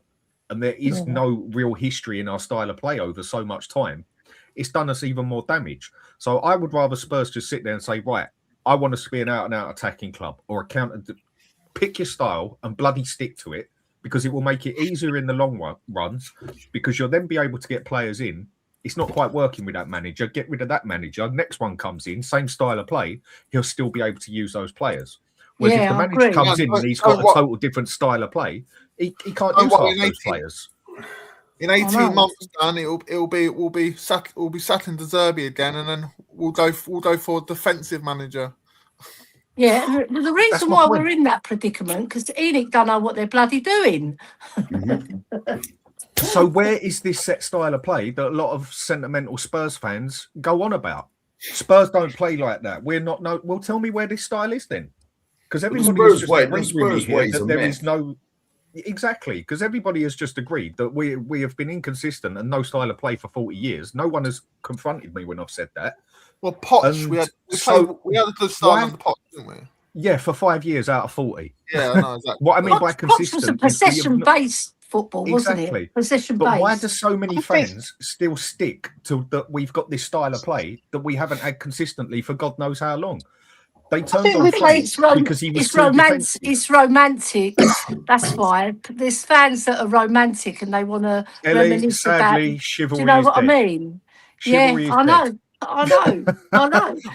and there is no real history in our style of play over so much time, it's done us even more damage. So I would rather Spurs just sit there and say, right, I want us to be an out-and-out attacking club or a counter. Pick your style and bloody stick to it, because it will make it easier in the long runs, because you'll then be able to get players in. It's not quite working with that manager. Get rid of that manager. Next one comes in, same style of play. He'll still be able to use those players. Whereas if the manager comes in and he's got a total different style of play, he can't use half those players. In 18 months, Dan, we'll be sackling De Zerbi again, and then we'll go for a defensive manager. Yeah, the reason why we're in that predicament, because Enoch don't know what they're bloody doing. So where is this set style of play that a lot of sentimental Spurs fans go on about? Spurs don't play like that. Well, tell me where this style is then. Because everybody has just agreed with me here that there is no... Exactly, because everybody has just agreed that we have been inconsistent and no style of play for 40 years. No one has confronted me when I've said that. Well, Poch, we had a good start on the Poch, didn't we? Yeah, for 5 years out of 40. Yeah, I know, exactly. What I mean by consistent... Poch was a possession-based football, wasn't it? Possession-based. But why do so many fans still stick to that we've got this style of play that we haven't had consistently for God knows how long? They turned on because he was romantic. It's romantic. That's why there's fans that are romantic and they want to reminisce about. Do you know what I mean? Chivalry I know.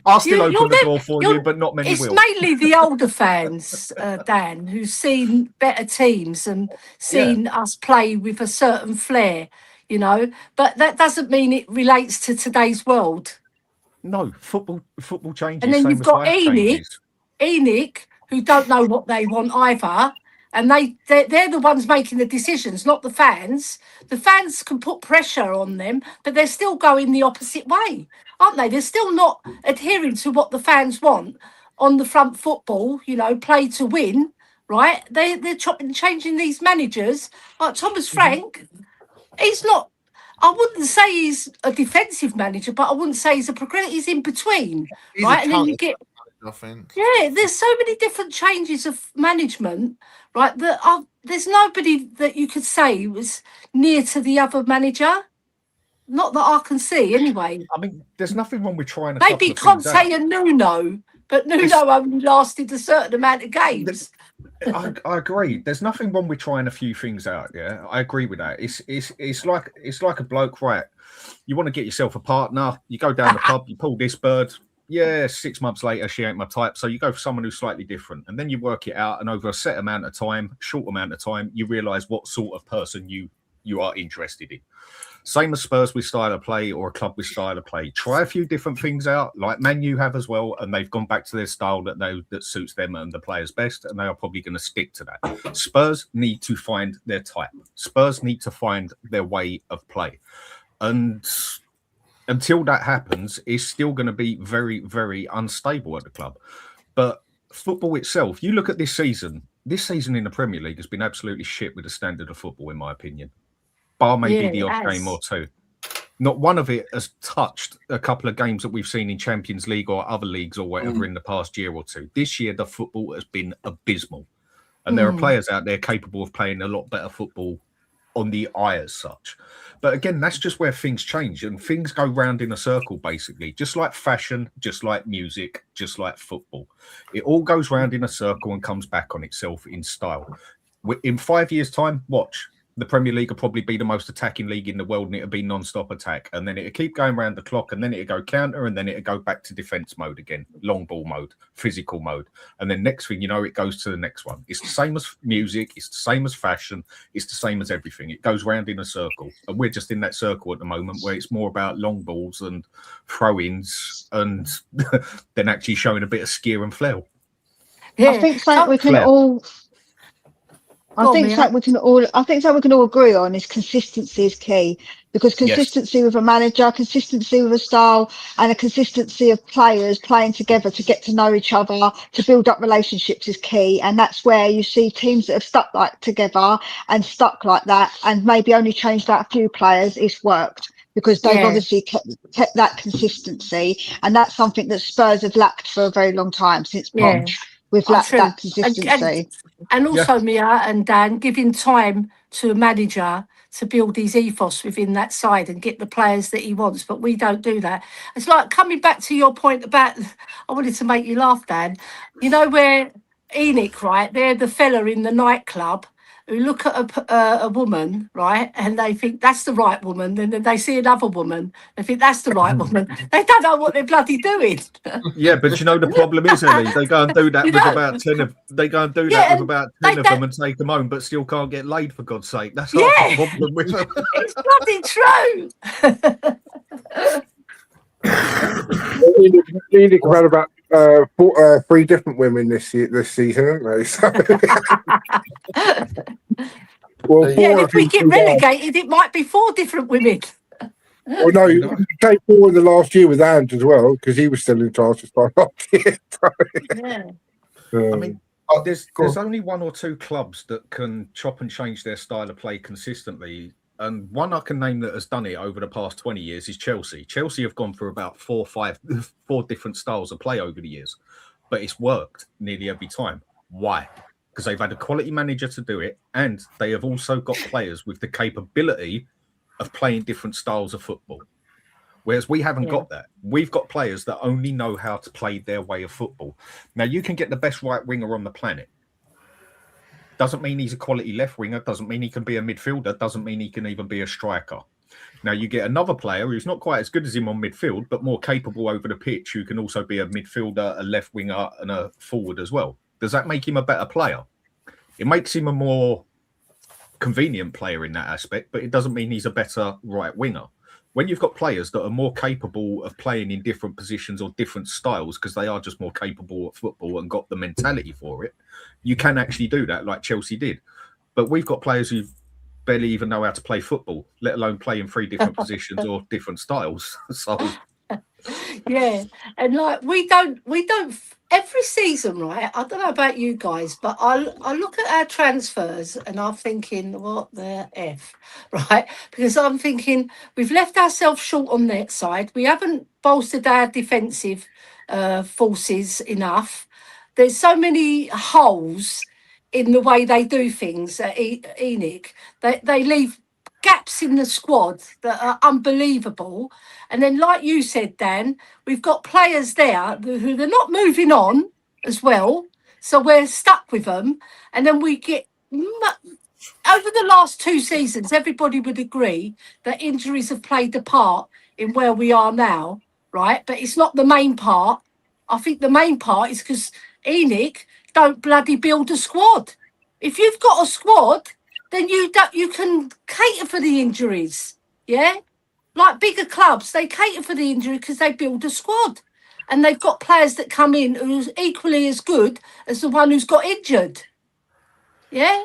I'll still open the door for you, but not many will. It's mainly the older fans, Dan, who've seen better teams and seen us play with a certain flair, you know. But that doesn't mean it relates to today's world. No, football changes. And then you've got Enoch, who don't know what they want either. And they're the ones making the decisions, not the fans. The fans can put pressure on them, but they're still going the opposite way, aren't they? They're still not adhering to what the fans want on the front football, you know, play to win, right? They're chopping, changing these managers. Like Thomas Frank, he's not... I wouldn't say he's a defensive manager, but I wouldn't say he's a progressive. He's in between, right? And then you get, there's so many different changes of management, right? That there's nobody that you could say was near to the other manager. Not that I can see, anyway. I mean, there's nothing wrong with trying to. Maybe Conte and Nuno, but Nuno only lasted a certain amount of games. I agree. There's nothing wrong with trying a few things out. Yeah, I agree with that. It's like a bloke, right? You want to get yourself a partner. You go down the pub. You pull this bird. Yeah, 6 months later, she ain't my type. So you go for someone who's slightly different, and then you work it out. And over a short amount of time, you realise what sort of person you are interested in. Same as Spurs with style of play or a club with style of play. Try a few different things out, like Man U have as well, and they've gone back to their style that suits them and the players best, and they are probably going to stick to that. Spurs need to find their type. Spurs need to find their way of play. And until that happens, it's still going to be very, very unstable at the club. But football itself, you look at this season, this season in the Premier League has been absolutely shit with the standard of football, in my opinion. Bar maybe the odd game or two. Not one of it has touched a couple of games that we've seen in Champions League or other leagues or whatever in the past year or two. This year, the football has been abysmal. And there are players out there capable of playing a lot better football on the eye as such. But again, that's just where things change and things go round in a circle, basically. Just like fashion, just like music, just like football. It all goes round in a circle and comes back on itself in style. In 5 years' time, watch. The Premier League will probably be the most attacking league in the world, and it'll be non-stop attack. And then it'll keep going around the clock, and then it'll go counter, and then it'll go back to defence mode again, long ball mode, physical mode. And then next thing you know, it goes to the next one. It's the same as music, it's the same as fashion, it's the same as everything. It goes round in a circle. And we're just in that circle at the moment where it's more about long balls and throw-ins and then actually showing a bit of skill and flair. Yeah. I think something we can all... I think something we can all agree on is consistency is key, because consistency with a manager, consistency with a style, and a consistency of players playing together to get to know each other, to build up relationships is key. And that's where you see teams that have stuck like together and stuck like that, and maybe only changed out a few players. It's worked because they've obviously kept that consistency, and that's something that Spurs have lacked for a very long time since Poch. We've lacked that consistency. And also, Mia and Dan, giving time to a manager to build his ethos within that side and get the players that he wants. But we don't do that. It's like coming back to your point about, I wanted to make you laugh, Dan. You know where Enoch, right? They're the fella in the nightclub who look at a woman, right, and they think that's the right woman. Then they see another woman, they think that's the right woman. They don't know what they're bloody doing. Yeah, but you know the problem is, Ellie, they go and do that with about 10 of. They go and do that with about 10 of them and take them home, but still can't get laid, for God's sake. That's half the problem with them. It's bloody true. Enoch had about 3 different women this season, haven't they? So, well, if we get relegated, it might be 4 different women. Well, no, you take 4 in the last year with Ant as well, because he was still in charge to start last year. I mean, there's only 1 or 2 clubs that can chop and change their style of play consistently. And one I can name that has done it over the past 20 years is Chelsea. Chelsea have gone through about 4 different styles of play over the years, but it's worked nearly every time. Why? Because they've had a quality manager to do it, and they have also got players with the capability of playing different styles of football. Whereas we haven't got that. We've got players that only know how to play their way of football. Now, you can get the best right winger on the planet. Doesn't mean he's a quality left winger. Doesn't mean he can be a midfielder. Doesn't mean he can even be a striker. Now, you get another player who's not quite as good as him on midfield, but more capable over the pitch, who can also be a midfielder, a left winger, and a forward as well. Does that make him a better player? It makes him a more convenient player in that aspect, but it doesn't mean he's a better right winger. When you've got players that are more capable of playing in different positions or different styles, because they are just more capable at football and got the mentality for it, you can actually do that like Chelsea did. But we've got players who barely even know how to play football, let alone play in 3 different positions or different styles. So yeah, and like we don't every season, right? I don't know about you guys, but I look at our transfers and I'm thinking, what the F, right? Because I'm thinking we've left ourselves short on that side. We haven't bolstered our defensive forces enough. There's so many holes in the way they do things at Enoch. They leave gaps in the squad that are unbelievable. And then, like you said, Dan, we've got players there who they're not moving on as well. So we're stuck with them. And then we get, over the last 2 seasons, everybody would agree that injuries have played a part in where we are now, right? But it's not the main part. I think the main part is because Enoch don't bloody build a squad. If you've got a squad, then you can cater for the injuries, yeah? Like bigger clubs, they cater for the injury because they build a squad. And they've got players that come in who's equally as good as the one who's got injured. Yeah?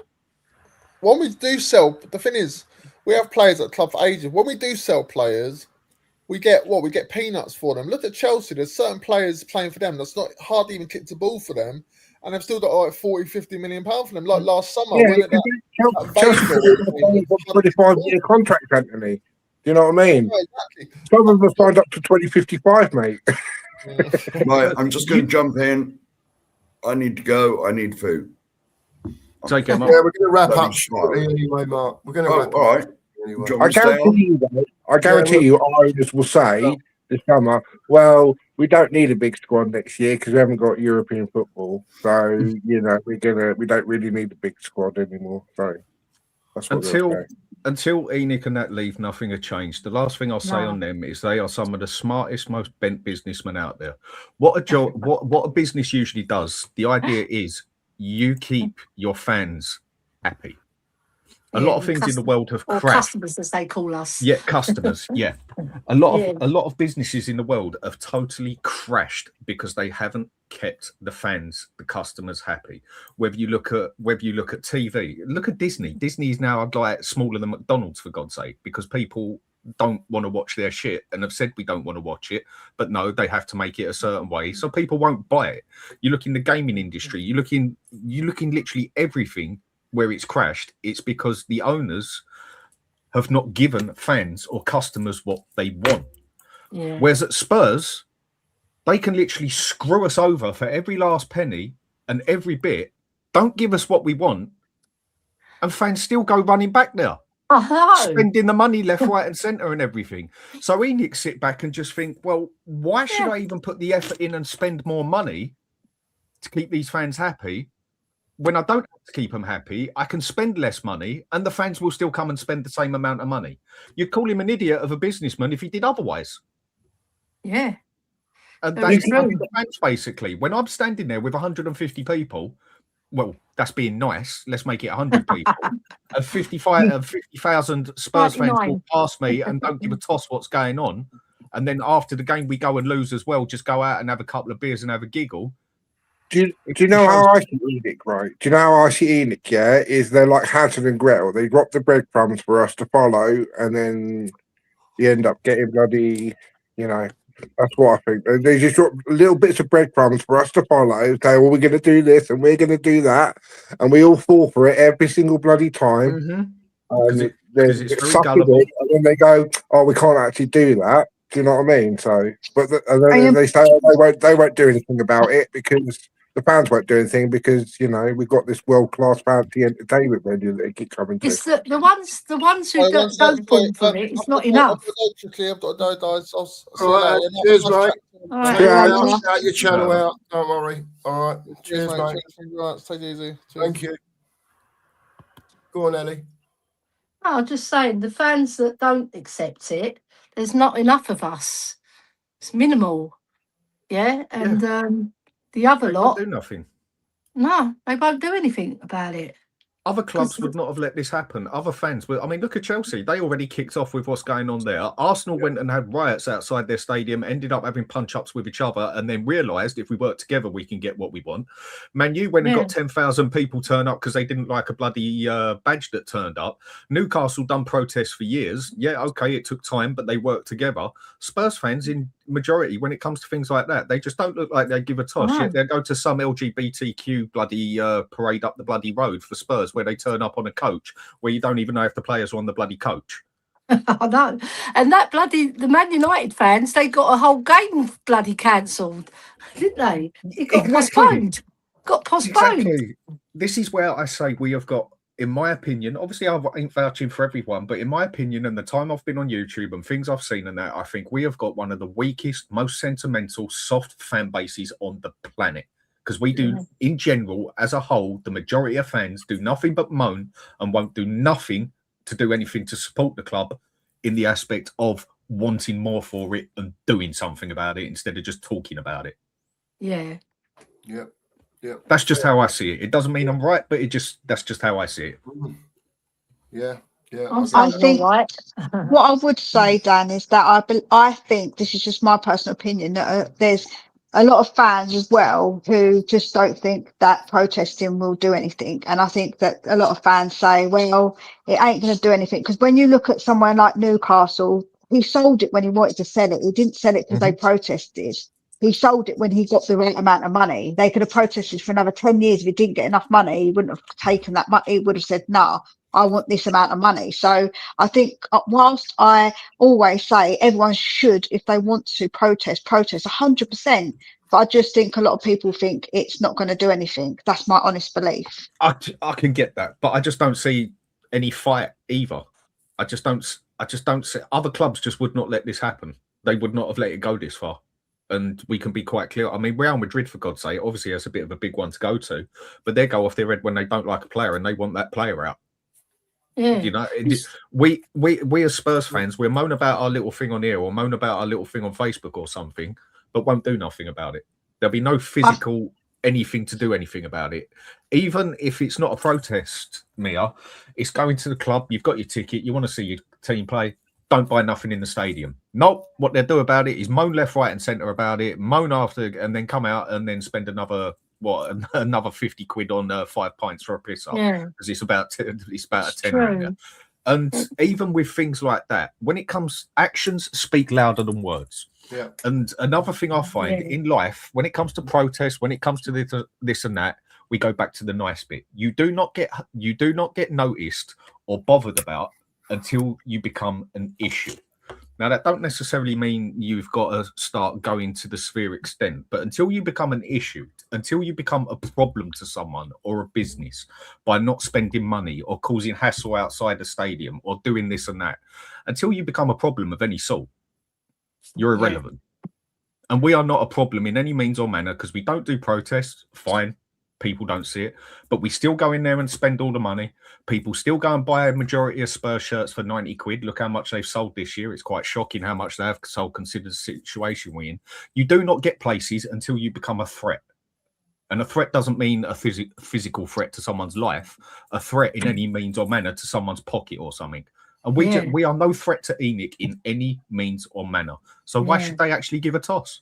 When we do sell, the thing is, we have players at club for ages. When we do sell players, we get what? We get peanuts for them. Look at Chelsea. There's certain players playing for them that's not hardly even kicked a ball for them. and they've still got like 40-50 million pounds for them. Like last summer, Yeah, when it Chelsea 25-year contract, Anthony. Do you know what I mean? Exactly. Some of them have signed up to 2055, mate. Right, I'm just going to jump in. I need to go. I need food. Take care, Mark. Yeah, we're going to wrap Bloody up shortly anyway, Mark. We're going to wrap all up right. anyway. Do you I want me to stay guarantee on? you, though, I guarantee you, our owners will say this summer, well, we don't need a big squad next year because we haven't got European football. So, you know, we don't really need a big squad anymore. So that's what until Enoch and that leave, nothing had changed. The last thing I'll say on them is they are some of the smartest, most bent businessmen out there. What a business usually does, the idea is you keep your fans happy. A lot of things in the world have crashed. Customers, as they call us. Yeah, customers. Yeah, a lot of businesses in the world have totally crashed because they haven't kept the fans, the customers happy. Whether you look at TV, look at Disney. Disney is now like smaller than McDonald's, for God's sake, because people don't want to watch their shit and have said we don't want to watch it, but no, they have to make it a certain way, so people won't buy it. You look in the gaming industry, you look in literally everything. Where it's crashed, it's because the owners have not given fans or customers what they want. Yeah. Whereas at Spurs, they can literally screw us over for every last penny and every bit, don't give us what we want, and fans still go running back there. Spending the money left, right, and centre and everything. So Enoch sit back and just think, well, why should I even put the effort in and spend more money to keep these fans happy? When I don't have to keep them happy, I can spend less money and the fans will still come and spend the same amount of money. You'd call him an idiot of a businessman if he did otherwise. Yeah. And that's the fans, basically. When I'm standing there with 150 people, well, that's being nice. Let's make it 100 people. And 50,000 Spurs fans walk past me and don't give a toss what's going on. And then after the game, we go and lose as well. Just go out and have a couple of beers and have a giggle. Do you know how I see Enoch, right? Do you know how I see Enoch, yeah? Is they're like Hansel and Gretel. They drop the breadcrumbs for us to follow, and then you end up getting bloody, you know, that's what I think. They just drop little bits of breadcrumbs for us to follow, say, well, we're going to do this, and we're going to do that, and we all fall for it every single bloody time. Because it's very gullible. And then they go, oh, we can't actually do that. Do you know what I mean? So, but and then they say, oh, they won't do anything about it because the fans won't do anything because, you know, we've got this world-class fancy entertainment venue that they keep coming to. It's the ones who don't fall for it. It's not enough. I've got to go, guys. All right, cheers, mate. Shout your channel out. Don't worry. All right. Cheers, mate. Take it easy. Cheers. Thank you. Go on, Ellie. No, I'm just saying, the fans that don't accept it, there's not enough of us. It's minimal. Yeah. And the other lot do nothing. No, they won't do anything about it. Other clubs would not have let this happen. Other fans would. I mean, look at Chelsea. They already kicked off with what's going on there. Arsenal went and had riots outside their stadium, ended up having punch-ups with each other, and then realised if we work together, we can get what we want. Man U went and got 10,000 people turn up because they didn't like a bloody badge that turned up. Newcastle done protests for years. Yeah, okay, it took time, but they worked together. Spurs fans, in majority, when it comes to things like that, they just don't look like they give a toss. Yet they'll go to some LGBTQ bloody parade up the bloody road for Spurs, where they turn up on a coach where you don't even know if the players are on the bloody coach. I know. And that the Man United fans, they got a whole game bloody cancelled, didn't they? It got postponed. Got postponed. Exactly. This is where I say we have got, in my opinion, obviously I ain't vouching for everyone, but in my opinion, and the time I've been on YouTube and things I've seen and that, I think we have got one of the weakest, most sentimental, soft fan bases on the planet. Because we do, in general, as a whole, the majority of fans do nothing but moan and won't do nothing to do anything to support the club in the aspect of wanting more for it and doing something about it instead of just talking about it. Yeah. Yeah. Yeah. That's just how I see it. It doesn't mean I'm right, but that's just how I see it. Yeah. Yeah. I think what I would say, Dan, is that I think, this is just my personal opinion, that there's a lot of fans as well who just don't think that protesting will do anything. And I think that a lot of fans say, well, it ain't going to do anything. Because when you look at someone like Newcastle, he sold it when he wanted to sell it. He didn't sell it because they protested. he sold it when he got the right amount of money. They could have protested for another 10 years. If he didn't get enough money, he wouldn't have taken that money. He would have said, no, I want this amount of money. So I think whilst I always say everyone should, if they want to protest 100%. But I just think a lot of people think it's not going to do anything. That's my honest belief. I can get that, but I just don't see any fight either. I just don't see. Other clubs just would not let this happen. They would not have let it go this far. And we can be quite clear. I mean, Real Madrid, for God's sake, obviously that's a bit of a big one to go to, but they go off their head when they don't like a player and they want that player out. Yeah. You know, we as Spurs fans, we'll moan about our little thing on here or moan about our little thing on Facebook or something, but won't do nothing about it. There'll be no physical anything to do anything about it. Even if it's not a protest, Mia, it's going to the club, you've got your ticket, you want to see your team play, don't buy nothing in the stadium. No, what they'll do about it is moan left, right and centre about it, moan after, and then come out and then spend another 50 quid on 5 pints for a piss up, because it's about a 10. And even with things like that, when it comes, actions speak louder than words. Yeah. And another thing I find in life, when it comes to protest, when it comes to this and that, we go back to the nice bit. You do not get noticed or bothered about until you become an issue. Now, that don't necessarily mean you've got to start going to the sphere extent, but until you become an issue, until you become a problem to someone or a business by not spending money or causing hassle outside the stadium or doing this and that, until you become a problem of any sort, you're irrelevant. And we are not a problem in any means or manner because we don't do protests. Fine. People don't see it, but we still go in there and spend all the money. People still go and buy a majority of Spurs shirts for 90 quid. Look how much they've sold this year. It's quite shocking how much they have sold considering the situation we're in. You do not get places until you become a threat. And a threat doesn't mean a physical threat to someone's life. A threat in any means or manner to someone's pocket or something. And we are no threat to ENIC in any means or manner. So why should they actually give a toss?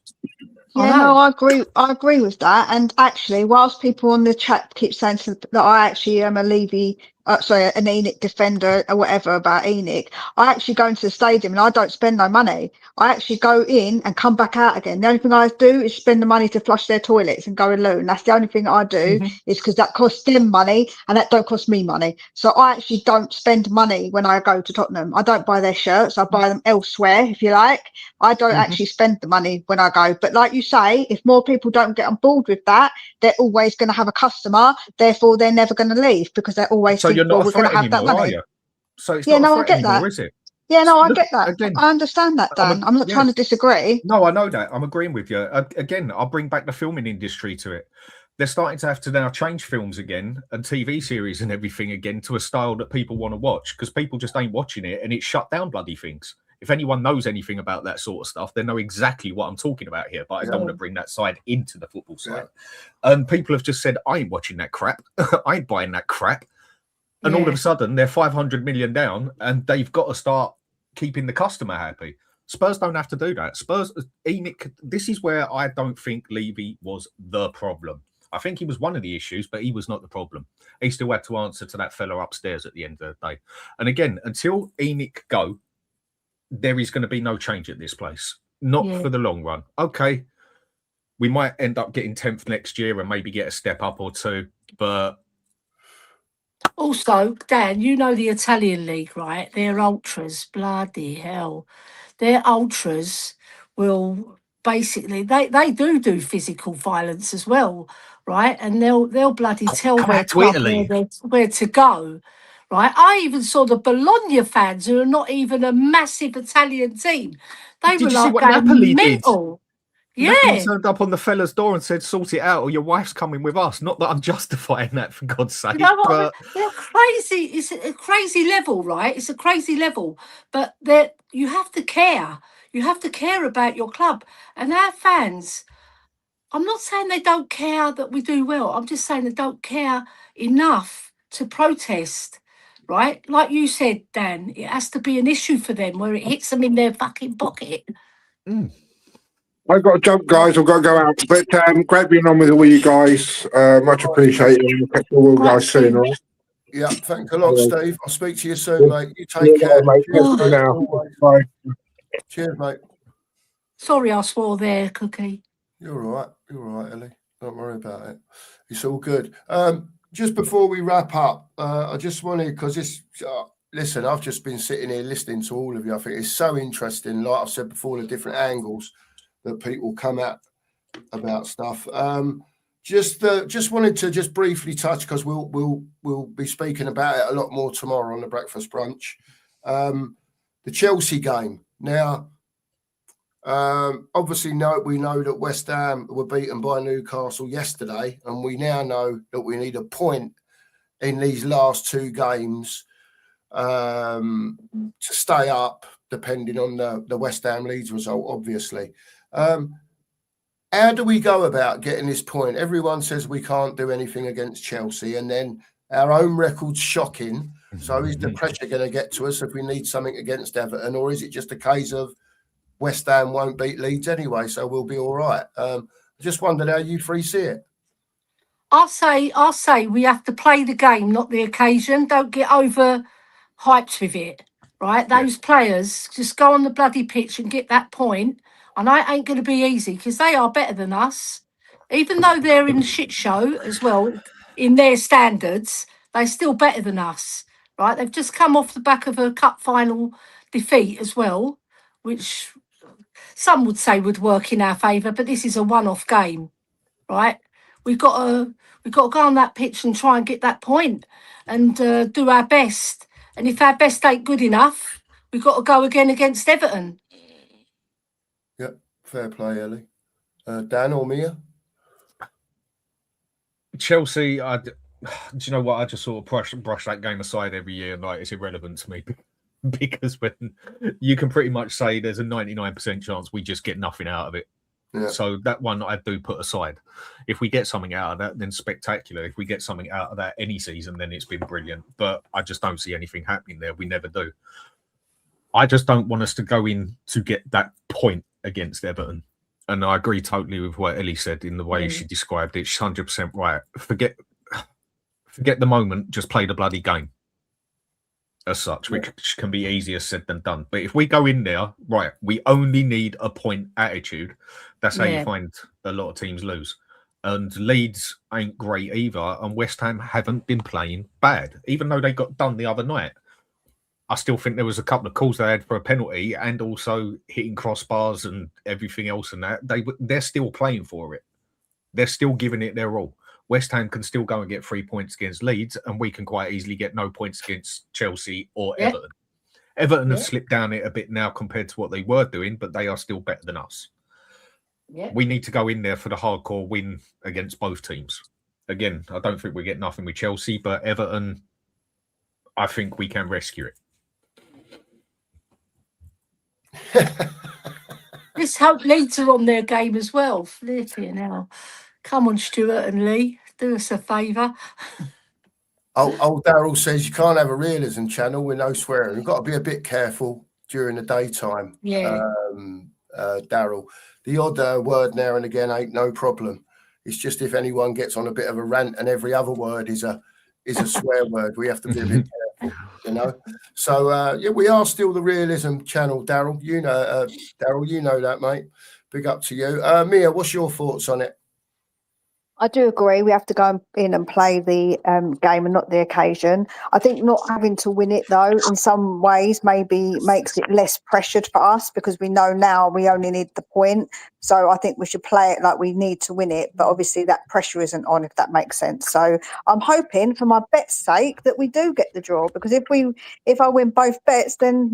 Yeah, no, I agree with that. And actually, whilst people on the chat keep saying that I actually am an ENIC defender or whatever about ENIC, I actually go into the stadium and I don't spend no money. I actually go in and come back out again. The only thing I do is spend the money to flush their toilets and go alone. That's the only thing I do is because that costs them money and that don't cost me money. So I actually don't spend money when I go to Tottenham. I don't buy their shirts. I buy them elsewhere, if you like. I don't actually spend the money when I go. But like you say, if more people don't get on board with that, they're always going to have a customer. Therefore, they're never going to leave because they're always you're not we're going to have that money. Are you? So it's not a threat anymore, is it? Yeah, no, I get that. Again, I understand that, Dan. I'm not trying to disagree. No, I know that. I'm agreeing with you. Again, I'll bring back the filming industry to it. They're starting to have to now change films again and TV series and everything again to a style that people want to watch because people just ain't watching it and it shut down bloody things. If anyone knows anything about that sort of stuff, they know exactly what I'm talking about here, but I don't want to bring that side into the football side. And people have just said, I ain't watching that crap. I ain't buying that crap. And all of a sudden, they're 500 million down and they've got to start keeping the customer happy. Spurs don't have to do that. Spurs, ENIC, this is where I don't think Levy was the problem. I think he was one of the issues, but he was not the problem. He still had to answer to that fella upstairs at the end of the day. And again, until ENIC go, there is going to be no change at this place. Not for the long run. Okay, we might end up getting 10th next year and maybe get a step up or two, but... Also, Dan, you know the Italian league, right? Their ultras, bloody hell. Their ultras will basically, they do physical violence as well, right? And they'll bloody tell their club where to go. Right, I even saw the Bologna fans, who are not even a massive Italian team. They were like going mental. Napoli turned up on the fella's door and said, "Sort it out, or your wife's coming with us." Not that I'm justifying that, for God's sake. You know what? They're crazy. It's a crazy level, right? It's a crazy level. But you have to care. You have to care about your club and our fans. I'm not saying they don't care that we do well. I'm just saying they don't care enough to protest. Right? Like you said, Dan, it has to be an issue for them where it hits them in their fucking pocket. I've got to jump, guys. I've got to go out. But great being on with all you guys. Much appreciated. We'll catch all you guys soon, all right? Yeah, thanks a lot, Steve. I'll speak to you soon, mate. You take care. Mate. Cheers, now. Bye. Cheers, mate. Sorry I swore there, Cookie. You're all right. You're all right, Ellie. Don't worry about it. It's all good. Just before we wrap up, I just wanted, because this, listen, I've just been sitting here listening to all of you. I think it's so interesting. Like I've said before, the different angles that people come at about stuff. Just wanted to just briefly touch, because we'll be speaking about it a lot more tomorrow on the breakfast brunch. The Chelsea game. Now, obviously, we know that West Ham were beaten by Newcastle yesterday, and we now know that we need a point in these last two games to stay up, depending on the West Ham Leeds result, obviously. How do we go about getting this point? Everyone says we can't do anything against Chelsea, and then our own record's shocking. So is the pressure going to get to us if we need something against Everton, or is it just a case of West Ham won't beat Leeds anyway, so we'll be all right? I just wondered how you three see it. I'll say we have to play the game, not the occasion. Don't get over hyped with it, right? Those players just go on the bloody pitch and get that point. And it ain't going to be easy, because they are better than us. Even though they're in a shit show as well, in their standards, they're still better than us, right? They've just come off the back of a cup final defeat as well, which some would say would work in our favour, but this is a one-off game, right? We've got to go on that pitch and try and get that point and do our best. And if our best ain't good enough, we've got to go again against Everton. Yep, fair play, Ellie. Dan or Mia? Chelsea, do you know what? I just sort of brush that game aside every year, and like it's irrelevant to me. Because when you can pretty much say there's a 99% chance we just get nothing out of it. Yeah. So that one I do put aside. If we get something out of that, then spectacular. If we get something out of that any season, then it's been brilliant. But I just don't see anything happening there. We never do. I just don't want us to go in to get that point against Everton. And I agree totally with what Ellie said in the way she described it. She's 100% right. Forget the moment, just play the bloody game. As such, which can be easier said than done. But if we go in there, right, we only need a point attitude. That's how you find a lot of teams lose. And Leeds ain't great either. And West Ham haven't been playing bad. Even though they got done the other night, I still think there was a couple of calls they had for a penalty and also hitting crossbars and everything else and that. They're still playing for it. They're still giving it their all. West Ham can still go and get 3 points against Leeds, and we can quite easily get no points against Chelsea or Everton. Everton have slipped down it a bit now compared to what they were doing, but they are still better than us. We need to go in there for the hardcore win against both teams. Again, I don't think we get nothing with Chelsea, but Everton, I think we can rescue it. Let's hope Leeds are on their game as well. Flipping hell. Come on, Stuart and Lee, do us a favour. Old Daryl says you can't have a realism channel with no swearing. You've got to be a bit careful during the daytime. Daryl, the odd word now and again ain't no problem. It's just if anyone gets on a bit of a rant and every other word is a swear word, we have to be a bit careful, you know. So we are still the realism channel, Daryl. You know, Daryl, you know that, mate. Big up to you, Mia. What's your thoughts on it? I do agree. We have to go in and play the game and not the occasion. I think not having to win it, though, in some ways maybe makes it less pressured for us because we know now we only need the point. So I think we should play it like we need to win it. But obviously that pressure isn't on, if that makes sense. So I'm hoping for my bet's sake that we do get the draw, because if I win both bets, then,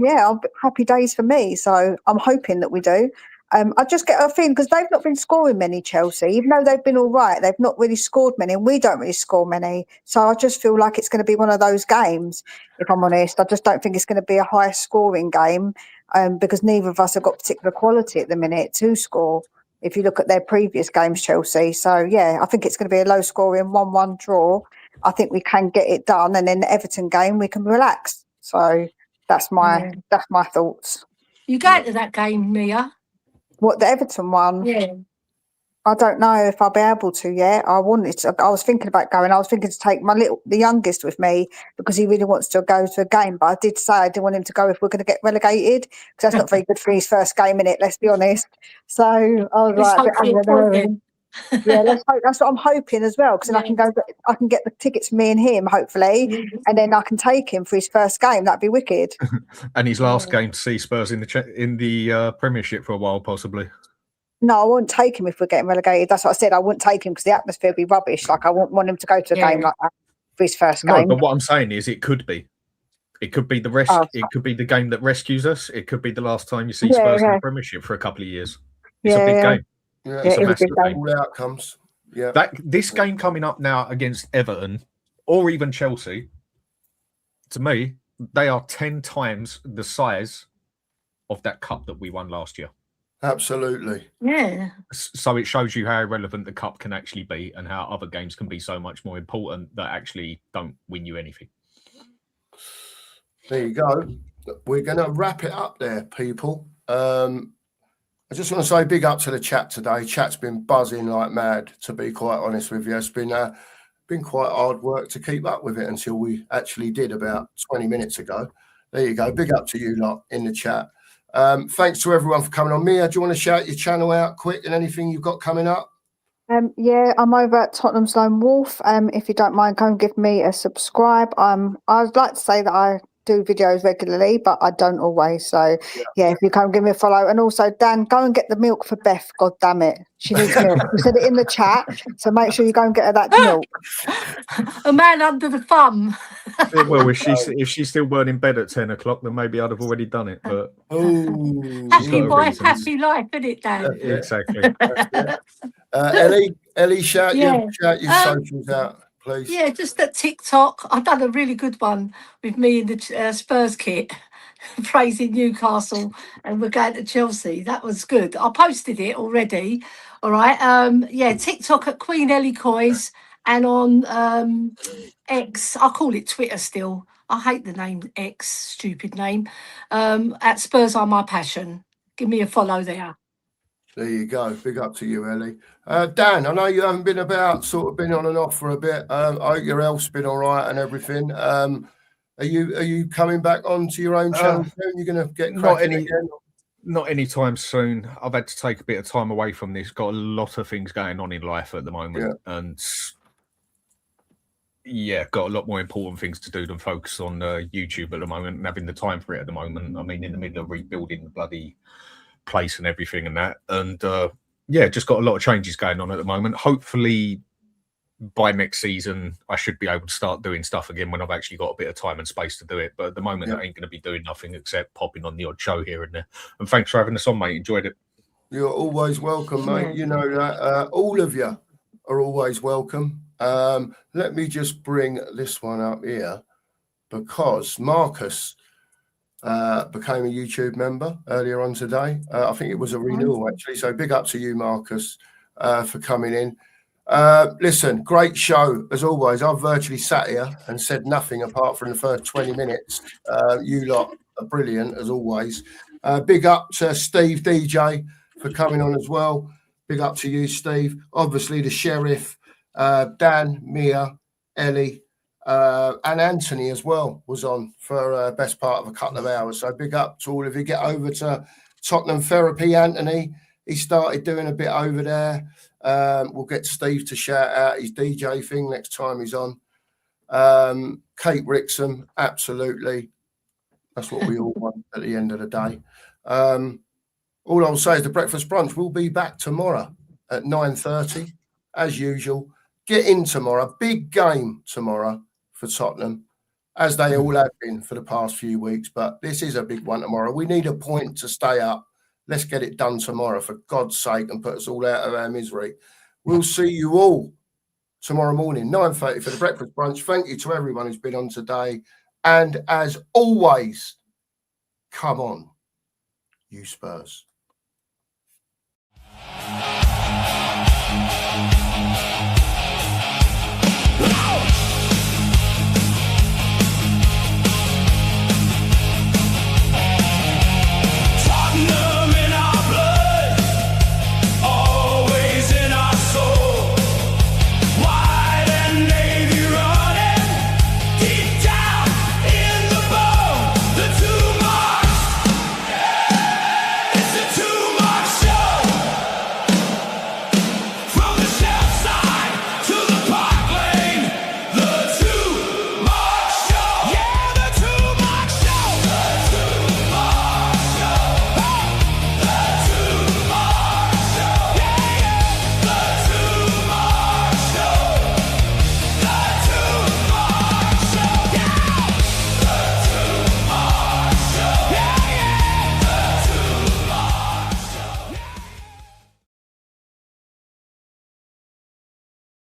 happy days for me. So I'm hoping that we do. I just get a feeling, because they've not been scoring many, Chelsea, even though they've been all right, they've not really scored many, and we don't really score many. So I just feel like it's going to be one of those games, if I'm honest. I just don't think it's going to be a high scoring game because neither of us have got particular quality at the minute to score, if you look at their previous games, Chelsea. So, I think it's going to be a low scoring 1-1 draw. I think we can get it done, and then the Everton game, we can relax. So that's my thoughts. You go to that game, Mia? What, the Everton one? Yeah. I don't know if I'll be able to yet. I was thinking about going. I was thinking to take the youngest with me because he really wants to go to a game. But I did say I didn't want him to go if we're going to get relegated because that's not very good for his first game, innit? Let's be honest. So I was Let's like, hope for your point then. yeah, let's hope. That's what I'm hoping as well, because then I can get the tickets for me and him, hopefully, and then I can take him for his first game. That'd be wicked. And his last game to see Spurs in the Premiership for a while, possibly. No, I wouldn't take him if we're getting relegated. That's what I said. I wouldn't take him because the atmosphere would be rubbish. Like I wouldn't want him to go to a game like that for his first game. No, but what I'm saying is, it could be. It could be It could be the game that rescues us. It could be the last time you see Spurs in the Premiership for a couple of years. It's a big game. Yeah, it's a massive game. All outcomes. Yeah. This game coming up now against Everton or even Chelsea, to me, they are 10 times the size of that cup that we won last year. Absolutely. Yeah. So it shows you how irrelevant the cup can actually be and how other games can be so much more important that actually don't win you anything. There you go. We're going to wrap it up there, people. I just want to say big up to the chat today. Chat's been buzzing like mad, to be quite honest with you. It's been quite hard work to keep up with it until we actually did about 20 minutes ago. There you go. Big up to you lot in the chat. Thanks to everyone for coming on. Mia, do you want to shout your channel out quick and anything you've got coming up? Yeah, I'm over at Tottenham's Lone Wolf. If you don't mind, go and give me a subscribe. I'd like to say that I do videos regularly, but I don't always. So yeah, if you come give me a follow. And also, Dan, go and get the milk for Beth. God damn it, she needs milk. You said it in the chat, so make sure you go and get her that milk. A man under the thumb. Well, if she still weren't in bed at 10 o'clock, then maybe I'd have already done it. But happy wife, happy life, isn't it, Dan? Exactly. Ellie, shout your socials out, please. Yeah, just at TikTok. I've done a really good one with me in the Spurs kit, praising Newcastle, and we're going to Chelsea. That was good. I posted it already. All right. TikTok at Queen Ellie COYS, and on X, I call it Twitter still. I hate the name X, stupid name. At Spurs Are My Passion. Give me a follow there. There you go. Big up to you, Ellie. Dan, I know you haven't been about, sort of been on and off for a bit. I hope your health's been all right and everything. Are you coming back onto your own channel soon? You're going to get cracking again? Not anytime soon. I've had to take a bit of time away from this. Got a lot of things going on in life at the moment, and got a lot more important things to do than focus on YouTube at the moment and having the time for it at the moment. I mean, in the middle of rebuilding the bloody place and everything and that, and just got a lot of changes going on at the moment. Hopefully by next season I should be able to start doing stuff again when I've actually got a bit of time and space to do it, but at the moment I ain't going to be doing nothing except popping on the odd show here and there. And thanks for having us on, mate. Enjoyed it. You're always welcome, mate. You know that. All of you are always welcome. Let me just bring this one up here, because Marcus became a YouTube member earlier on today. I think it was a renewal, actually. So big up to you, Marcus, for coming in. Listen, great show as always. I've virtually sat here and said nothing apart from the first 20 minutes. You lot are brilliant as always. Big up to Steve DJ for coming on as well. Big up to you, Steve. Obviously the Sheriff, Dan, Mia, Ellie, and Anthony as well was on for best part of a couple of hours. So big up to all of you. Get over to Tottenham Therapy, Anthony. He started doing a bit over there. We'll get Steve to shout out his DJ thing next time he's on. Kate Rixham, absolutely. That's what we all want at the end of the day. All I'll say is the breakfast brunch will be back tomorrow at 9:30, as usual. Get in tomorrow. Big game tomorrow for Tottenham, as they all have been for the past few weeks. But this is a big one tomorrow. We need a point to stay up. Let's get it done tomorrow, for God's sake, and put us all out of our misery. We'll see you all tomorrow morning, 9:30 for the breakfast brunch. Thank you to everyone who's been on today. And as always, come on, you Spurs.